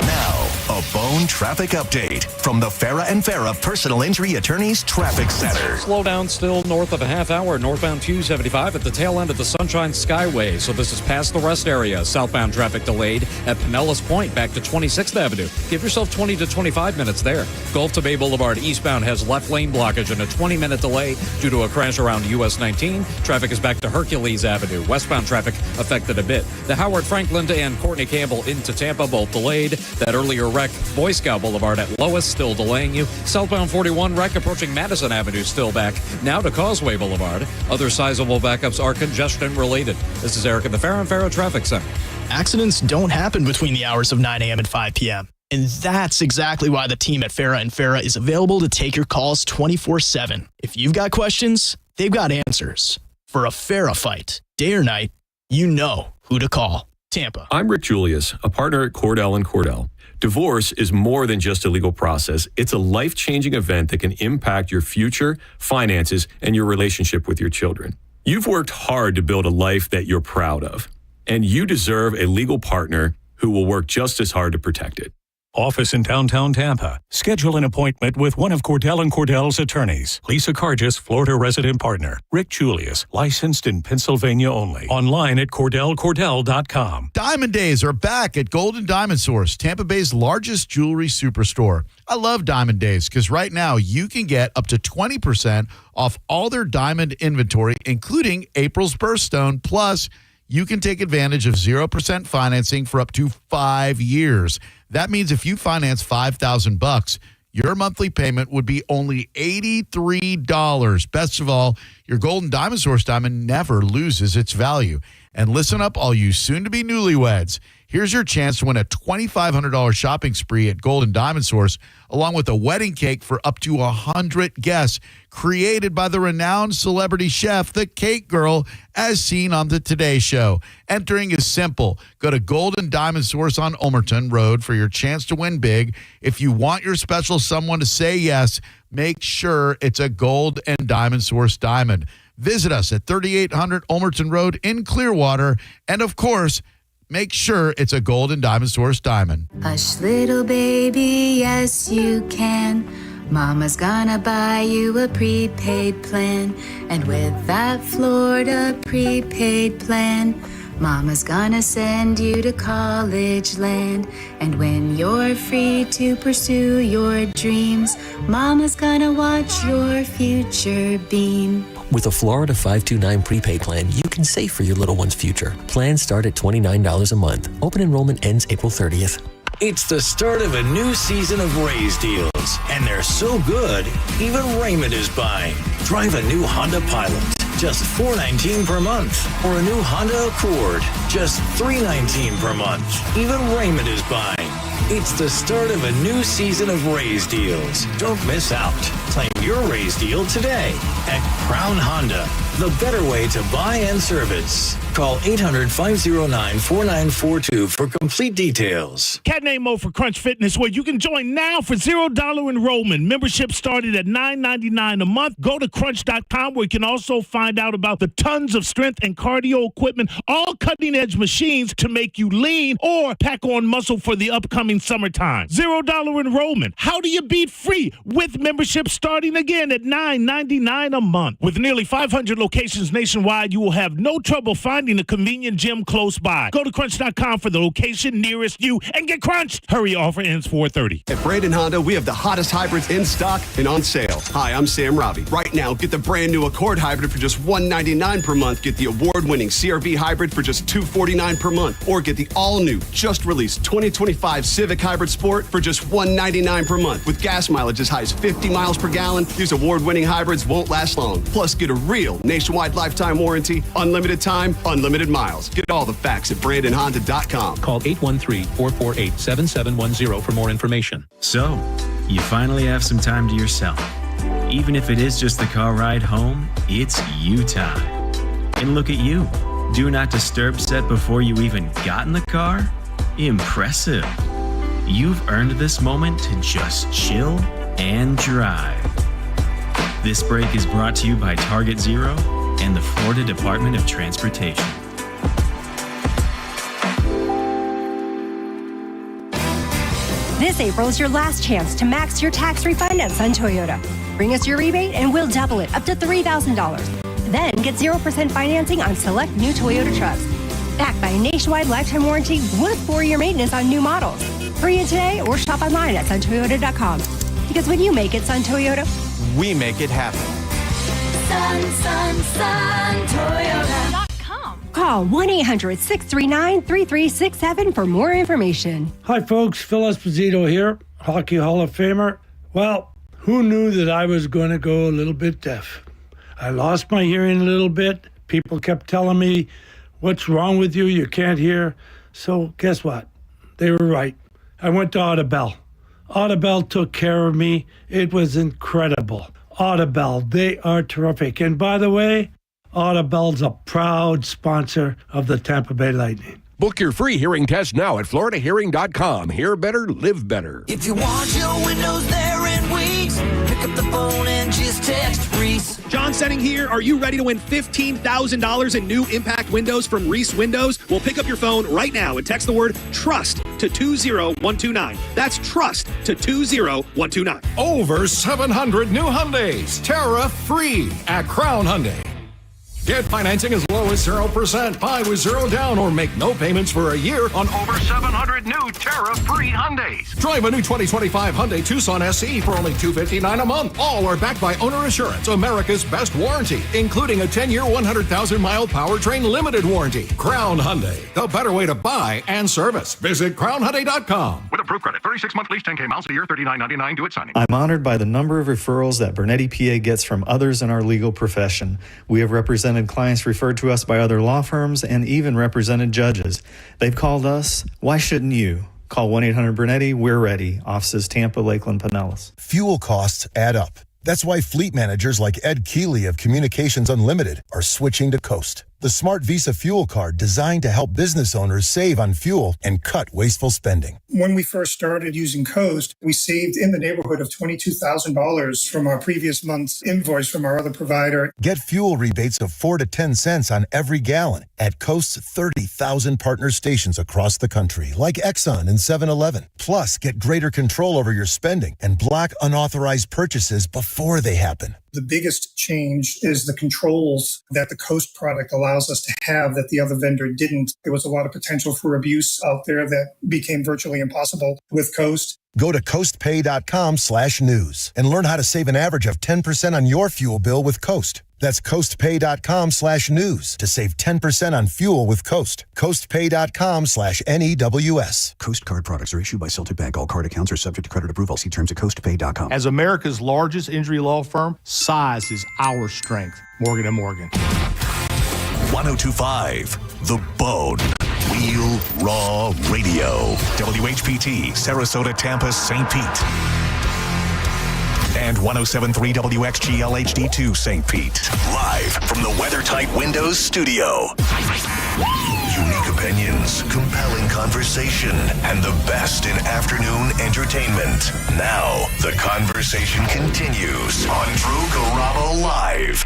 Now, a Bone traffic update from the Farah & Farah Personal Injury Attorneys Traffic Center. Slow down still north of a half hour, northbound 275 at the tail end of the Sunshine Skyway. So this is past the rest area. Southbound traffic delayed at Pinellas Point back to 26th Avenue. Give yourself 20 to 25 minutes there. Gulf to Bay Boulevard eastbound has left lane blockage and a 20-minute delay due to a crash around US 19. Traffic is back to Hercules Avenue. Westbound traffic affected a bit. The Howard Franklin and Courtney Campbell into Tampa both delayed. That earlier wreck, Boy Scout Boulevard at Lois, still delaying you. Southbound 41 wreck approaching Madison Avenue, still back. Now to Causeway Boulevard. Other sizable backups are congestion related. This is Eric at the Farah & Farah Traffic Center. Accidents don't happen between the hours of 9 a.m. and 5 p.m. And that's exactly why the team at Farah & Farah is available to take your calls 24/7. If you've got questions, they've got answers. For a Farah fight, day or night, you know who to call. Tampa. I'm Rick Julius, a partner at Cordell & Cordell. Divorce is more than just a legal process. It's a life-changing event that can impact your future, finances, and your relationship with your children. You've worked hard to build a life that you're proud of, and you deserve a legal partner who will work just as hard to protect it. office in downtown Tampa. Schedule an appointment with one of Cordell & Cordell's attorneys. Lisa Cargis, Florida resident partner. Rick Julius, licensed in Pennsylvania only. Online at CordellCordell.com. Diamond Days are back at Golden Diamond Source, Tampa Bay's largest jewelry superstore. I love Diamond Days because right now you can get up to 20% off all their diamond inventory, including April's birthstone. Plus, you can take advantage of 0% financing for up to 5 years. That means if you finance $5,000, your monthly payment would be only $83. Best of all, your Golden Diamond Source diamond never loses its value. And listen up, all you soon-to-be newlyweds. Here's your chance to win a $2,500 shopping spree at Golden Diamond Source, along with a wedding cake for up to 100 guests, created by the renowned celebrity chef, the Cake Girl, as seen on the Today Show. Entering is simple. Go to Golden Diamond Source on Ulmerton Road for your chance to win big. If you want your special someone to say yes, make sure it's a Gold and Diamond Source diamond. Visit us at 3800 Ulmerton Road in Clearwater. And, of course, make sure it's a Gold and Diamond Source diamond. Hush, little baby, yes, you can. Mama's gonna buy you a prepaid plan. And with that Florida prepaid plan, Mama's gonna send you to college land. And when you're free to pursue your dreams, Mama's gonna watch your future beam. With a Florida 529 prepaid plan, you can save for your little one's future. Plans start at $29 a month. Open enrollment ends April 30th. It's the start of a new season of Raise deals, and they're so good, even Raymond is buying. Drive a new Honda Pilot, just $419 per month, or a new Honda Accord, just $319 per month. Even Raymond is buying. It's the start of a new season of Raise deals. Don't miss out. Claim your Raise deal today at Crown Honda, the better way to buy and service. Call 800-509-4942 for complete details. Cat named Mo for Crunch Fitness, where you can join now for $0 enrollment. Membership started at $9.99 a month. Go to crunch.com, where you can also find out about the tons of strength and cardio equipment, all cutting-edge machines to make you lean or pack on muscle for the upcoming summertime. $0 enrollment. How do you beat free? With membership starting again at $9.99 a month. With nearly 500 locations nationwide, you will have no trouble finding a convenient gym close by. Go to crunch.com for the location nearest you and get crunched. Hurry, offer ends 4:30. At Brandon Honda, we have the hottest hybrids in stock and on sale. Hi, I'm Sam Robbie. Right now, get the brand new Accord hybrid for just $199 per month. Get the award-winning CR-V hybrid for just $249 per month. Or get the all-new, just released 2025 Civic Hybrid Sport for just $199 per month. With gas mileage as high as 50 miles per gallon, these award-winning hybrids won't last long. Plus, get a real nationwide lifetime warranty, unlimited time, unlimited miles. Get all the facts at BrandonHonda.com. Call 813-448-7710 for more information. So, you finally have some time to yourself. Even if it is just the car ride home, it's you time. And look at you. Do not disturb set before you even got in the car? Impressive. You've earned this moment to just chill and drive. This break is brought to you by Target Zero and the Florida Department of Transportation. This April is your last chance to max your tax refund at Sun Toyota. Bring us your rebate and we'll double it up to $3,000. Then get 0% financing on select new Toyota trucks. Backed by a nationwide lifetime warranty with 4-year maintenance on new models. Hurry in today or shop online at suntoyota.com. Because when you make it Sun Toyota, we make it happen. Toyota.com. Call 1-800-639-3367 for more information. Hi, folks. Phil Esposito here, Hockey Hall of Famer. Well, who knew that I was going to go a little bit deaf? I lost my hearing a little bit. People kept telling me, what's wrong with you? You can't hear. So guess what? They were right. I went to Audibel. Audibel took care of me. It was incredible. Audibel, they are terrific. And by the way, Audibel's a proud sponsor of the Tampa Bay Lightning. Book your free hearing test now at floridahearing.com. Hear better, live better. If you want your windows there in weeks, pick up the phone and just text Reese. John Setting here. Are you ready to win $15,000 in new impact windows from Reese Windows? Well, pick up your phone right now and text the word TRUST to 20129. That's trust to 20129. Over 700 new Hyundais, tariff-free at Crown Hyundai. Get financing as low as 0%. Buy with zero down or make no payments for a year on over 700 new tariff-free Hyundais. Drive a new 2025 Hyundai Tucson SE for only $259 a month. All are backed by Owner Assurance, America's best warranty, including a 10-year, 100,000-mile powertrain limited warranty. Crown Hyundai, the better way to buy and service. Visit crownhyundai.com. With approved credit, 36-month lease, 10K miles a year, $39.99 due at signing. I'm honored by the number of referrals that Bernetti PA gets from others in our legal profession. We have represented clients referred to us by other law firms and even represented judges. They've called us. Why shouldn't you? Call 1-800-BERNETTI. We're ready. Offices Tampa, Lakeland, Pinellas. Fuel costs add up. That's why fleet managers like Ed Keeley of Communications Unlimited are switching to Coast, the smart Visa fuel card designed to help business owners save on fuel and cut wasteful spending. When we first started using Coast, we saved in the neighborhood of $22,000 from our previous month's invoice from our other provider. Get fuel rebates of 4 to 10 cents on every gallon at Coast's 30,000 partner stations across the country, like Exxon and 7-Eleven. Plus, get greater control over your spending and block unauthorized purchases before they happen. The biggest change is the controls that the Coast product allows us to have that the other vendor didn't. There was a lot of potential for abuse out there that became virtually impossible with Coast. Go to coastpay.com/news and learn how to save an average of 10% on your fuel bill with Coast. That's coastpay.com/news to save 10% on fuel with Coast. Coastpay.com/NEWS. Coast card products are issued by Celtic Bank. All card accounts are subject to credit approval. See terms at coastpay.com. As America's largest injury law firm, size is our strength. Morgan & Morgan. 1025 The Bone. Real Raw Radio. WHPT, Sarasota, Tampa, St. Pete. And 107.3 WXGL HD2 St. Pete. Live from the WeatherTight Windows studio. Unique opinions, compelling conversation, and the best in afternoon entertainment. Now, the conversation continues on Drew Garabo Live.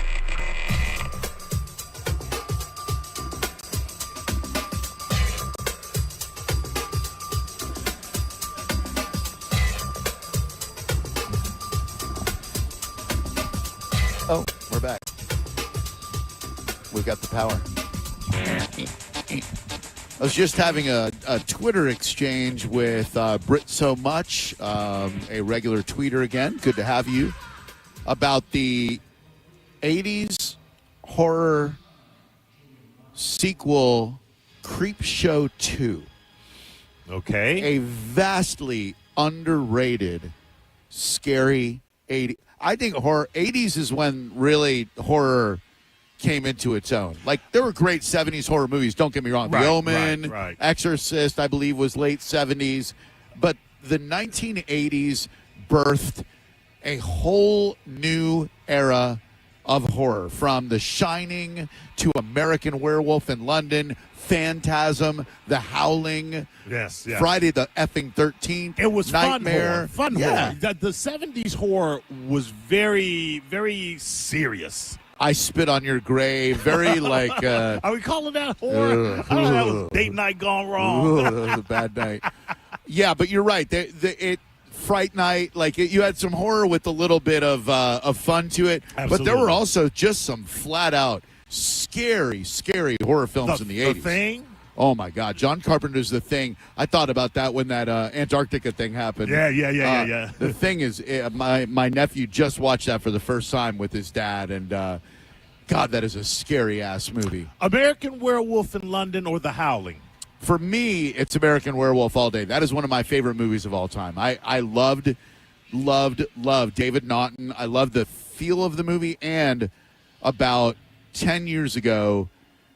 Oh, we're back. We've got the power. I was just having a Twitter exchange with Brit So Much, a regular tweeter again. Good to have you. About the 80s horror sequel, Creepshow 2. Okay. A vastly underrated, scary 80s. I think horror 80s is when really horror came into its own. Like, there were great 70s horror movies, don't get me wrong. The Omen, Exorcist, I believe, was late 70s. But the 1980s birthed a whole new era of horror, from The Shining to American Werewolf in London, Phantasm, The Howling, yes. Friday the effing 13th. It was Nightmare. Fun horror. The 70s horror was very, very serious. I Spit on Your Grave. Very like... Are we calling that horror? I don't know, that was date night gone wrong. That was a bad night. Yeah, but you're right. Fright Night, you had some horror with a little bit of fun to it. Absolutely. But there were also just some flat-out scary horror films in the 80s. The Thing? Oh, my God. John Carpenter's The Thing. I thought about that when that Antarctica thing happened. Yeah. The Thing is, my nephew just watched that for the first time with his dad, and God, that is a scary-ass movie. American Werewolf in London or The Howling? For me, it's American Werewolf all day. That is one of my favorite movies of all time. I loved David Naughton. I loved the feel of the movie, and about 10 years ago,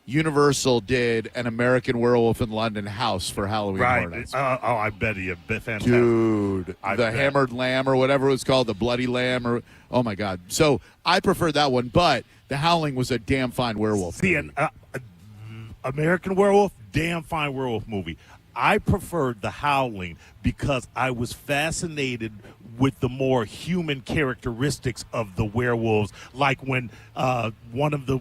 Universal did an American Werewolf in London house for Halloween Horror Nights. I bet you. Fantastic. Dude, Hammered Lamb or whatever it was called, the Bloody Lamb. Oh, my God. So I prefer that one, but The Howling was a damn fine werewolf movie. American Werewolf, damn fine werewolf movie. I preferred The Howling because I was fascinated with the more human characteristics of the werewolves, like when one of the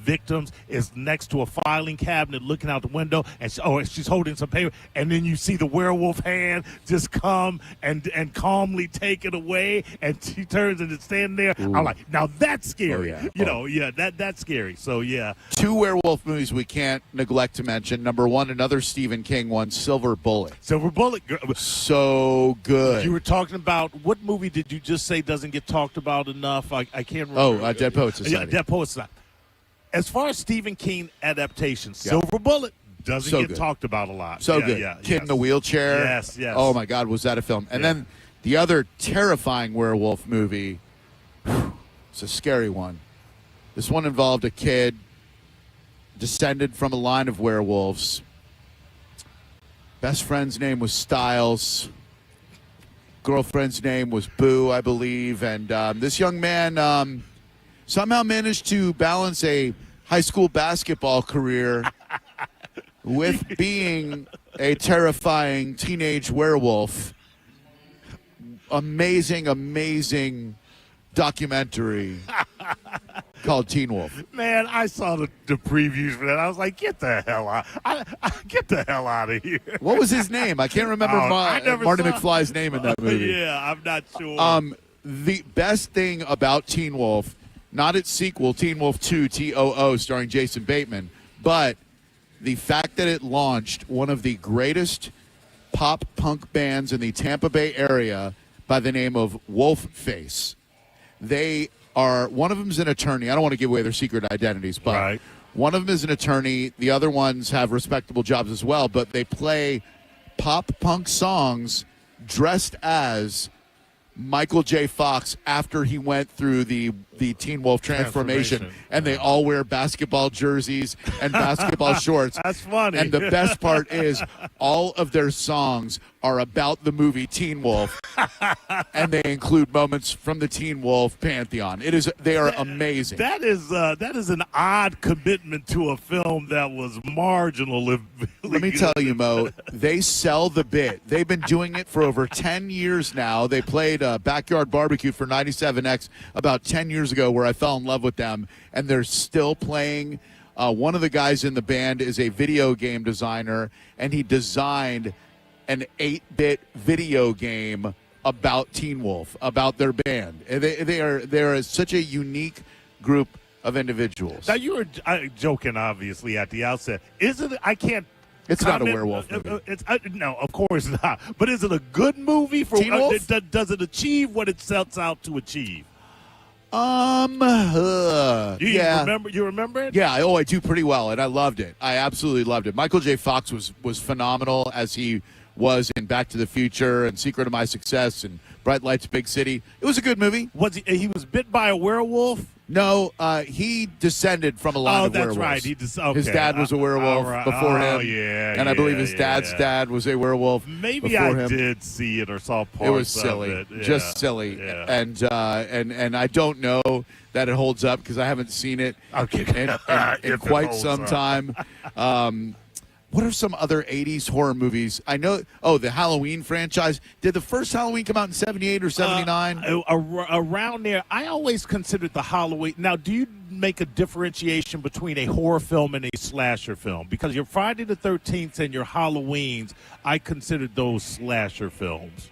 victims is next to a filing cabinet looking out the window, and she's holding some paper, and then you see the werewolf hand just come and calmly take it away, and she turns and it's standing there. Ooh. I'm like, now that's scary. Oh, yeah. That's scary. So, yeah. 2 werewolf movies we can't neglect to mention. Number 1, another Stephen King one, Silver Bullet. Silver Bullet. So good. You were talking about, what movie did you just say doesn't get talked about enough? I can't remember. Dead Poets Society. Yeah, Dead Poets Society. As far as Stephen King adaptations, Silver Bullet doesn't get talked about a lot. So good. Kid in the Wheelchair. Yes. Oh, my God, was that a film? And then the other terrifying werewolf movie, it's a scary one. This one involved a kid descended from a line of werewolves. Best friend's name was Styles. Girlfriend's name was Boo, I believe. And this young man somehow managed to balance a high school basketball career with being a terrifying teenage werewolf. Amazing documentary called Teen Wolf. Man, I saw the previews for that. I was like, get the hell out. Get the hell out of here. What was his name? I can't remember Marty McFly's name in that movie. Yeah, I'm not sure. The best thing about Teen Wolf, not its sequel, Teen Wolf 2, TOO, starring Jason Bateman, but the fact that it launched one of the greatest pop punk bands in the Tampa Bay area by the name of Wolfface. One of them is an attorney. I don't want to give away their secret identities, but one of them is an attorney. The other ones have respectable jobs as well, but they play pop punk songs dressed as Michael J. Fox after he went through the Teen Wolf transformation, and they all wear basketball jerseys and basketball shorts. That's funny. And the best part is all of their songs are about the movie Teen Wolf, and they include moments from the Teen Wolf pantheon. They are amazing. That is an odd commitment to a film that was marginal. Let me tell you, Mo, they sell the bit. They've been doing it for over 10 years now. They played Backyard Barbecue for 97X about 10 years ago, where I fell in love with them, and they're still playing. One of the guys in the band is a video game designer, and he designed an 8-bit video game about Teen Wolf, about their band. They are such a unique group of individuals. Now, you were joking, obviously, at the outset. I can't. It's not a werewolf movie. No, of course not. But is it a good movie? Teen Wolf? Does it achieve what it sets out to achieve? You remember it? Yeah, I do pretty well, and I loved it. I absolutely loved it. Michael J. Fox was phenomenal, as he was in Back to the Future and Secret of My Success and Bright Lights, Big City. It was a good movie. He was bit by a werewolf? No, he descended from a line of werewolves. Oh, that's right. His dad was a werewolf before him. And I believe his dad's dad was a werewolf Maybe I did see it or saw parts It was silly. of it. Just silly. Yeah. And I don't know that it holds up because I haven't seen it in quite some time. What are some other 80s horror movies? I know, the Halloween franchise. Did the first Halloween come out in 78 or 79? Around there. I always considered the Halloween. Now, do you make a differentiation between a horror film and a slasher film? Because your Friday the 13th and your Halloweens, I considered those slasher films.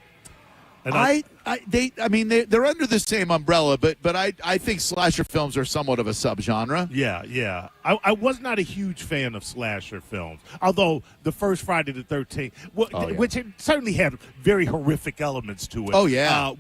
And they're under the same umbrella, but I think slasher films are somewhat of a subgenre. Yeah. I was not a huge fan of slasher films, although the first Friday the 13th, which it certainly had very horrific elements to it. Oh yeah,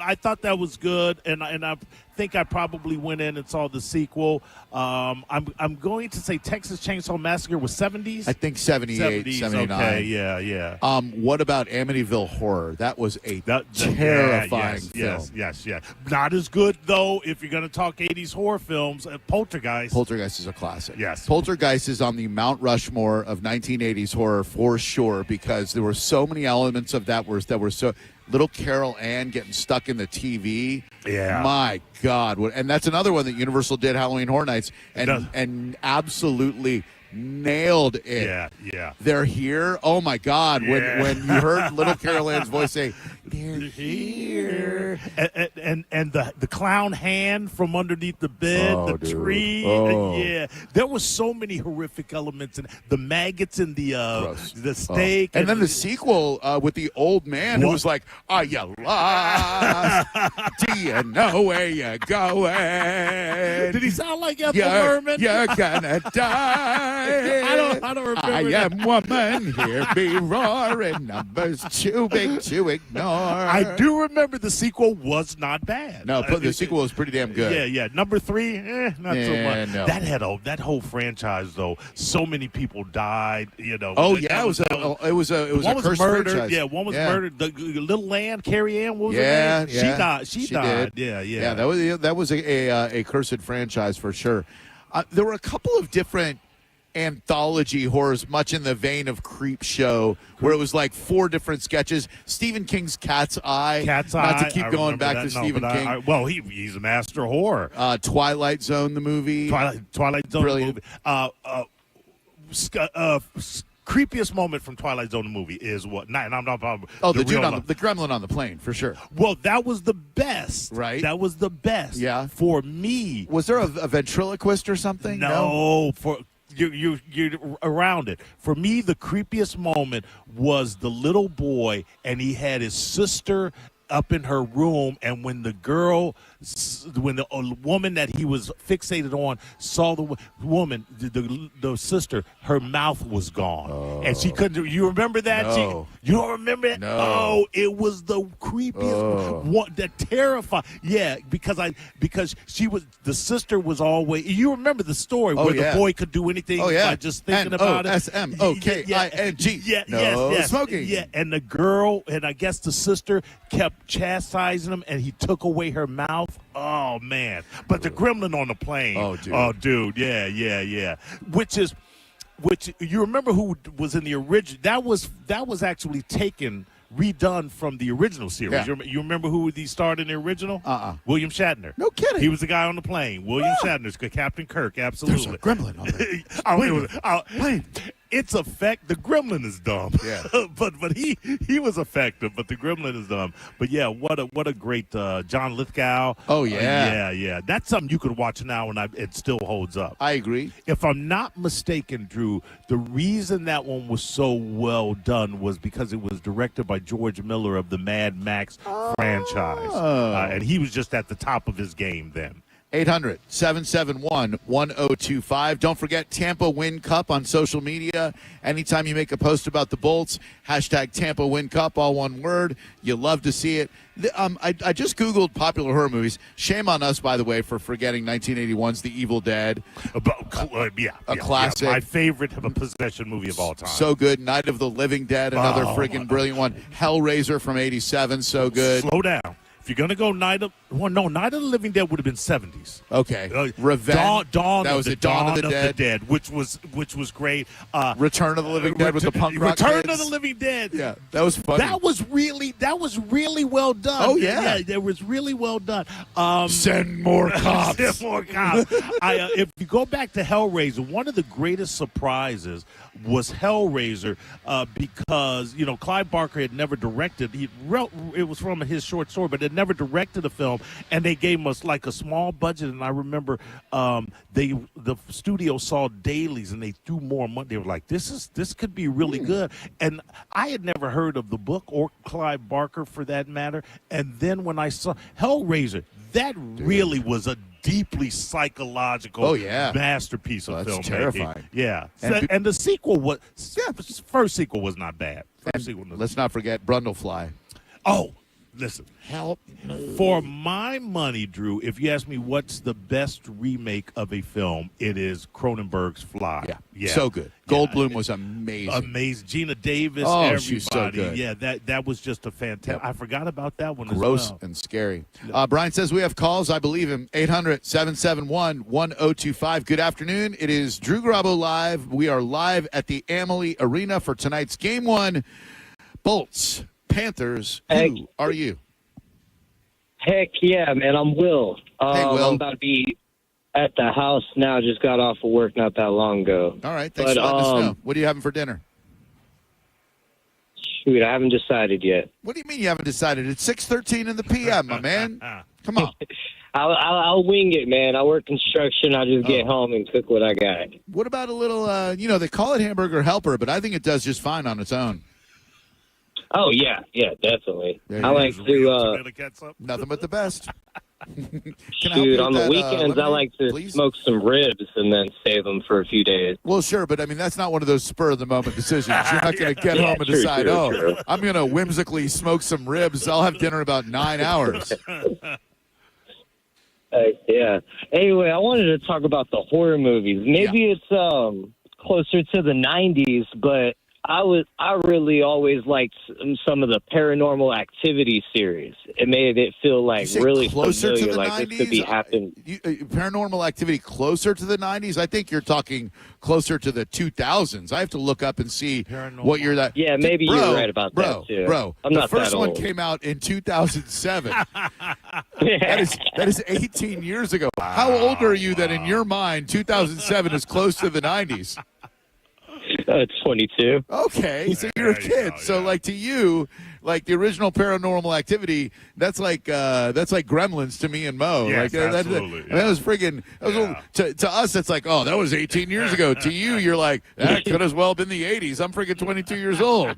I thought that was good, and I think I probably went in and saw the sequel. I'm going to say Texas Chainsaw Massacre was 70s. I think 78, 79. Okay, yeah. What about Amityville Horror? That was a terrifying film. Yes. Not as good, though, if you're going to talk 80s horror films. Poltergeist. Poltergeist is a classic. Yes. Poltergeist is on the Mount Rushmore of 1980s horror for sure, because there were so many elements of that were so... Little Carol Ann getting stuck in the TV. Yeah. My God. And that's another one that Universal did, Halloween Horror Nights, and absolutely nailed it. Yeah. They're here. Oh, my God. When you heard Little Carol Ann's voice say, They're here. And the clown hand from underneath the bed, Dude. tree. Oh. Yeah, there was so many horrific elements, and the maggots in the steak, And then the sequel with the old man who was like, "Are you lost? Do you know where you're going? Did he sound like Ethel You're Merman? gonna die. I don't remember. I am woman, hear me roaring, numbers too big to ignore." I do remember the sequel was not bad. No, but the sequel was pretty damn good. Yeah. Number 3, not so much. No. That whole franchise though. So many people died. Oh yeah, it was a one cursed murdered. franchise. Yeah, one was murdered. The little Land, Carrie Ann. What was her Yeah, name? yeah. She died. Did. Yeah. That was a cursed franchise for sure. There were a couple of different anthology horrors, much in the vein of Creep Show, where it was like 4 different sketches. Stephen King's Cat's Eye. Not to keep going back to Stephen King. He's a master of horror. Twilight Zone, the movie. Twilight Zone, Brilliant. the movie. Creepiest moment from Twilight Zone, the movie, is what? And I'm not. The dude the gremlin on the plane, for sure. Well, that was the best. Right. That was the best. Yeah. For me. Was there a ventriloquist or something? No. For you're around it. For me, the creepiest moment was the little boy, and he had his sister up in her room, and when the woman that he was fixated on saw the woman, the sister, her mouth was gone, and she couldn't. You remember that? No. You don't remember it? No. Oh, it was the creepiest one. That terrified. Yeah, because she was, the sister was always. You remember the story where the boy could do anything by just thinking about it. NOSMOKING. Yes. Smoking. Yeah, and the girl, and I guess the sister kept chastising him, and he took away her mouth. Oh man! But the gremlin on the plane. Oh dude. Yeah. Which you remember who was in the original? That was actually redone from the original series. Yeah. You remember who he starred in the original? William Shatner. No kidding. He was the guy on the plane. William Shatner's Captain Kirk. Absolutely. There's a gremlin on there. Plane. It's effective. The gremlin is dumb. Yeah. but he was effective. But the gremlin is dumb. But yeah, what a great John Lithgow. Oh yeah. Yeah. That's something you could watch now and it still holds up. I agree. If I'm not mistaken, Drew, the reason that one was so well done was because it was directed by George Miller of the Mad Max franchise, and he was just at the top of his game then. 800-771-1025. Don't forget Tampa Win Cup on social media. Anytime you make a post about the Bolts, hashtag Tampa Win Cup, all one word. You love to see it. I just Googled popular horror movies. Shame on us, by the way, for forgetting 1981's The Evil Dead. A classic. Yeah, my favorite possession movie of all time. So good. Night of the Living Dead, another freaking brilliant one. Hellraiser from 87, so good. Slow down. If you're going to go Night of the Living Dead would have been 70s. Okay. Revenge. Dawn of the Dead, which was great. Return of the Living Dead with the punk rock Return kids. of the Living Dead. Yeah, that was funny. That was really well done. Oh yeah, that was really well done. Send more cops. Send more cops. If you go back to Hellraiser, one of the greatest surprises was Hellraiser because Clive Barker had never directed. It was from his short story, but had never directed a film, and they gave us like a small budget. And I remember the studio saw dailies, and they threw more money. They were like, "This could be really good." And I had never heard of the book or Clive Barker for that matter. And then when I saw Hellraiser, that really was a deeply psychological masterpiece of filmmaking. Terrifying. Yeah. And the sequel was first sequel was not bad. Let's not forget Brundlefly. Oh, listen. Help. For my money, Drew, if you ask me what's the best remake of a film, it is Cronenberg's Fly. Yeah. So good. Goldblum was amazing. Amazing. Gina Davis, everybody. She's so good. Yeah, that was just a fantastic. I forgot about that one Gross as well. and scary. Brian says we have calls. I believe him. 800-771-1025. Good afternoon. It is Drew Garabo Live. We are live at the Amalie Arena for tonight's Game 1. Bolts, Panthers, who are you? Heck yeah, man. I'm Will. Hey, Will. I'm about to be at the house now. Just got off of work not that long ago. All right. Thanks for letting us know. What are you having for dinner? Shoot, I haven't decided yet. What do you mean you haven't decided? It's 6:13 in the p.m., my man. Come on. I'll wing it, man. I work construction. I'll just get home and cook what I got. What about a little, they call it hamburger helper, but I think it does just fine on its own. Oh, yeah, definitely. I like to... Nothing but the best. Shoot, on the weekends, I like to smoke some ribs and then save them for a few days. Well, sure, but I mean, that's not one of those spur-of-the-moment decisions. You're not going to get home and decide, true. I'm going to whimsically smoke some ribs. I'll have dinner in about 9 hours. Yeah. Anyway, I wanted to talk about the horror movies. Maybe it's closer to the 90s, but I really always liked some of the Paranormal Activity series. It made it feel like really closer familiar, to the like 90s? this could be happening. Paranormal Activity closer to the 90s? I think you're talking closer to the 2000s. I have to look up and see what year that. Yeah, maybe you're right about that too. Bro, I'm the not first that one old. came out in 2007. That is 18 years ago. How old are you that in your mind 2007 is close to the 90s? 22. Okay, so you're a kid. So, like, to you, like the original Paranormal Activity, that's like Gremlins to me and Mo. Yes, like, absolutely. That was friggin'. To us, it's like, oh, that was 18 years ago. To you, you're like, that could as well have been the 80s. I'm friggin' 22 years old.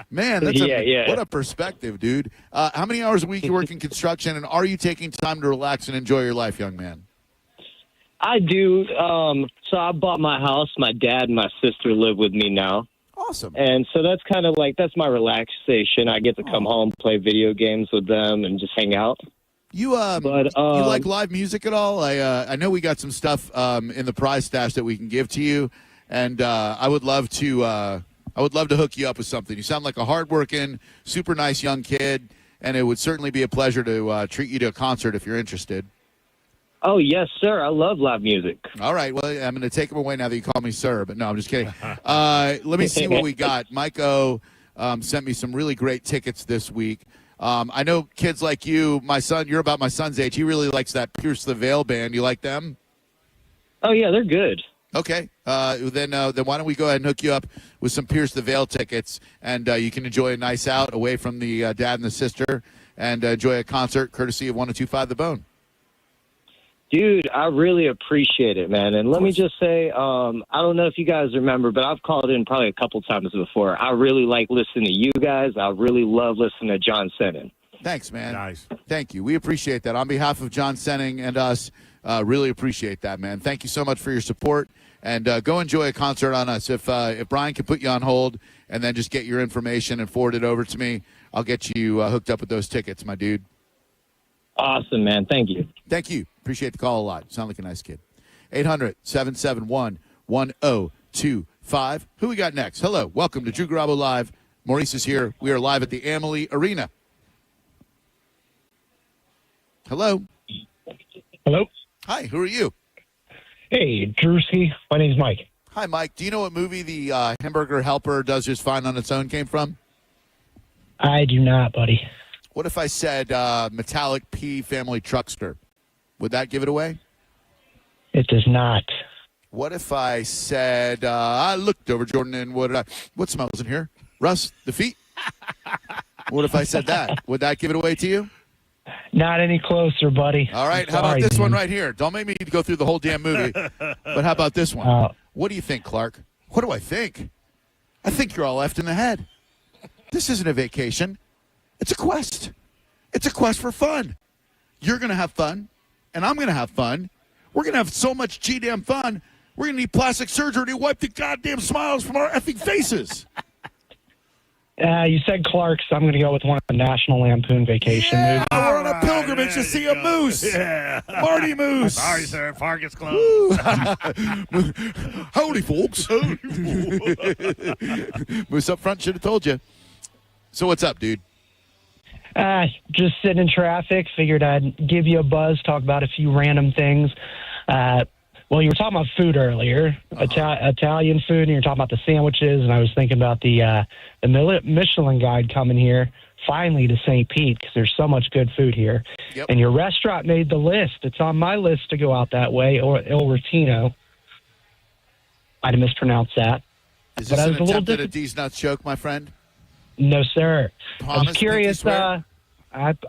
Man, that's what a perspective, dude. How many hours a week you work in construction, and are you taking time to relax and enjoy your life, young man? I do. So I bought my house. My dad and my sister live with me now. Awesome. And so that's kind of like, that's my relaxation. I get to come home, play video games with them, and just hang out. You you like live music at all? I know we got some stuff in the prize stash that we can give to you, and I would love to hook you up with something. You sound like a hardworking, super nice young kid, and it would certainly be a pleasure to treat you to a concert if you're interested. Oh, yes, sir. I love live music. All right. Well, I'm going to take him away now that you call me sir, but no, I'm just kidding. Let me see what we got. Mike O sent me some really great tickets this week. I know kids like you, my son, you're about my son's age. He really likes that Pierce the Veil band. You like them? Oh, yeah, they're good. Okay. Then why don't we go ahead and hook you up with some Pierce the Veil tickets, and you can enjoy a nice out away from the dad and the sister, and enjoy a concert courtesy of 102.5 The Bone. Dude, I really appreciate it, man. And let me just say, I don't know if you guys remember, but I've called in probably a couple times before. I really like listening to you guys. I really love listening to John Sennin. Thanks, man. Nice. Thank you. We appreciate that. On behalf of John Senning and us, really appreciate that, man. Thank you so much for your support. And go enjoy a concert on us. If Brian can put you on hold and then just get your information and forward it over to me, I'll get you hooked up with those tickets, my dude. Awesome, man. Thank you. Thank you. Appreciate the call a lot. Sound like a nice kid. 800-771-1025. Who we got next? Hello. Welcome to Drew Garabo Live. Maurice is here. We are live at the Amalie Arena. Hello. Hello. Hi. Who are you? Hey, Drewski. My name's Mike. Hi, Mike. Do you know what movie the Hamburger Helper Does Just Fine on Its Own came from? I do not, buddy. What if I said Metallic P Family Truckster? Would that give it away? It does not. What if I said, I looked over Jordan and what smells in here? Russ, the feet? What if I said that? Would that give it away to you? Not any closer, buddy. All right, how about this one right here? Don't make me go through the whole damn movie. But how about this one? What do you think, Clark? What do I think? I think you're all left in the head. This isn't a vacation. It's a quest. It's a quest for fun. You're going to have fun, and I'm going to have fun. We're going to have so much G-damn fun, we're going to need plastic surgery to wipe the goddamn smiles from our effing faces. You said Clark, so I'm going to go with one of the National Lampoon Vacation movies. We're on a pilgrimage to see a moose. Yeah. Marty Moose. Sorry, sir. Park is closed. Howdy, folks. Moose up front should have told you. So what's up, dude? Just sitting in traffic. Figured I'd give you a buzz, talk about a few random things. Well, you were talking about food earlier, Italian food, and you were talking about the sandwiches, and I was thinking about the Michelin Guide coming here, finally to St. Pete, because there's so much good food here. Yep. And your restaurant made the list. It's on my list to go out that way, or Il Retino. Might have mispronounced that. Is But this I an was a little attempt at a D's Nuts joke, my friend? No, sir. I Promise was curious. pinky swear?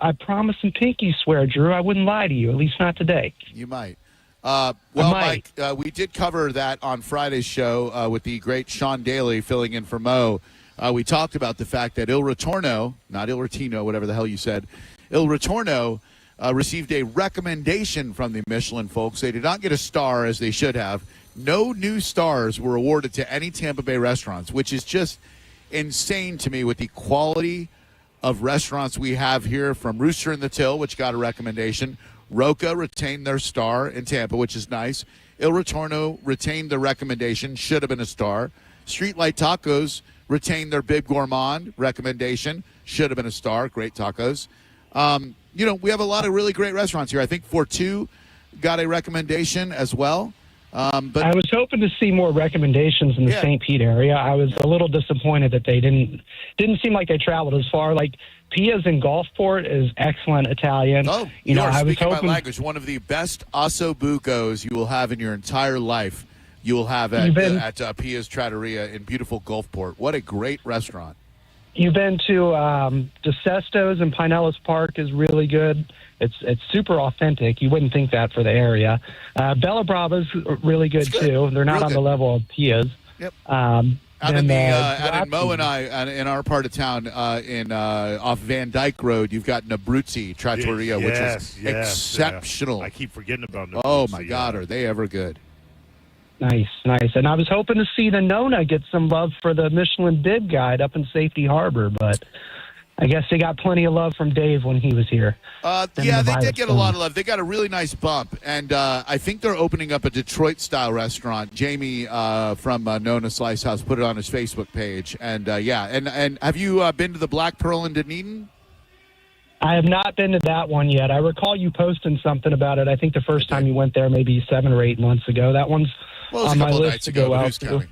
I promised some pinky swear, Drew. I wouldn't lie to you, at least not today. You might. Mike, we did cover that on Friday's show with the great Sean Daly filling in for Mo. We talked about the fact that Il Ritorno, not Il Retino, whatever the hell you said, Il Ritorno received a recommendation from the Michelin folks. They did not get a star as they should have. No new stars were awarded to any Tampa Bay restaurants, which is just insane to me with the quality of restaurants we have here, from Rooster in the Till, which got a recommendation. Roca retained their star in Tampa, which is nice. Il Ritorno retained the recommendation, should have been a star. Streetlight Tacos retained their Bib Gourmand recommendation, should have been a star. Great tacos. We have a lot of really great restaurants here. I think Fortu got a recommendation as well. But I was hoping to see more recommendations in the St. Pete area. I was a little disappointed that they didn't seem like they traveled as far. Like Pia's in Gulfport is excellent Italian. Oh, I was speaking my language. One of the best ossobucos you will have in your entire life. You will have at Pia's Trattoria in beautiful Gulfport. What a great restaurant! You've been to DeSesto's in Pinellas Park is really good. It's super authentic. You wouldn't think that for the area. Bella Brava's really good too. They're not on the level of Pia's. Yep. Out in Mo and I, in our part of town, off Van Dyke Road, you've got Nabruzzi Trattoria, which is exceptional. I keep forgetting about Nabruzzi. Oh my God, are they ever good? Nice. And I was hoping to see the Nona get some love for the Michelin Bib Guide up in Safety Harbor, but I guess they got plenty of love from Dave when he was here. They did get a lot of love. They got a really nice bump, and I think they're opening up a Detroit-style restaurant. Jamie from Nona Slice House put it on his Facebook page, and and have you been to the Black Pearl in Dunedin? I have not been to that one yet. I recall you posting something about it. I think the first time you went there maybe 7 or 8 months ago. That one's on my list to go out to.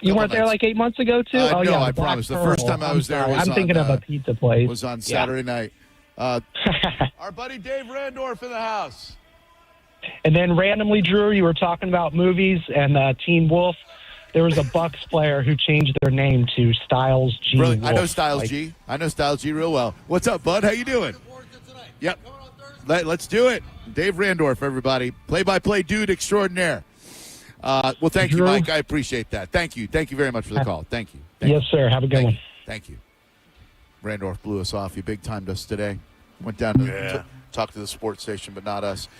You weren't there like 8 months ago, too? No, I promise. The first time I was there was I'm thinking of a pizza place. Was on Saturday night. Our buddy Dave Randorf in the house. And then randomly, Drew, you were talking about movies and Teen Wolf. There was a Bucks player who changed their name to Styles G. Really? Wolf. I know Styles G. I know Styles G real well. What's up, bud? How you doing? Yep. Let's do it. Dave Randorf, everybody. Play-by-play dude extraordinaire. Well, thank you, Mike. I appreciate that. Thank you. Thank you very much for the call. Thank you. Yes, sir. Have a good one. Thank you. Randorf blew us off. He big-timed us today. Went down to talk to the sports station, but not us.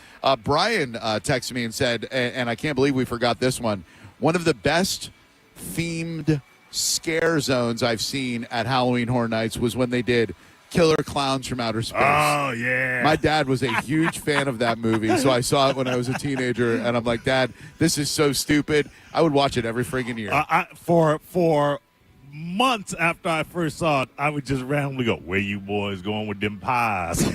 Brian texted me and said, and I can't believe we forgot this one, one of the best themed scare zones I've seen at Halloween Horror Nights was when they did Killer Clowns from Outer Space. Oh, yeah. My dad was a huge fan of that movie, so I saw it when I was a teenager, and I'm like, Dad, this is so stupid. I would watch it every friggin' year. For months after I first saw it, I would just randomly go, where you boys going with them pies? See,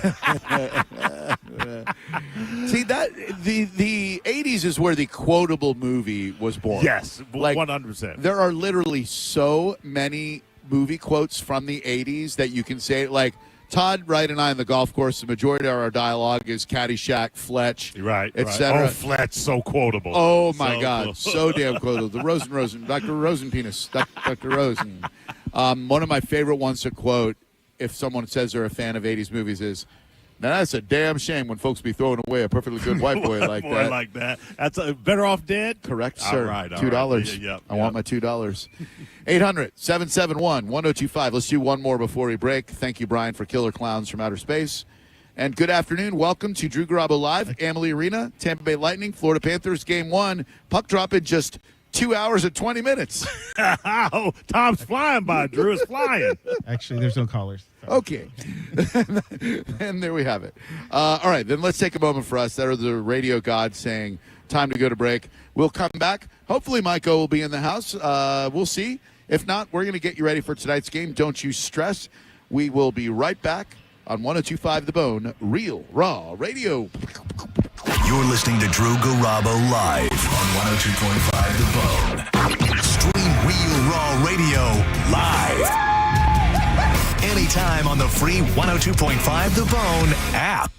that the 80s is where the quotable movie was born. Yes, 100%. There are literally so many movie quotes from the 80s that you can say, like, Todd, Wright, and I on the golf course, the majority of our dialogue is Caddyshack, Fletch, etc. Oh, Fletch, so quotable. Oh, my God, so damn quotable. The Rosen, Dr. Rosenpenis, Dr. Rosen. One of my favorite ones to quote, if someone says they're a fan of 80s movies, is, now that's a damn shame when folks be throwing away a perfectly good white boy like that. Like that. That's better off dead? Correct, sir. All right, $2. Yeah, I want my $2. 800-771-1025. Let's do one more before we break. Thank you, Brian, for Killer Clowns from Outer Space. And good afternoon. Welcome to Drew Garabo Live, Amalie Arena, Tampa Bay Lightning, Florida Panthers, Game 1. Puck drop in just 2 hours and 20 minutes. Oh, Tom's flying by. Drew is flying. Actually, there's no callers. Okay. And there we have it. All right, then let's take a moment for us. That are the radio gods saying time to go to break. We'll come back. Hopefully Maiko will be in the house. We'll see. If not, we're going to get you ready for tonight's game. Don't you stress. We will be right back on 102.5 The Bone, Real Raw Radio. You're listening to Drew Garabo live on 102.5 The Bone. Stream Real Raw Radio live. Anytime on the free 102.5 The Bone app.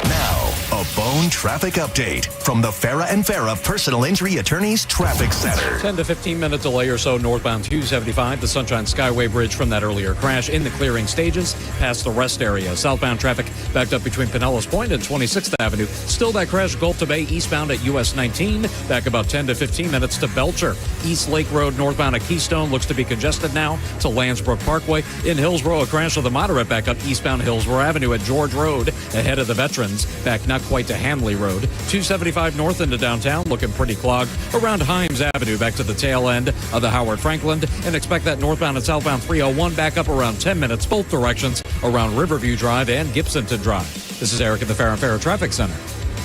Now, a Bone traffic update from the Farah and Farah Personal Injury Attorneys Traffic Center. 10 to 15 minute delay or so northbound 275, the Sunshine Skyway Bridge from that earlier crash in the clearing stages past the rest area. Southbound traffic backed up between Pinellas Point and 26th Avenue. Still that crash Gulf to Bay eastbound at US 19, back about 10 to 15 minutes to Belcher. East Lake Road northbound at Keystone looks to be congested now to Landsbrook Parkway. In Hillsborough, a crash with a moderate backup eastbound Hillsborough Avenue at George Road ahead of the Veterans, back not quite to Hanley Road. 275 north into downtown looking pretty clogged around Himes Avenue back to the tail end of the Howard Frankland, and expect that northbound and southbound 301 back up around 10 minutes both directions around Riverview Drive and Gibsonton Drive. This is Eric at the Farah and Farah Traffic Center.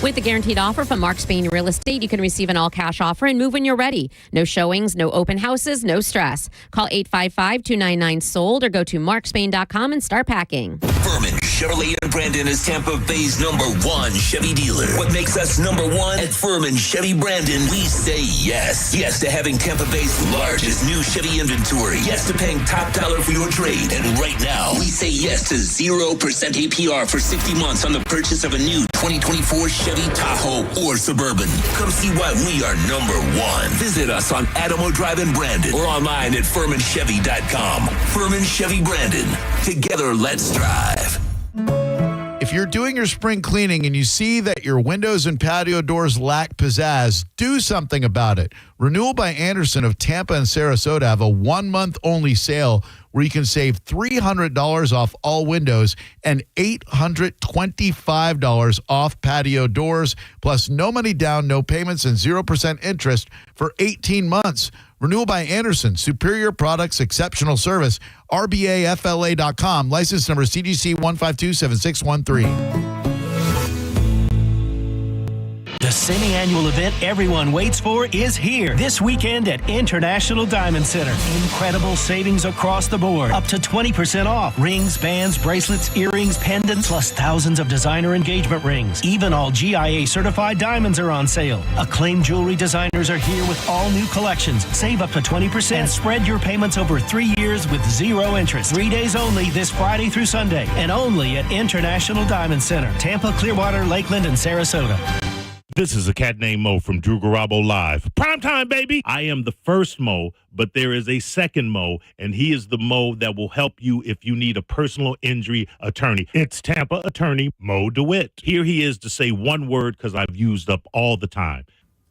With the guaranteed offer from Mark Spain Real Estate, you can receive an all-cash offer and move when you're ready. No showings, no open houses, no stress. Call 855-299-SOLD or go to markspain.com and start packing. Furman Chevrolet in Brandon is Tampa Bay's #1 Chevy dealer. What makes us #1? At Furman Chevy Brandon, we say yes. Yes to having Tampa Bay's largest new Chevy inventory. Yes to paying top dollar for your trade. And right now, we say yes to 0% APR for 60 months on the purchase of a new 2024 Chevy Tahoe or Suburban. Come see why we are #1. Visit us on Adamo Drive in Brandon or online at FurmanChevy.com. Furman Chevy Brandon. Together, let's drive. If you're doing your spring cleaning and you see that your windows and patio doors lack pizzazz, do something about it. Renewal by Anderson of Tampa and Sarasota have a 1-month only sale where you can save $300 off all windows and $825 off patio doors, plus no money down, no payments, and 0% interest for 18 months. Renewal by Anderson, superior products, exceptional service. RBAFLA.com. License number CGC 1527613. The semi-annual event everyone waits for is here this weekend at International Diamond Center. Incredible savings across the board. Up to 20% off. Rings, bands, bracelets, earrings, pendants, plus thousands of designer engagement rings. Even all GIA certified diamonds are on sale. Acclaimed jewelry designers are here with all new collections. Save up to 20% and spread your payments over 3 years with 0 interest. 3 days only this Friday through Sunday, and only at International Diamond Center. Tampa, Clearwater, Lakeland, and Sarasota. This is a cat named Mo from Drew Garabo Live. Prime time, baby! I am the first Mo, but there is a second Mo, and he is the Mo that will help you if you need a personal injury attorney. It's Tampa attorney Mo DeWitt. Here he is to say one word because I've used up all the time.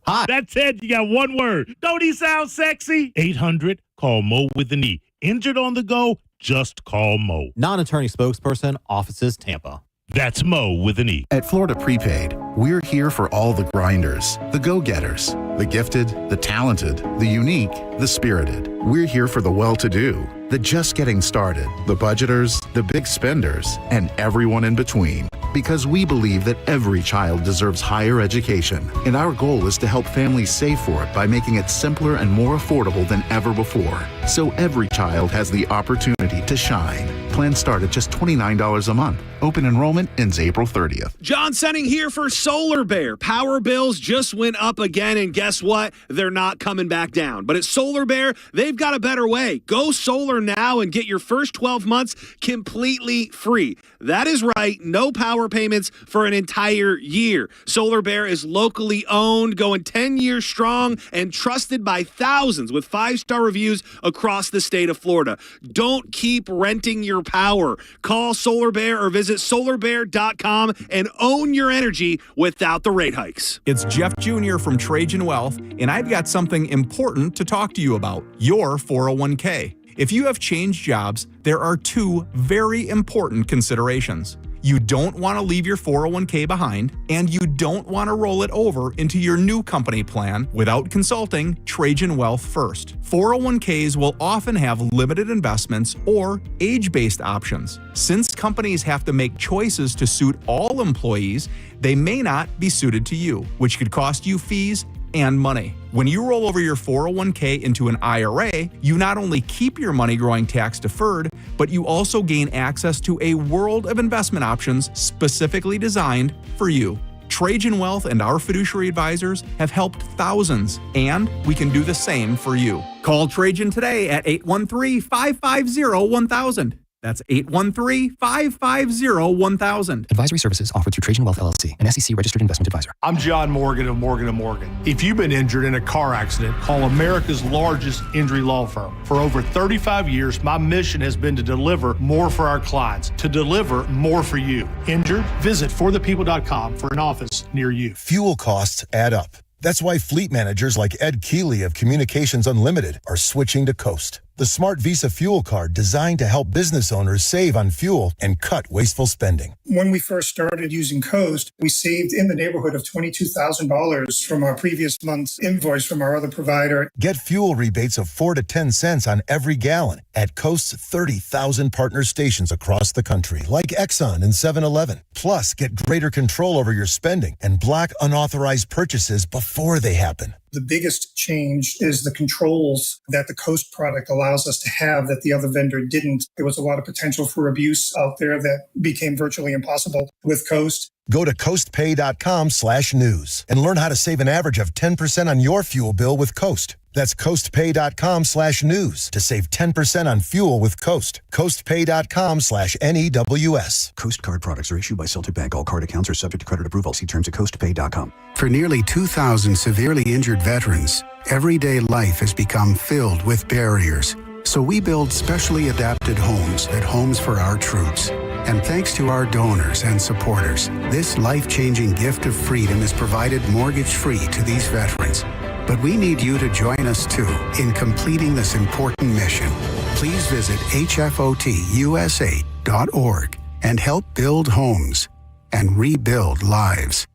Hi. That's it. You got one word. Don't he sound sexy? 800, call Mo with an E. Injured on the go? Just call Mo. Non-attorney spokesperson, offices Tampa. That's Mo with an E. At Florida Prepaid, we're here for all the grinders, the go-getters, the gifted, the talented, the unique, the spirited. We're here for the well-to-do, the just getting started, the budgeters, the big spenders, and everyone in between. Because we believe that every child deserves higher education, and our goal is to help families save for it by making it simpler and more affordable than ever before. So every child has the opportunity to shine. Plans start at just $29 a month. Open enrollment ends April 30th. John Senning here for Solar Bear. Power bills just went up again, and guess what? They're not coming back down. But at Solar Bear, they've got a better way. Go solar now and get your first 12 months completely free. That is right, no power payments for an entire year. Solar Bear is locally owned, going 10 years strong, and trusted by thousands with 5-star reviews across the state of Florida. Don't keep renting your power. Call Solar Bear or visit solarbear.com and own your energy without the rate hikes. It's Jeff Jr. from Trajan Wealth, and I've got something important to talk to you about, your 401k. If you have changed jobs, there are 2 very important considerations. You don't want to leave your 401k behind, and you don't want to roll it over into your new company plan without consulting Trajan Wealth first. 401ks will often have limited investments or age-based options. Since companies have to make choices to suit all employees, they may not be suited to you, which could cost you fees and money. When you roll over your 401k into an IRA, you not only keep your money growing tax deferred, but you also gain access to a world of investment options specifically designed for you. Trajan Wealth and our fiduciary advisors have helped thousands, and we can do the same for you. Call Trajan today at 813-550-1000. That's 813-550-1000. Advisory services offered through Trajan Wealth LLC, an SEC registered investment advisor. I'm John Morgan of Morgan & Morgan. If you've been injured in a car accident, call America's largest injury law firm. For over 35 years, my mission has been to deliver more for our clients, to deliver more for you. Injured? Visit forthepeople.com for an office near you. Fuel costs add up. That's why fleet managers like Ed Keeley of Communications Unlimited are switching to Coast, the smart Visa fuel card designed to help business owners save on fuel and cut wasteful spending. When we first started using Coast, we saved in the neighborhood of $22,000 from our previous month's invoice from our other provider. Get fuel rebates of 4 to 10 cents on every gallon at Coast's 30,000 partner stations across the country, like Exxon and 7-Eleven. Plus, get greater control over your spending and block unauthorized purchases before they happen. The biggest change is the controls that the Coast product allows us to have that the other vendor didn't. There was a lot of potential for abuse out there that became virtually impossible with Coast. Go to coastpay.com/news and learn how to save an average of 10% on your fuel bill with Coast. That's coastpay.com/news to save 10% on fuel with Coast. Coastpay.com/NEWS. Coast card products are issued by Celtic Bank. All card accounts are subject to credit approval. See terms at coastpay.com. For nearly 2,000 severely injured veterans, everyday life has become filled with barriers. So we build specially adapted homes at Homes for Our Troops. And thanks to our donors and supporters, this life-changing gift of freedom is provided mortgage-free to these veterans. But we need you to join us, too, in completing this important mission. Please visit hfotusa.org and help build homes and rebuild lives.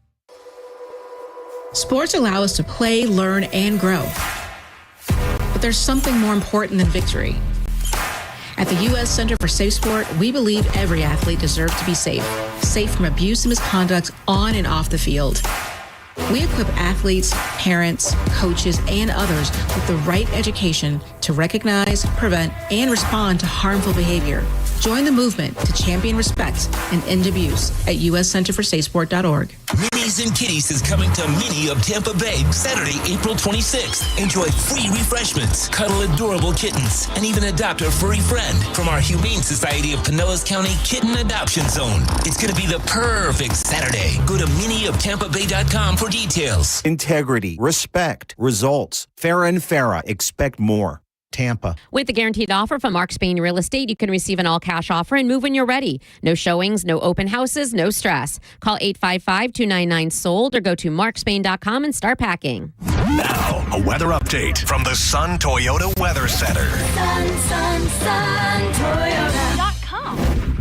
Sports allow us to play, learn, and grow. But there's something more important than victory. At the U.S. Center for Safe Sport, we believe every athlete deserves to be safe. Safe from abuse and misconduct on and off the field. We equip athletes, parents, coaches, and others with the right education to recognize, prevent, and respond to harmful behavior. Join the movement to champion respect and end abuse at uscenterforsafesport.org. Minis and Kitties is coming to Mini of Tampa Bay Saturday, April 26th. Enjoy free refreshments, cuddle adorable kittens, and even adopt a furry friend from our Humane Society of Pinellas County Kitten Adoption Zone. It's going to be the perfect Saturday. Go to minioftampabay.com for details. Integrity, respect, results. Farah and Farah, expect more. Tampa. With the guaranteed offer from Mark Spain Real Estate, you can receive an all-cash offer and move when you're ready. No showings, no open houses, no stress. Call 855-299-SOLD or go to markspain.com and start packing. Now, a weather update from the Sun Toyota Weather Center. SunToyota.com.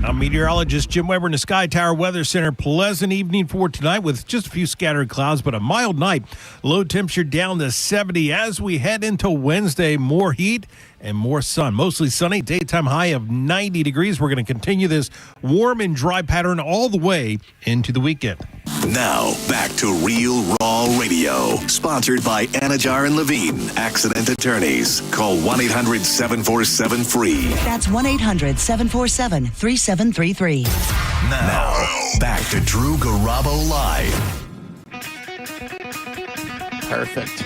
I'm meteorologist Jim Weber in the Sky Tower Weather Center. Pleasant evening for tonight with just a few scattered clouds, but a mild night. Low temperature down to 70 as we head into Wednesday. More heat and more sun. Mostly sunny. Daytime high of 90 degrees. We're going to continue this warm and dry pattern all the way into the weekend. Now, back to Real Raw Radio. Sponsored by Anajar and Levine, Accident Attorneys. Call 1-800-747-FREE. That's 1-800-747-3733. Now, back to Drew Garabo Live. Perfect.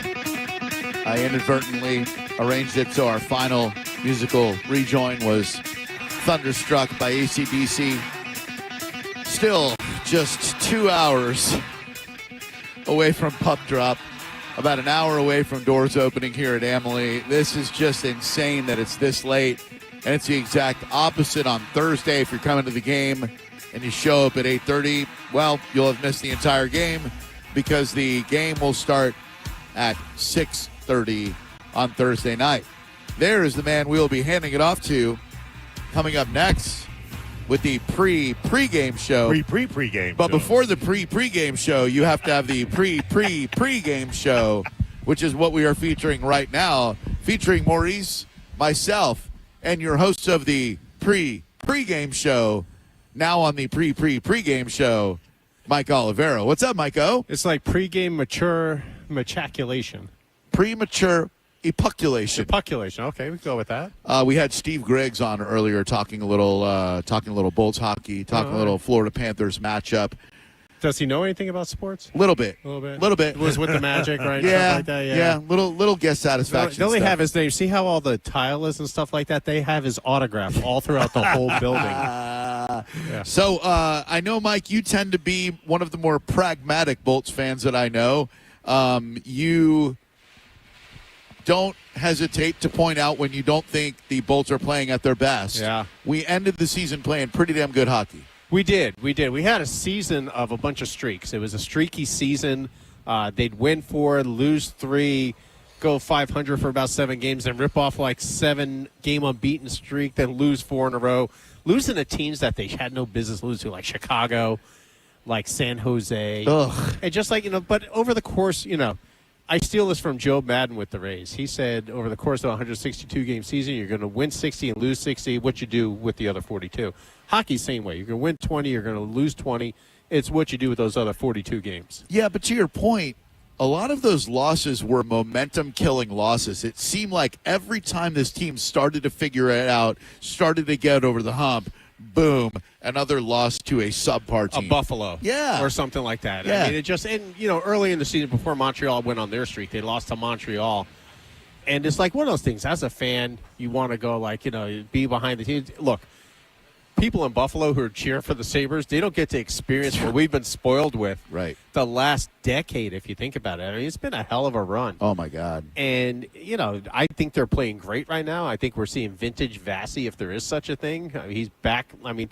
I inadvertently arranged it so our final musical rejoin was Thunderstruck by AC/DC. Still just 2 hours away from pup drop, about an hour away from doors opening here at Amalie. This is just insane that it's this late, and it's the exact opposite on Thursday. If you're coming to the game and you show up at 8:30, well, you'll have missed the entire game because the game will start at 6:30 on Thursday night. There is the man we'll be handing it off to coming up next with the pre-game show. Pre-game. But before the pre-game show, you have to have the pre-game show, which is what we are featuring right now, featuring Maurice, myself, and your hosts of the pre-game show, now on the pre-game show, Mike Olivero. What's up, Mike O? It's like pre-game mature machaculation. Premature epuculation. Epuculation. Okay, we can go with that. We had Steve Griggs on earlier talking a little Bolts hockey, talking a little Florida Panthers matchup. Does he know anything about sports? A little bit. Little bit. Was with the Magic, right? Yeah. Stuff like that, yeah. Little guest satisfaction. They only stuff. have his name. See how all the tile is and stuff like that? They have his autograph all throughout the whole building. Yeah. So I know, Mike, you tend to be one of the more pragmatic Bolts fans that I know. You don't hesitate to point out when you don't think the Bolts are playing at their best. Yeah. We ended the season playing pretty damn good hockey. We did. We had a season of a bunch of streaks. It was a streaky season. They'd win 4, lose 3, go 500 for about 7 games, then rip off like 7-game unbeaten streak, then lose 4 in a row. Losing to teams that they had no business losing to, like Chicago, like San Jose. Ugh. And just like, but over the course, I steal this from Joe Madden with the Rays. He said over the course of a 162-game season, you're going to win 60 and lose 60. What you do with the other 42. Hockey's same way. You're going to win 20, you're going to lose 20. It's what you do with those other 42 games. Yeah, but to your point, a lot of those losses were momentum-killing losses. It seemed like every time this team started to figure it out, started to get over the hump, boom, another loss to a subpar team. A Buffalo. Yeah. Or something like that. Yeah. I mean, it just, and, early in the season before Montreal went on their streak, they lost to Montreal. And it's like one of those things, as a fan, you want to go be behind the team. Look, people in Buffalo who are cheering for the Sabres, they don't get to experience what we've been spoiled with the last decade, if you think about it. I mean, it's been a hell of a run. Oh, my God. And, I think they're playing great right now. I think we're seeing vintage Vassy, if there is such a thing. I mean, he's back. I mean,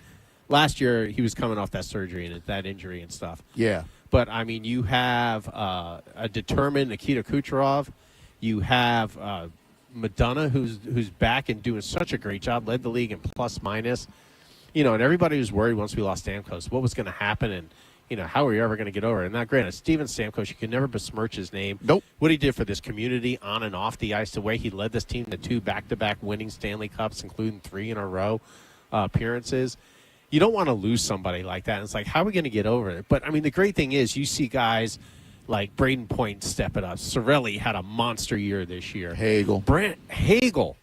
last year he was coming off that surgery and that injury and stuff. Yeah. But, I mean, you have a determined Nikita Kucherov. You have Madonna, who's back and doing such a great job, led the league in plus-minus. And everybody was worried once we lost Stamkos, what was going to happen and, how are we ever going to get over it? And not granted, Steven Stamkos, you can never besmirch his name. Nope. What he did for this community on and off the ice, the way he led this team to 2 back-to-back winning Stanley Cups, including 3 in a row appearances. You don't want to lose somebody like that. And it's like, how are we going to get over it? But, I mean, the great thing is you see guys like Braden Point stepping up. Sorelli had a monster year this year. Hagel. Hagel.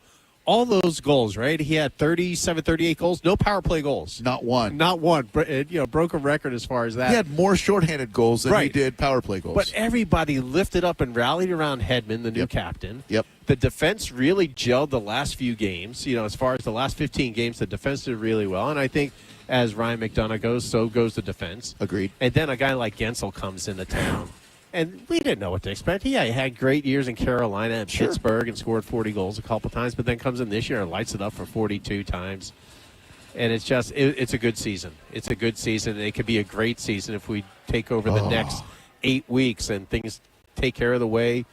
All those goals, right? He had 37, 38 goals. No power play goals. Not one. Not one. Broke a record as far as that. He had more shorthanded goals than he did power play goals. But everybody lifted up and rallied around Hedman, the new captain. Yep. The defense really gelled the last few games. As far as the last 15 games, the defense did really well. And I think as Ryan McDonough goes, so goes the defense. Agreed. And then a guy like Gensel comes into town. And we didn't know what to expect. He had great years in Carolina and Pittsburgh and scored 40 goals a couple times, but then comes in this year and lights it up for 42 times. And it's just, it's a good season. It's a good season. And it could be a great season if we take over the next 8 weeks and things take care of the way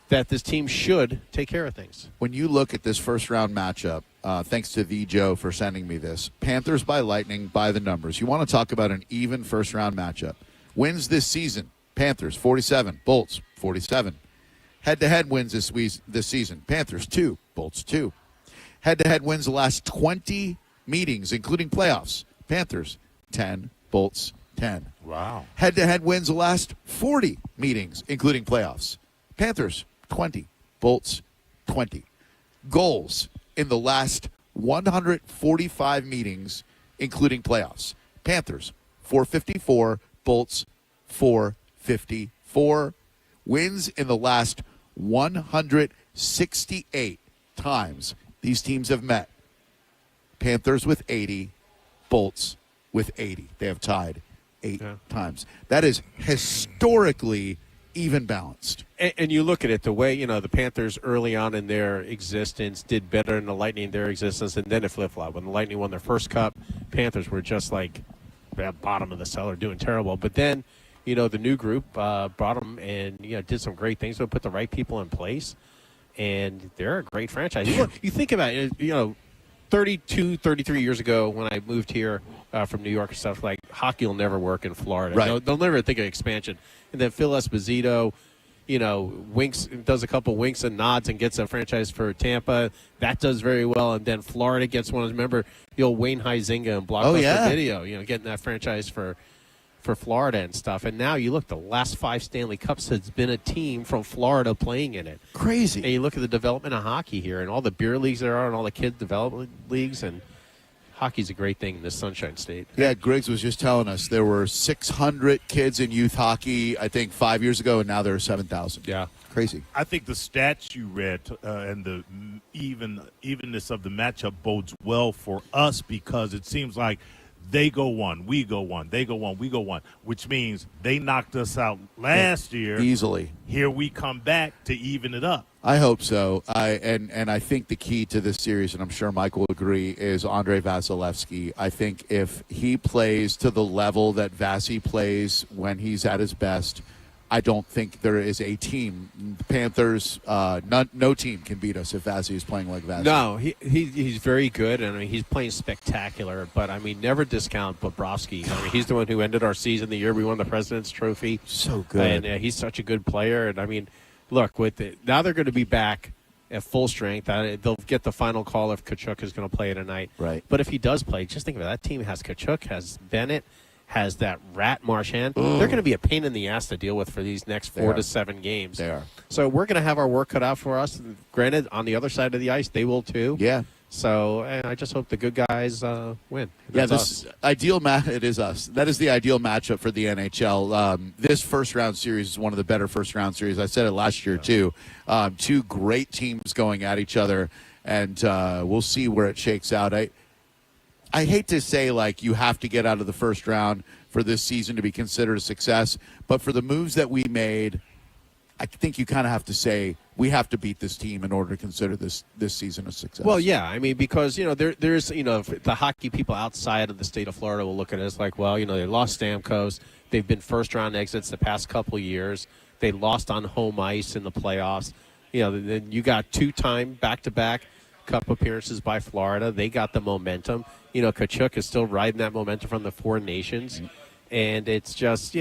that this team should take care of things. When you look at this first-round matchup, thanks to the Joe for sending me this, Panthers by Lightning by the numbers. You want to talk about an even first-round matchup. Wins this season. Panthers, 47. Bolts, 47. Head-to-head wins this season. Panthers, 2. Bolts, 2. Head-to-head wins the last 20 meetings, including playoffs. Panthers, 10. Bolts, 10. Wow. Head-to-head wins the last 40 meetings, including playoffs. Panthers, 20. Bolts, 20. Goals in the last 145 meetings, including playoffs. Panthers, 454. Bolts, 454. Wins in the last 168 times these teams have met. Panthers with 80, Bolts with 80. They have tied 8 times. That is historically even balanced. And you look at it the way, the Panthers early on in their existence did better than the Lightning in their existence, and then it flip-flopped. When the Lightning won their first cup, Panthers were just like bottom of the cellar, doing terrible. But then, the new group brought them and, did some great things. So put the right people in place, and they're a great franchise. You think about it, 32, 33 years ago when I moved here from New York and stuff, like hockey will never work in Florida. Right. They'll never think of expansion. And then Phil Esposito, does a couple winks and nods and gets a franchise for Tampa. That does very well. And then Florida gets one. Remember the old Wayne Huizenga and Blockbuster Video, getting that franchise for Florida and stuff. And now you look, the last 5 Stanley Cups has been a team from Florida playing in it. Crazy. And you look at the development of hockey here and all the beer leagues there are and all the kids development leagues, and hockey's a great thing in this Sunshine State. Yeah, Griggs was just telling us there were 600 kids in youth hockey, I think, 5 years ago, and now there are 7,000. Yeah. Crazy. I think the stats you read and the evenness of the matchup bodes well for us because it seems like they go one, we go one, they go one, we go one, which means they knocked us out last year. Easily. Here we come back to even it up. I hope so. And I think the key to this series, and I'm sure Mike will agree, is Andrei Vasilevsky. I think if he plays to the level that Vasi plays when he's at his best, I don't think there is a team. The Panthers, no team can beat us if Vasi is playing like Vasi. No, he's very good, and I mean, he's playing spectacular. But, I mean, never discount Bobrovsky. I mean, he's the one who ended our season the year we won the President's Trophy. So good. And he's such a good player. And, I mean, look, now they're going to be back at full strength. They'll get the final call if Tkachuk is going to play tonight. Right. But if he does play, just think of it. That team has Tkachuk, has Bennett, has that rat Marchand. They're going to be a pain in the ass to deal with for these next 4 to 7 games. They are. So we're going to have our work cut out for us. Granted, on the other side of the ice, they will too. Yeah. So I just hope the good guys win. That's us. It is us. That is the ideal matchup for the NHL. This first-round series is one of the better first-round series. I said it last year, too. Two great teams going at each other, and we'll see where it shakes out. I hate to say, like, you have to get out of the first round for this season to be considered a success, but for the moves that we made, I think you kind of have to say we have to beat this team in order to consider this season a success. Well, yeah. I mean, because, there's, the hockey people outside of the state of Florida will look at it as like, well, they lost Stamkos. They've been first-round exits the past couple of years. They lost on home ice in the playoffs. Then you got 2-time back-to-back Cup appearances by Florida. They got the momentum. Tkachuk is still riding that momentum from the Four Nations. And it's just,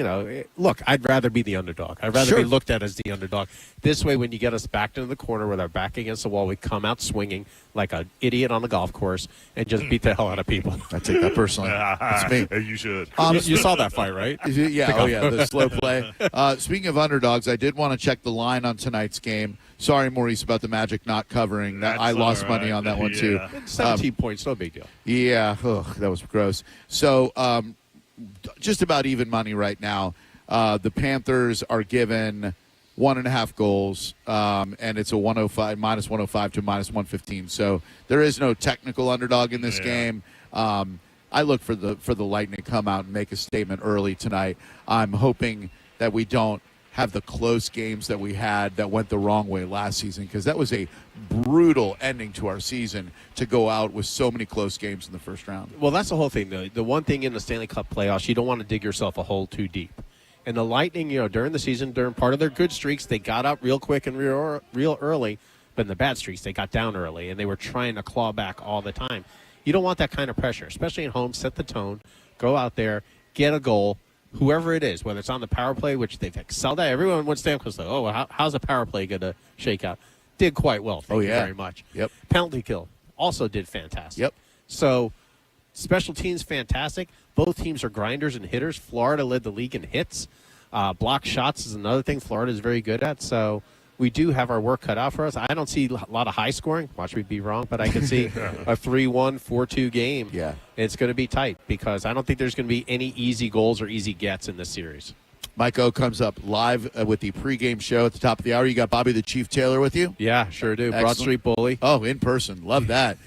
look, I'd rather be the underdog. I'd rather be looked at as the underdog. This way, when you get us backed into the corner with our back against the wall, we come out swinging like an idiot on the golf course and just beat the hell out of people. I take that personally. That's me. You should. You saw that fight, right? Yeah, the slow play. Speaking of underdogs, I did want to check the line on tonight's game. Sorry, Maurice, about the Magic not covering. I lost money on that one, too. 17 points, no big deal. Yeah, that was gross. So just about even money right now. The Panthers are given 1.5 goals, and it's a 105, minus 105 to minus 115. So there is no technical underdog in this game. I look for the Lightning to come out and make a statement early tonight. I'm hoping that we don't have the close games that we had that went the wrong way last season, because that was a brutal ending to our season to go out with so many close games in the first round. Well, that's the whole thing, though. The one thing in the Stanley Cup playoffs, you don't want to dig yourself a hole too deep. And the Lightning, during the season, during part of their good streaks, they got up real quick and real early. But in the bad streaks, they got down early, and they were trying to claw back all the time. You don't want that kind of pressure, especially at home. Set the tone. Go out there, get a goal. Whoever it is, whether it's on the power play, which they've excelled at. Everyone wants Stamkos, how's a power play going to shake out? Did quite well. Thank you very much. Yep. Penalty kill also did fantastic. Yep. So special teams, fantastic. Both teams are grinders and hitters. Florida led the league in hits. Block shots is another thing Florida is very good at. So we do have our work cut out for us. I don't see a lot of high scoring. Watch me be wrong, but I can see a 3-1, 4-2 game. Yeah. It's going to be tight because I don't think there's going to be any easy goals or easy gets in this series. Mike O comes up live with the pregame show at the top of the hour. You got Bobby the Chief Taylor with you? Yeah, sure do. Excellent. Broad Street Bully. Oh, in person. Love that.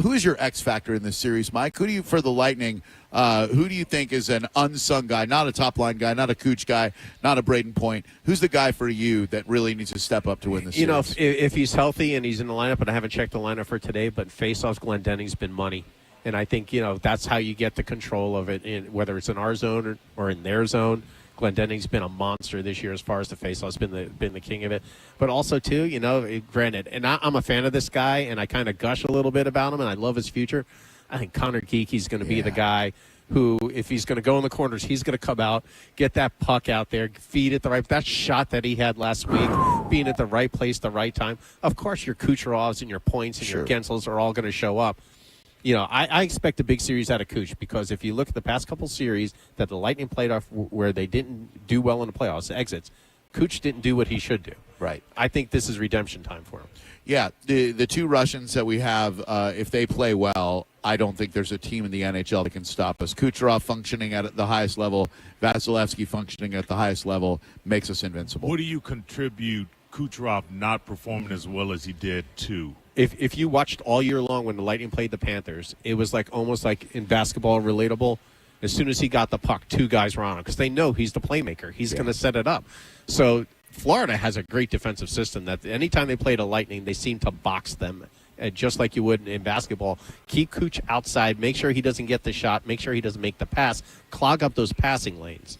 Who is your X factor in this series, Mike? Who do you, for the Lightning, who do you think is an unsung guy, not a top-line guy, not a Cooch guy, not a Braden Point? Who's the guy for you that really needs to step up to win this series? If he's healthy and he's in the lineup, and I haven't checked the lineup for today, but face-offs, Glendenning's been money. And I think, that's how you get the control of it, whether it's in our zone or in their zone. Glendenning's been a monster this year as far as the face-offs, been the king of it. But also, too, granted, and I'm a fan of this guy, and I kind of gush a little bit about him, and I love his future. I think Connor Geeky's going to be the guy who, if he's going to go in the corners, he's going to come out, get that puck out there, feed it that shot that he had last week, being at the right place, the right time. Of course, your Kucherovs and your Points and your Gensels are all going to show up. I expect a big series out of Cooch because if you look at the past couple series that the Lightning played off where they didn't do well in the playoffs, exits, Kuch didn't do what he should do. Right. I think this is redemption time for him. Yeah, the two Russians that we have, if they play well, I don't think there's a team in the NHL that can stop us. Kucherov functioning at the highest level, Vasilevsky functioning at the highest level makes us invincible. What do you contribute Kucherov not performing as well as he did to? If you watched all year long when the Lightning played the Panthers, it was like almost like in basketball relatable. As soon as he got the puck, two guys were on him because they know he's the playmaker. He's going to set it up. So Florida has a great defensive system that anytime they play the Lightning, they seem to box them just like you would in basketball. Keep Kuch outside. Make sure he doesn't get the shot. Make sure he doesn't make the pass. Clog up those passing lanes.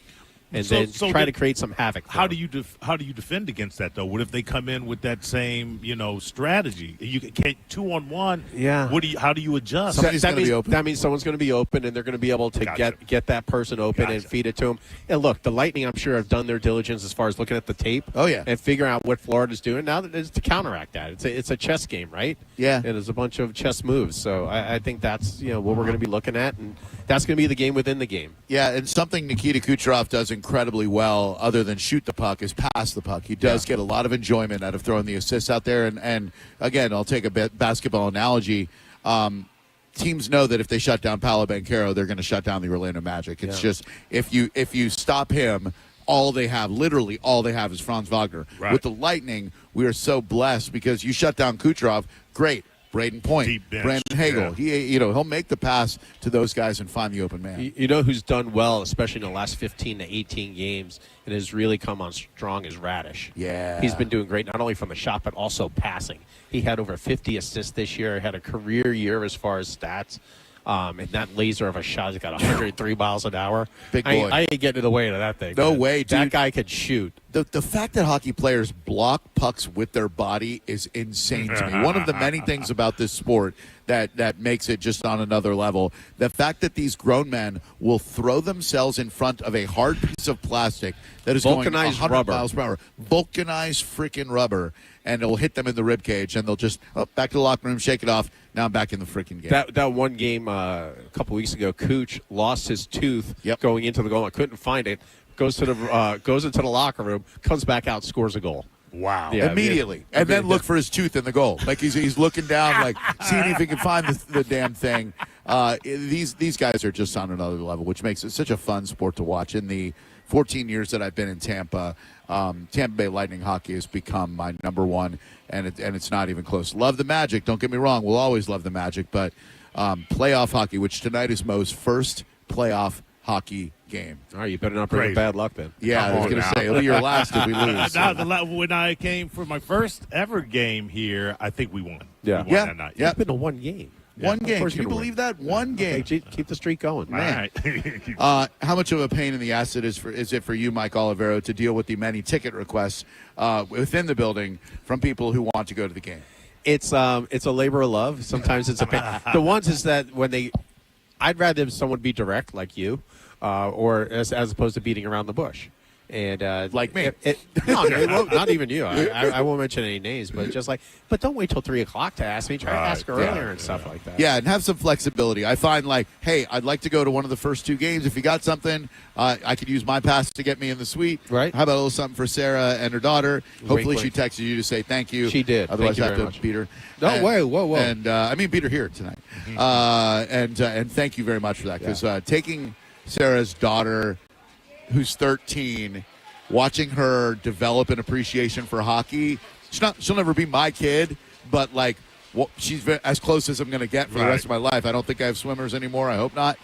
And then try to create some havoc. How do you defend against that though? What if they come in with that same strategy? You can't 2-on-1. Yeah. How do you adjust? That means someone's going to be open, and they're going to be able to get that person open and feed it to them. And look, the Lightning, I'm sure, have done their diligence as far as looking at the tape. Oh yeah. And figuring out what Florida's doing. Now it's to counteract that. It's a chess game, right? Yeah. And there's a bunch of chess moves. So I think that's what we're going to be looking at, and that's going to be the game within the game. Yeah, and something Nikita Kucherov does incredibly well, other than shoot the puck, is pass the puck. He does get a lot of enjoyment out of throwing the assists out there. And again, I'll take a basketball analogy. Teams know that if they shut down Paolo Banchero, they're going to shut down the Orlando Magic. It's just if you stop him, literally all they have is Franz Wagner. Right. With the Lightning, we are so blessed because you shut down Kucherov, great. Braden Point, Brandon Hagel. Yeah. He'll make the pass to those guys and find the open man. You know who's done well, especially in the last 15 to 18 games, and has really come on strong is Radish. Yeah. He's been doing great, not only from the shot, but also passing. He had over 50 assists this year, had a career year as far as stats. And that laser of a shot, he's got 103 miles an hour. Big boy. I ain't getting in the way of that thing. No man. way, dude. That guy could shoot. The fact that hockey players block pucks with their body is insane to me. One of the many things about this sport that makes it just on another level, the fact that these grown men will throw themselves in front of a hard piece of plastic that is going 100 rubber. miles per hour. Vulcanized freaking rubber, and it'll hit them in the rib cage, and they'll just back to the locker room, shake it off. Now I'm back in the freaking game. That one game a couple weeks ago, Kuch lost his tooth going into the goal. I couldn't find it. Goes into the locker room, comes back out, scores a goal. Wow! Yeah, Immediately, and then look for his tooth in the goal. Like he's looking down, like seeing if he can find the damn thing. These guys are just on another level, which makes it such a fun sport to watch. In the 14 years that I've been in Tampa, Tampa Bay Lightning hockey has become my number one, and it's not even close. Love the Magic. Don't get me wrong. We'll always love the Magic, but playoff hockey, which tonight is Mo's first playoff hockey game. All right, you better not bring bad luck then. Yeah, I was going to say, it'll be your last if we lose. When I came for my first ever game here, I think we won. Yeah. We won that night. It's been a one game. One game. Can you believe that? One game. Okay, keep the streak going. Man. How much of a pain in the ass is it for you, Mike Olivero, to deal with the many ticket requests within the building from people who want to go to the game? It's a labor of love. Sometimes it's a pain. The ones is that I'd rather someone be direct like you, or as opposed to beating around the bush. And like me. No, not even you. I won't mention any names, but just but don't wait till 3 o'clock to ask me. Try to ask earlier and stuff like that. Yeah, and have some flexibility. I find hey, I'd like to go to one of the first two games. If you got something, I could use my pass to get me in the suite. Right. How about a little something for Sarah and her daughter? Hopefully she texted you to say thank you. She did. Otherwise, Thank I you have very to much. beat her. No, whoa. And I mean, beat her here tonight. And thank you very much for that, because taking Sarah's daughter, who's 13, watching her develop an appreciation for hockey. She'll never be my kid, but she's as close as I'm going to get for the rest of my life. I don't think I have swimmers anymore. I hope not.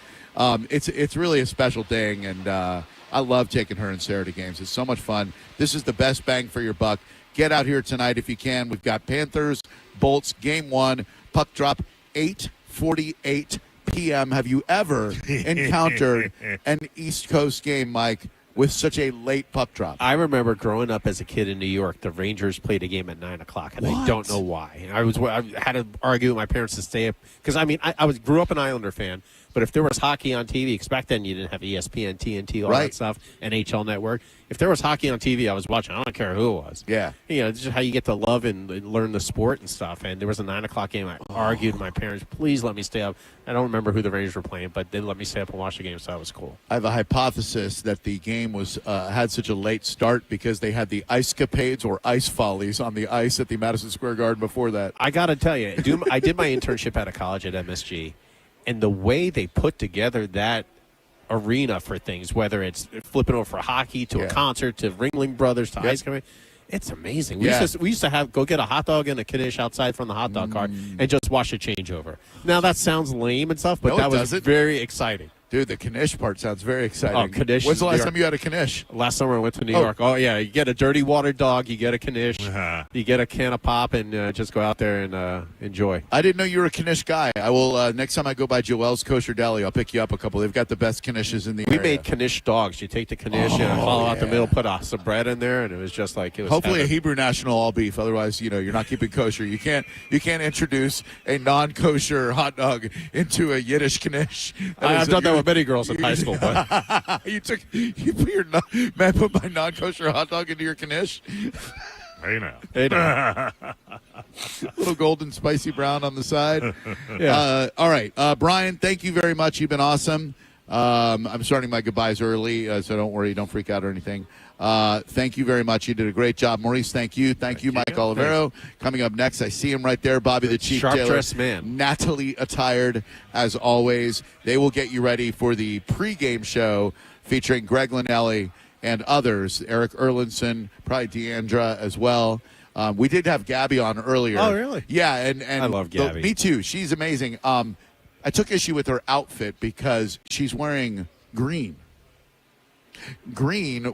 It's really a special thing, and I love taking her and Sarah to games. It's so much fun. This is the best bang for your buck. Get out here tonight if you can. We've got Panthers, Bolts, Game 1, puck drop, 8:48 p.m. Have you ever encountered an East Coast game, Mike, with such a late puck drop? I remember growing up as a kid in New York, the Rangers played a game at 9 o'clock, and I don't know why. I had to argue with my parents to stay up, because I grew up an Islander fan, but if there was hockey on TV, because back then you didn't have ESPN, TNT, all that stuff, NHL Network. If there was hockey on TV, I was watching. I don't care who it was. Yeah. It's just how you get to love and learn the sport and stuff. And there was a 9 o'clock game. I argued with my parents, please let me stay up. I don't remember who the Rangers were playing, but they let me stay up and watch the game, so that was cool. I have a hypothesis that the game game was had such a late start because they had the ice capades or ice follies on the ice at the Madison Square Garden before that. I got to tell you, I did my internship at a college at MSG, and the way they put together that arena for things, whether it's flipping over for hockey to a concert to Ringling Brothers to ice cream, it's amazing. We used to go get a hot dog and a kiddish outside from the hot dog cart and just watch it change over. Now that sounds lame and stuff, but that was very exciting. Dude, the Knish part sounds very exciting. Oh, Knish. When's the last time you had a Knish? Last summer I went to New York. Oh, yeah. You get a dirty water dog. You get a Knish. You get a can of pop and just go out there and enjoy. I didn't know you were a Knish guy. I will, next time I go by Joel's Kosher Deli, I'll pick you up a couple. They've got the best Knishes in the area. We made Knish dogs. You take the Knish and follow out the middle, put some bread in there, and it was just like it was hopefully heaven. a Hebrew national all beef. Otherwise, you're not keeping kosher. You can't introduce a non-kosher hot dog into a Yiddish Knish. I've done that with many girls in high school. But you put my non-kosher hot dog into your Knish. Hey now. Little golden spicy brown on the side. All right, Brian, thank you very much. You've been awesome. I'm starting my goodbyes early, so don't worry, don't freak out or anything. Thank you very much. You did a great job. Maurice, thank you. Thank you, Mike Olivero. Coming up next, I see him right there, Bobby the Chief Taylor. Sharp-dressed man. Natalie attired, as always. They will get you ready for the pregame show featuring Greg Linnelli and others. Eric Erlinson, probably Deandra as well. We did have Gabby on earlier. Oh, really? Yeah, and I love Gabby. Me too. She's amazing. I took issue with her outfit because she's wearing green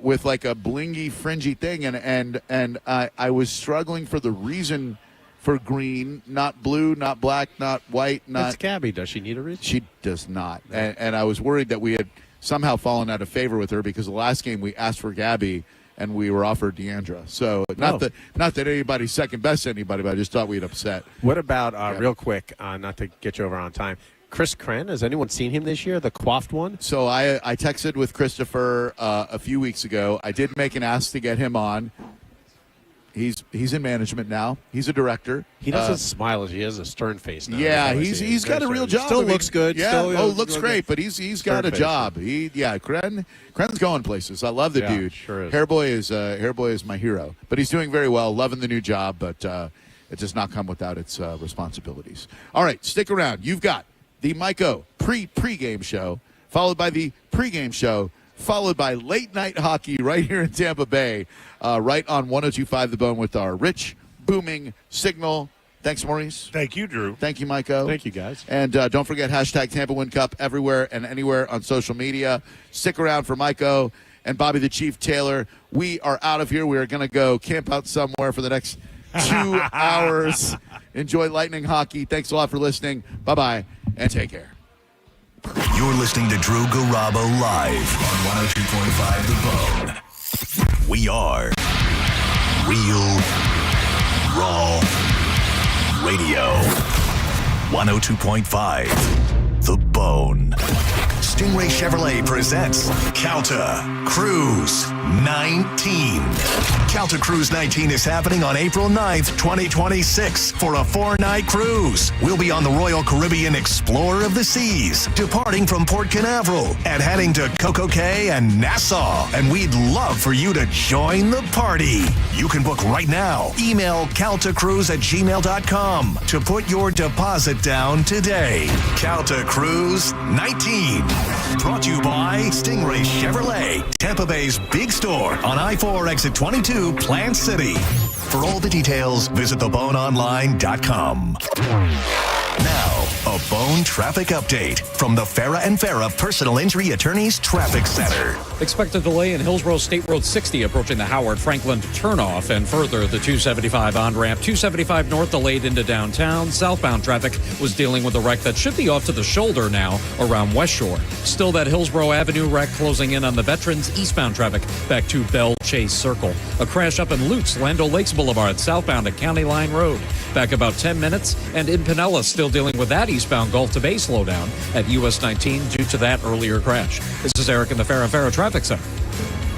with like a blingy, fringy thing, and I was struggling for the reason for green, not blue, not black, not white, not. That's Gabby. Does she need a reason? She does not, and I was worried that we had somehow fallen out of favor with her because the last game we asked for Gabby and we were offered Deandra. So not that anybody's second best to anybody, but I just thought we'd upset. What about real quick? Not to get you over on time. Chris Kren, has anyone seen him this year, the coiffed one? So I texted with Christopher a few weeks ago. I did make an ask to get him on. He's in management now. He's a director. He doesn't smile as he has a stern face now. Yeah, he's got a real job. Still looks good. Yeah, looks great, but he's got a job. Now. Kren's going places. I love the dude. Sure is. Hairboy is my hero. But he's doing very well, loving the new job, but it does not come without its responsibilities. All right, stick around. You've got the Mike-O pregame show, followed by the pregame show, followed by late night hockey right here in Tampa Bay, right on 102.5 The Bone with our rich, booming signal. Thanks, Maurice. Thank you, Drew. Thank you, Mike-O. Thank you, guys. And don't forget, hashtag Tampa Win Cup everywhere and anywhere on social media. Stick around for Mike-O and Bobby the Chief Taylor. We are out of here. We are going to go camp out somewhere for the next 2 hours. Enjoy Lightning hockey. Thanks a lot for listening. Bye-bye, and take care. You're listening to Drew Garabo live on 102.5 The Bone. We are Real Raw Radio. 102.5 The Bone. Stingray Chevrolet presents Calta Cruise 19. Calta Cruise 19 is happening on April 9th, 2026 for a 4-night cruise. We'll be on the Royal Caribbean Explorer of the Seas, departing from Port Canaveral and heading to Coco Cay and Nassau. And we'd love for you to join the party. You can book right now. Email caltacruise@gmail.com to put your deposit down today. Calta Cruise 19. Brought to you by Stingray Chevrolet, Tampa Bay's big store on I-4 exit 22, Plant City. For all the details, visit theboneonline.com. Now, a Bone traffic update from the Farah and Farah Personal Injury Attorneys Traffic Center. Expect a delay in Hillsborough State Road 60 approaching the Howard Franklin turnoff, and further the 275 on-ramp. 275 north delayed into downtown. Southbound traffic was dealing with a wreck that should be off to the shoulder now around West Shore. Still that Hillsborough Avenue wreck closing in on the Veterans. Eastbound traffic back to Bell Chase Circle. A crash up in Lutz, Land O'Lakes Boulevard, southbound at County Line Road. Back about 10 minutes, and in Pinellas still dealing with that eastbound Gulf to Bay slowdown at US 19 due to that earlier crash. This is Eric in the Farah and Farah Traffic Center.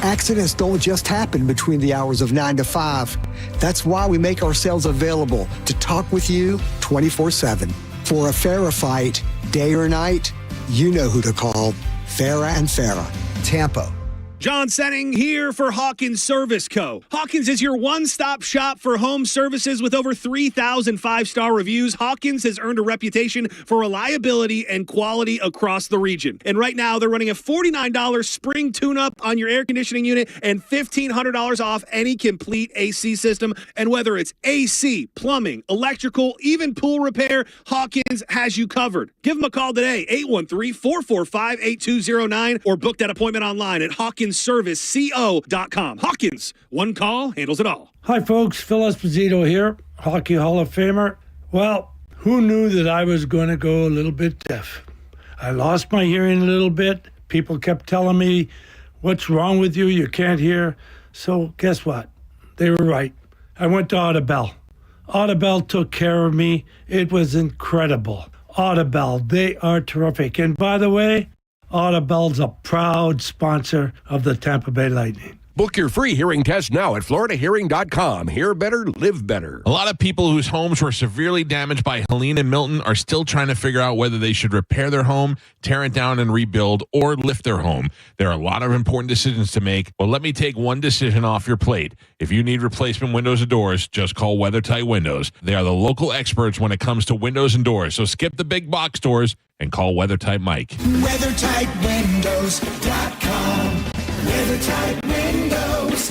Accidents don't just happen between the hours of 9 to 5. That's why we make ourselves available to talk with you 24/7. For a Farah fight, day or night, you know who to call. Farah and Farah, Tampa. John Senning here for Hawkins Service Co. Hawkins is your one-stop shop for home services with over 3,000 five-star reviews. Hawkins has earned a reputation for reliability and quality across the region. And right now, they're running a $49 spring tune-up on your air conditioning unit and $1,500 off any complete AC system. And whether it's AC, plumbing, electrical, even pool repair, Hawkins has you covered. Give them a call today, 813-445-8209, or book that appointment online at HawkinsServiceCO.com. Hawkins, one call handles it all. Hi, folks. Phil Esposito here, Hockey Hall of Famer. Well, who knew that I was going to go a little bit deaf? I lost my hearing a little bit. People kept telling me, what's wrong with you? You can't hear. So guess what? They were right. I went to Audibel. Audibel took care of me. It was incredible. Audibel, they are terrific. And by the way, Audibel's a proud sponsor of the Tampa Bay Lightning. Book your free hearing test now at floridahearing.com. Hear better, live better. A lot of people whose homes were severely damaged by Helene and Milton are still trying to figure out whether they should repair their home, tear it down and rebuild, or lift their home. There are a lot of important decisions to make. Well, let me take one decision off your plate. If you need replacement windows and doors, just call WeatherTight Windows. They are the local experts when it comes to windows and doors. So skip the big box stores and call WeatherTight Mike. WeatherTightWindows.com. WeatherTight Windows.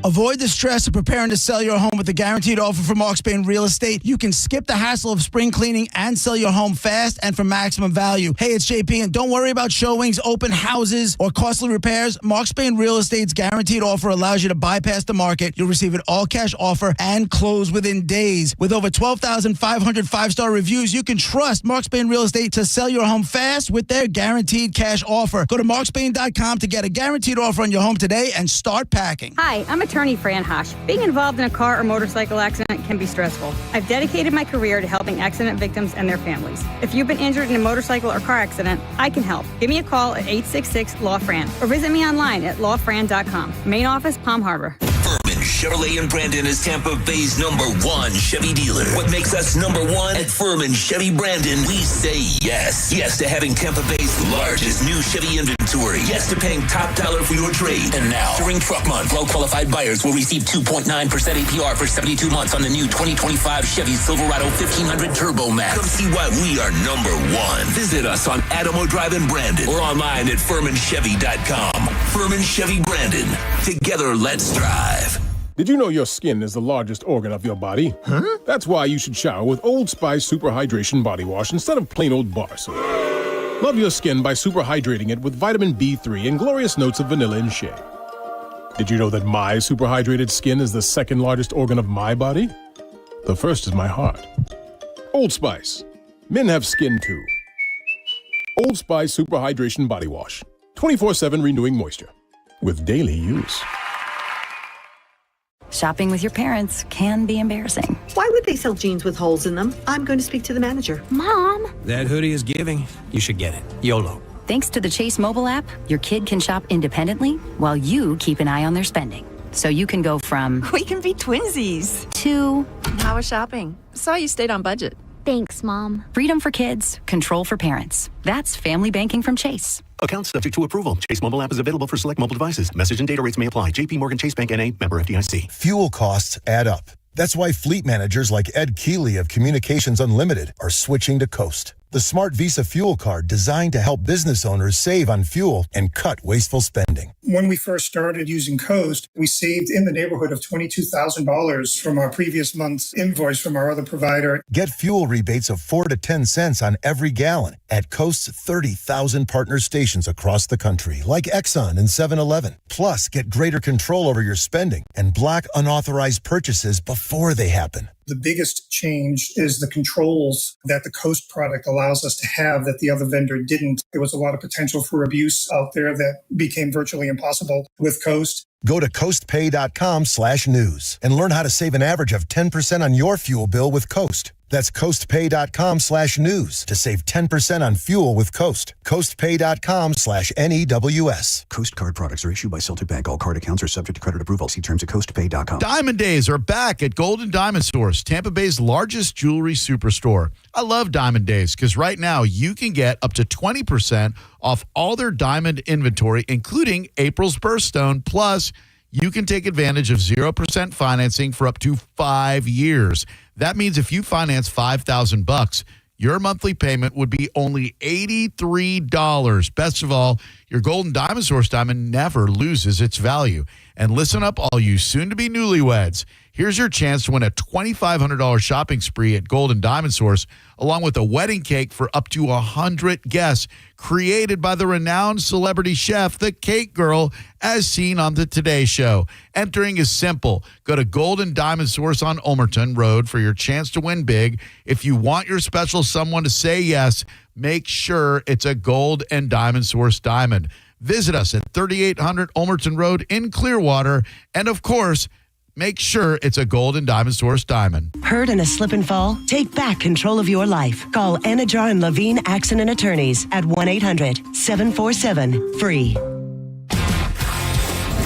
Avoid the stress of preparing to sell your home with a guaranteed offer from Mark Spain Real Estate. You can skip the hassle of spring cleaning and sell your home fast and for maximum value. Hey, it's JP, and don't worry about showings, open houses, or costly repairs. Mark Spain Real Estate's guaranteed offer allows you to bypass the market. You'll receive an all-cash offer and close within days. With over 12,500 five-star reviews, you can trust Mark Spain Real Estate to sell your home fast with their guaranteed cash offer. Go to markspain.com to get a guaranteed offer on your home today and start packing. Hi, I'm attorney Fran Hosh. Being involved in a car or motorcycle accident can be stressful. I've dedicated my career to helping accident victims and their families. If you've been injured in a motorcycle or car accident, I can help. Give me a call at 866-LAW-FRAN or visit me online at lawfran.com. Main office, Palm Harbor. Furman Chevrolet in Brandon is Tampa Bay's #1 Chevy dealer. What makes us #1 at Furman Chevy Brandon? We say yes. Yes to having Tampa Bay's largest new Chevy inventory. Yes to paying top dollar for your trade. And now, during Truck Month, well-qualified buyers will receive 2.9% APR for 72 months on the new 2025 Chevy Silverado 1500 Turbo Max. Come see why we are #1. Visit us on Adamo Drive in Brandon or online at FurmanChevy.com. Furman Chevy Brandon. Together, let's drive. Did you know your skin is the largest organ of your body? Huh? That's why you should shower with Old Spice Super Hydration Body Wash instead of plain old bar soap. Love your skin by super hydrating it with vitamin B3 and glorious notes of vanilla and shea. Did you know that my super hydrated skin is the second largest organ of my body? The first is my heart. Old Spice. Men have skin too. Old Spice Super Hydration Body Wash. 24/7 renewing moisture. With daily use. Shopping with your parents can be embarrassing. Why would they sell jeans with holes in them? I'm going to speak to the manager. Mom! That hoodie is giving. You should get it. YOLO. Thanks to the Chase mobile app, your kid can shop independently while you keep an eye on their spending. So you can go from... We can be twinsies. ...to... How was shopping? Saw you stayed on budget. Thanks, Mom. Freedom for kids, control for parents. That's family banking from Chase. Account subject to approval. Chase mobile app is available for select mobile devices. Message and data rates may apply. JP Morgan Chase Bank N.A. member FDIC. Fuel costs add up. That's why fleet managers like Ed Keeley of Communications Unlimited are switching to Coast, the smart Visa fuel card designed to help business owners save on fuel and cut wasteful spending. When we first started using Coast, we saved in the neighborhood of $22,000 from our previous month's invoice from our other provider. Get fuel rebates of 4 to 10 cents on every gallon at Coast's 30,000 partner stations across the country, like Exxon and 7-Eleven. Plus, get greater control over your spending and block unauthorized purchases before they happen. The biggest change is the controls that the Coast product allows us to have that the other vendor didn't. There was a lot of potential for abuse out there that became virtually impossible with Coast. Go to coastpay.com/news and learn how to save an average of 10% on your fuel bill with Coast. That's coastpay.com/news to save 10% on fuel with Coast. Coastpay.com/NEWS. Coast card products are issued by Celtic Bank. All card accounts are subject to credit approval. See terms at coastpay.com. Diamond Days are back at Golden Diamond Stores, Tampa Bay's largest jewelry superstore. I love Diamond Days because right now you can get up to 20% off all their diamond inventory, including April's birthstone. Plus, you can take advantage of 0% financing for up to 5 years. That means if you finance $5,000, your monthly payment would be only $83. Best of all, your Golden Diamond Source diamond never loses its value. And listen up, all you soon-to-be newlyweds. Here's your chance to win a $2,500 shopping spree at Golden Diamond Source, along with a wedding cake for up to 100 guests, created by the renowned celebrity chef, the Cake Girl, as seen on the Today Show. Entering is simple. Go to Golden Diamond Source on Ulmerton Road for your chance to win big. If you want your special someone to say yes, make sure it's a Gold and Diamond Source diamond. Visit us at 3800 Ulmerton Road in Clearwater. And, of course, make sure it's a Gold and Diamond Source diamond. Hurt in a slip and fall? Take back control of your life. Call Anajar and Levine Accident Attorneys at 1-800-747-FREE.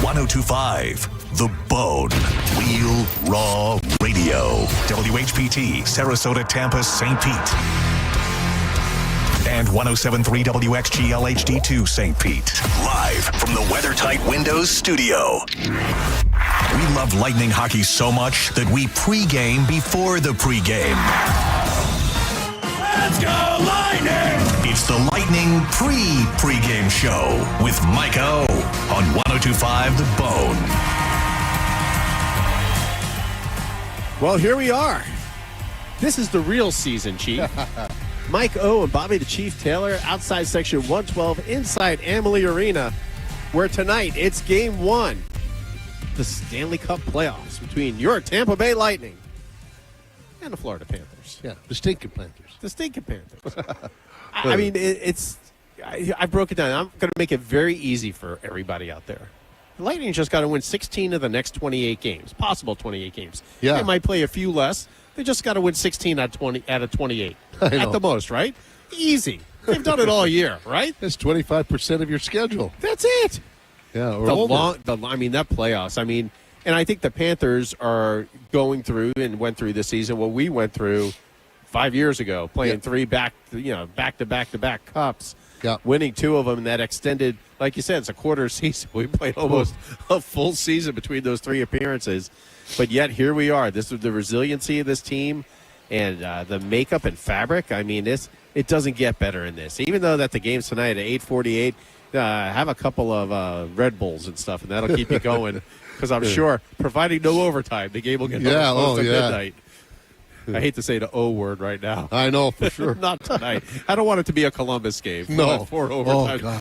1025 The Bone. Real Raw Radio. WHPT, Sarasota, Tampa, St. Pete. And 107.3 WXGL HD2 St. Pete. Live from the WeatherTight Windows studio. We love Lightning hockey so much that we pregame before the pregame. Let's go Lightning! It's the Lightning pregame show with Mike O on 1025 The Bone. Well, here we are. This is the real season, Chief. Mike O and Bobby the Chief Taylor, outside section 112, inside Amalie Arena, where tonight it's game one, the Stanley Cup playoffs between your Tampa Bay Lightning and the Florida Panthers. Yeah, the Stinking Panthers. The Stinking Panthers. I mean, I broke it down. I'm going to make it very easy for everybody out there. The Lightning just got to win 16 of the next 28 games, possible 28 games. Yeah. They might play a few less. They just got to win 16 out of 28 at the most, right? Easy. They've done it all year, right? That's 25% of your schedule. That's it. Yeah, or over. That playoffs. I mean, and I think the Panthers are going through and went through this season what we went through 5 years ago, playing three back-to-back cups, winning two of them in that extended, like you said, it's a quarter season. We played almost a full season between those three appearances. But yet, here we are. This is the resiliency of this team and the makeup and fabric. I mean, it doesn't get better in this. Even though that the game's tonight at 8:48, have a couple of Red Bulls and stuff, and that'll keep you going. Because I'm sure, providing no overtime, the game will get close to midnight. I hate to say the O word right now. I know, for sure. Not tonight. I don't want it to be a Columbus game. No. 4 overtime. Oh, God.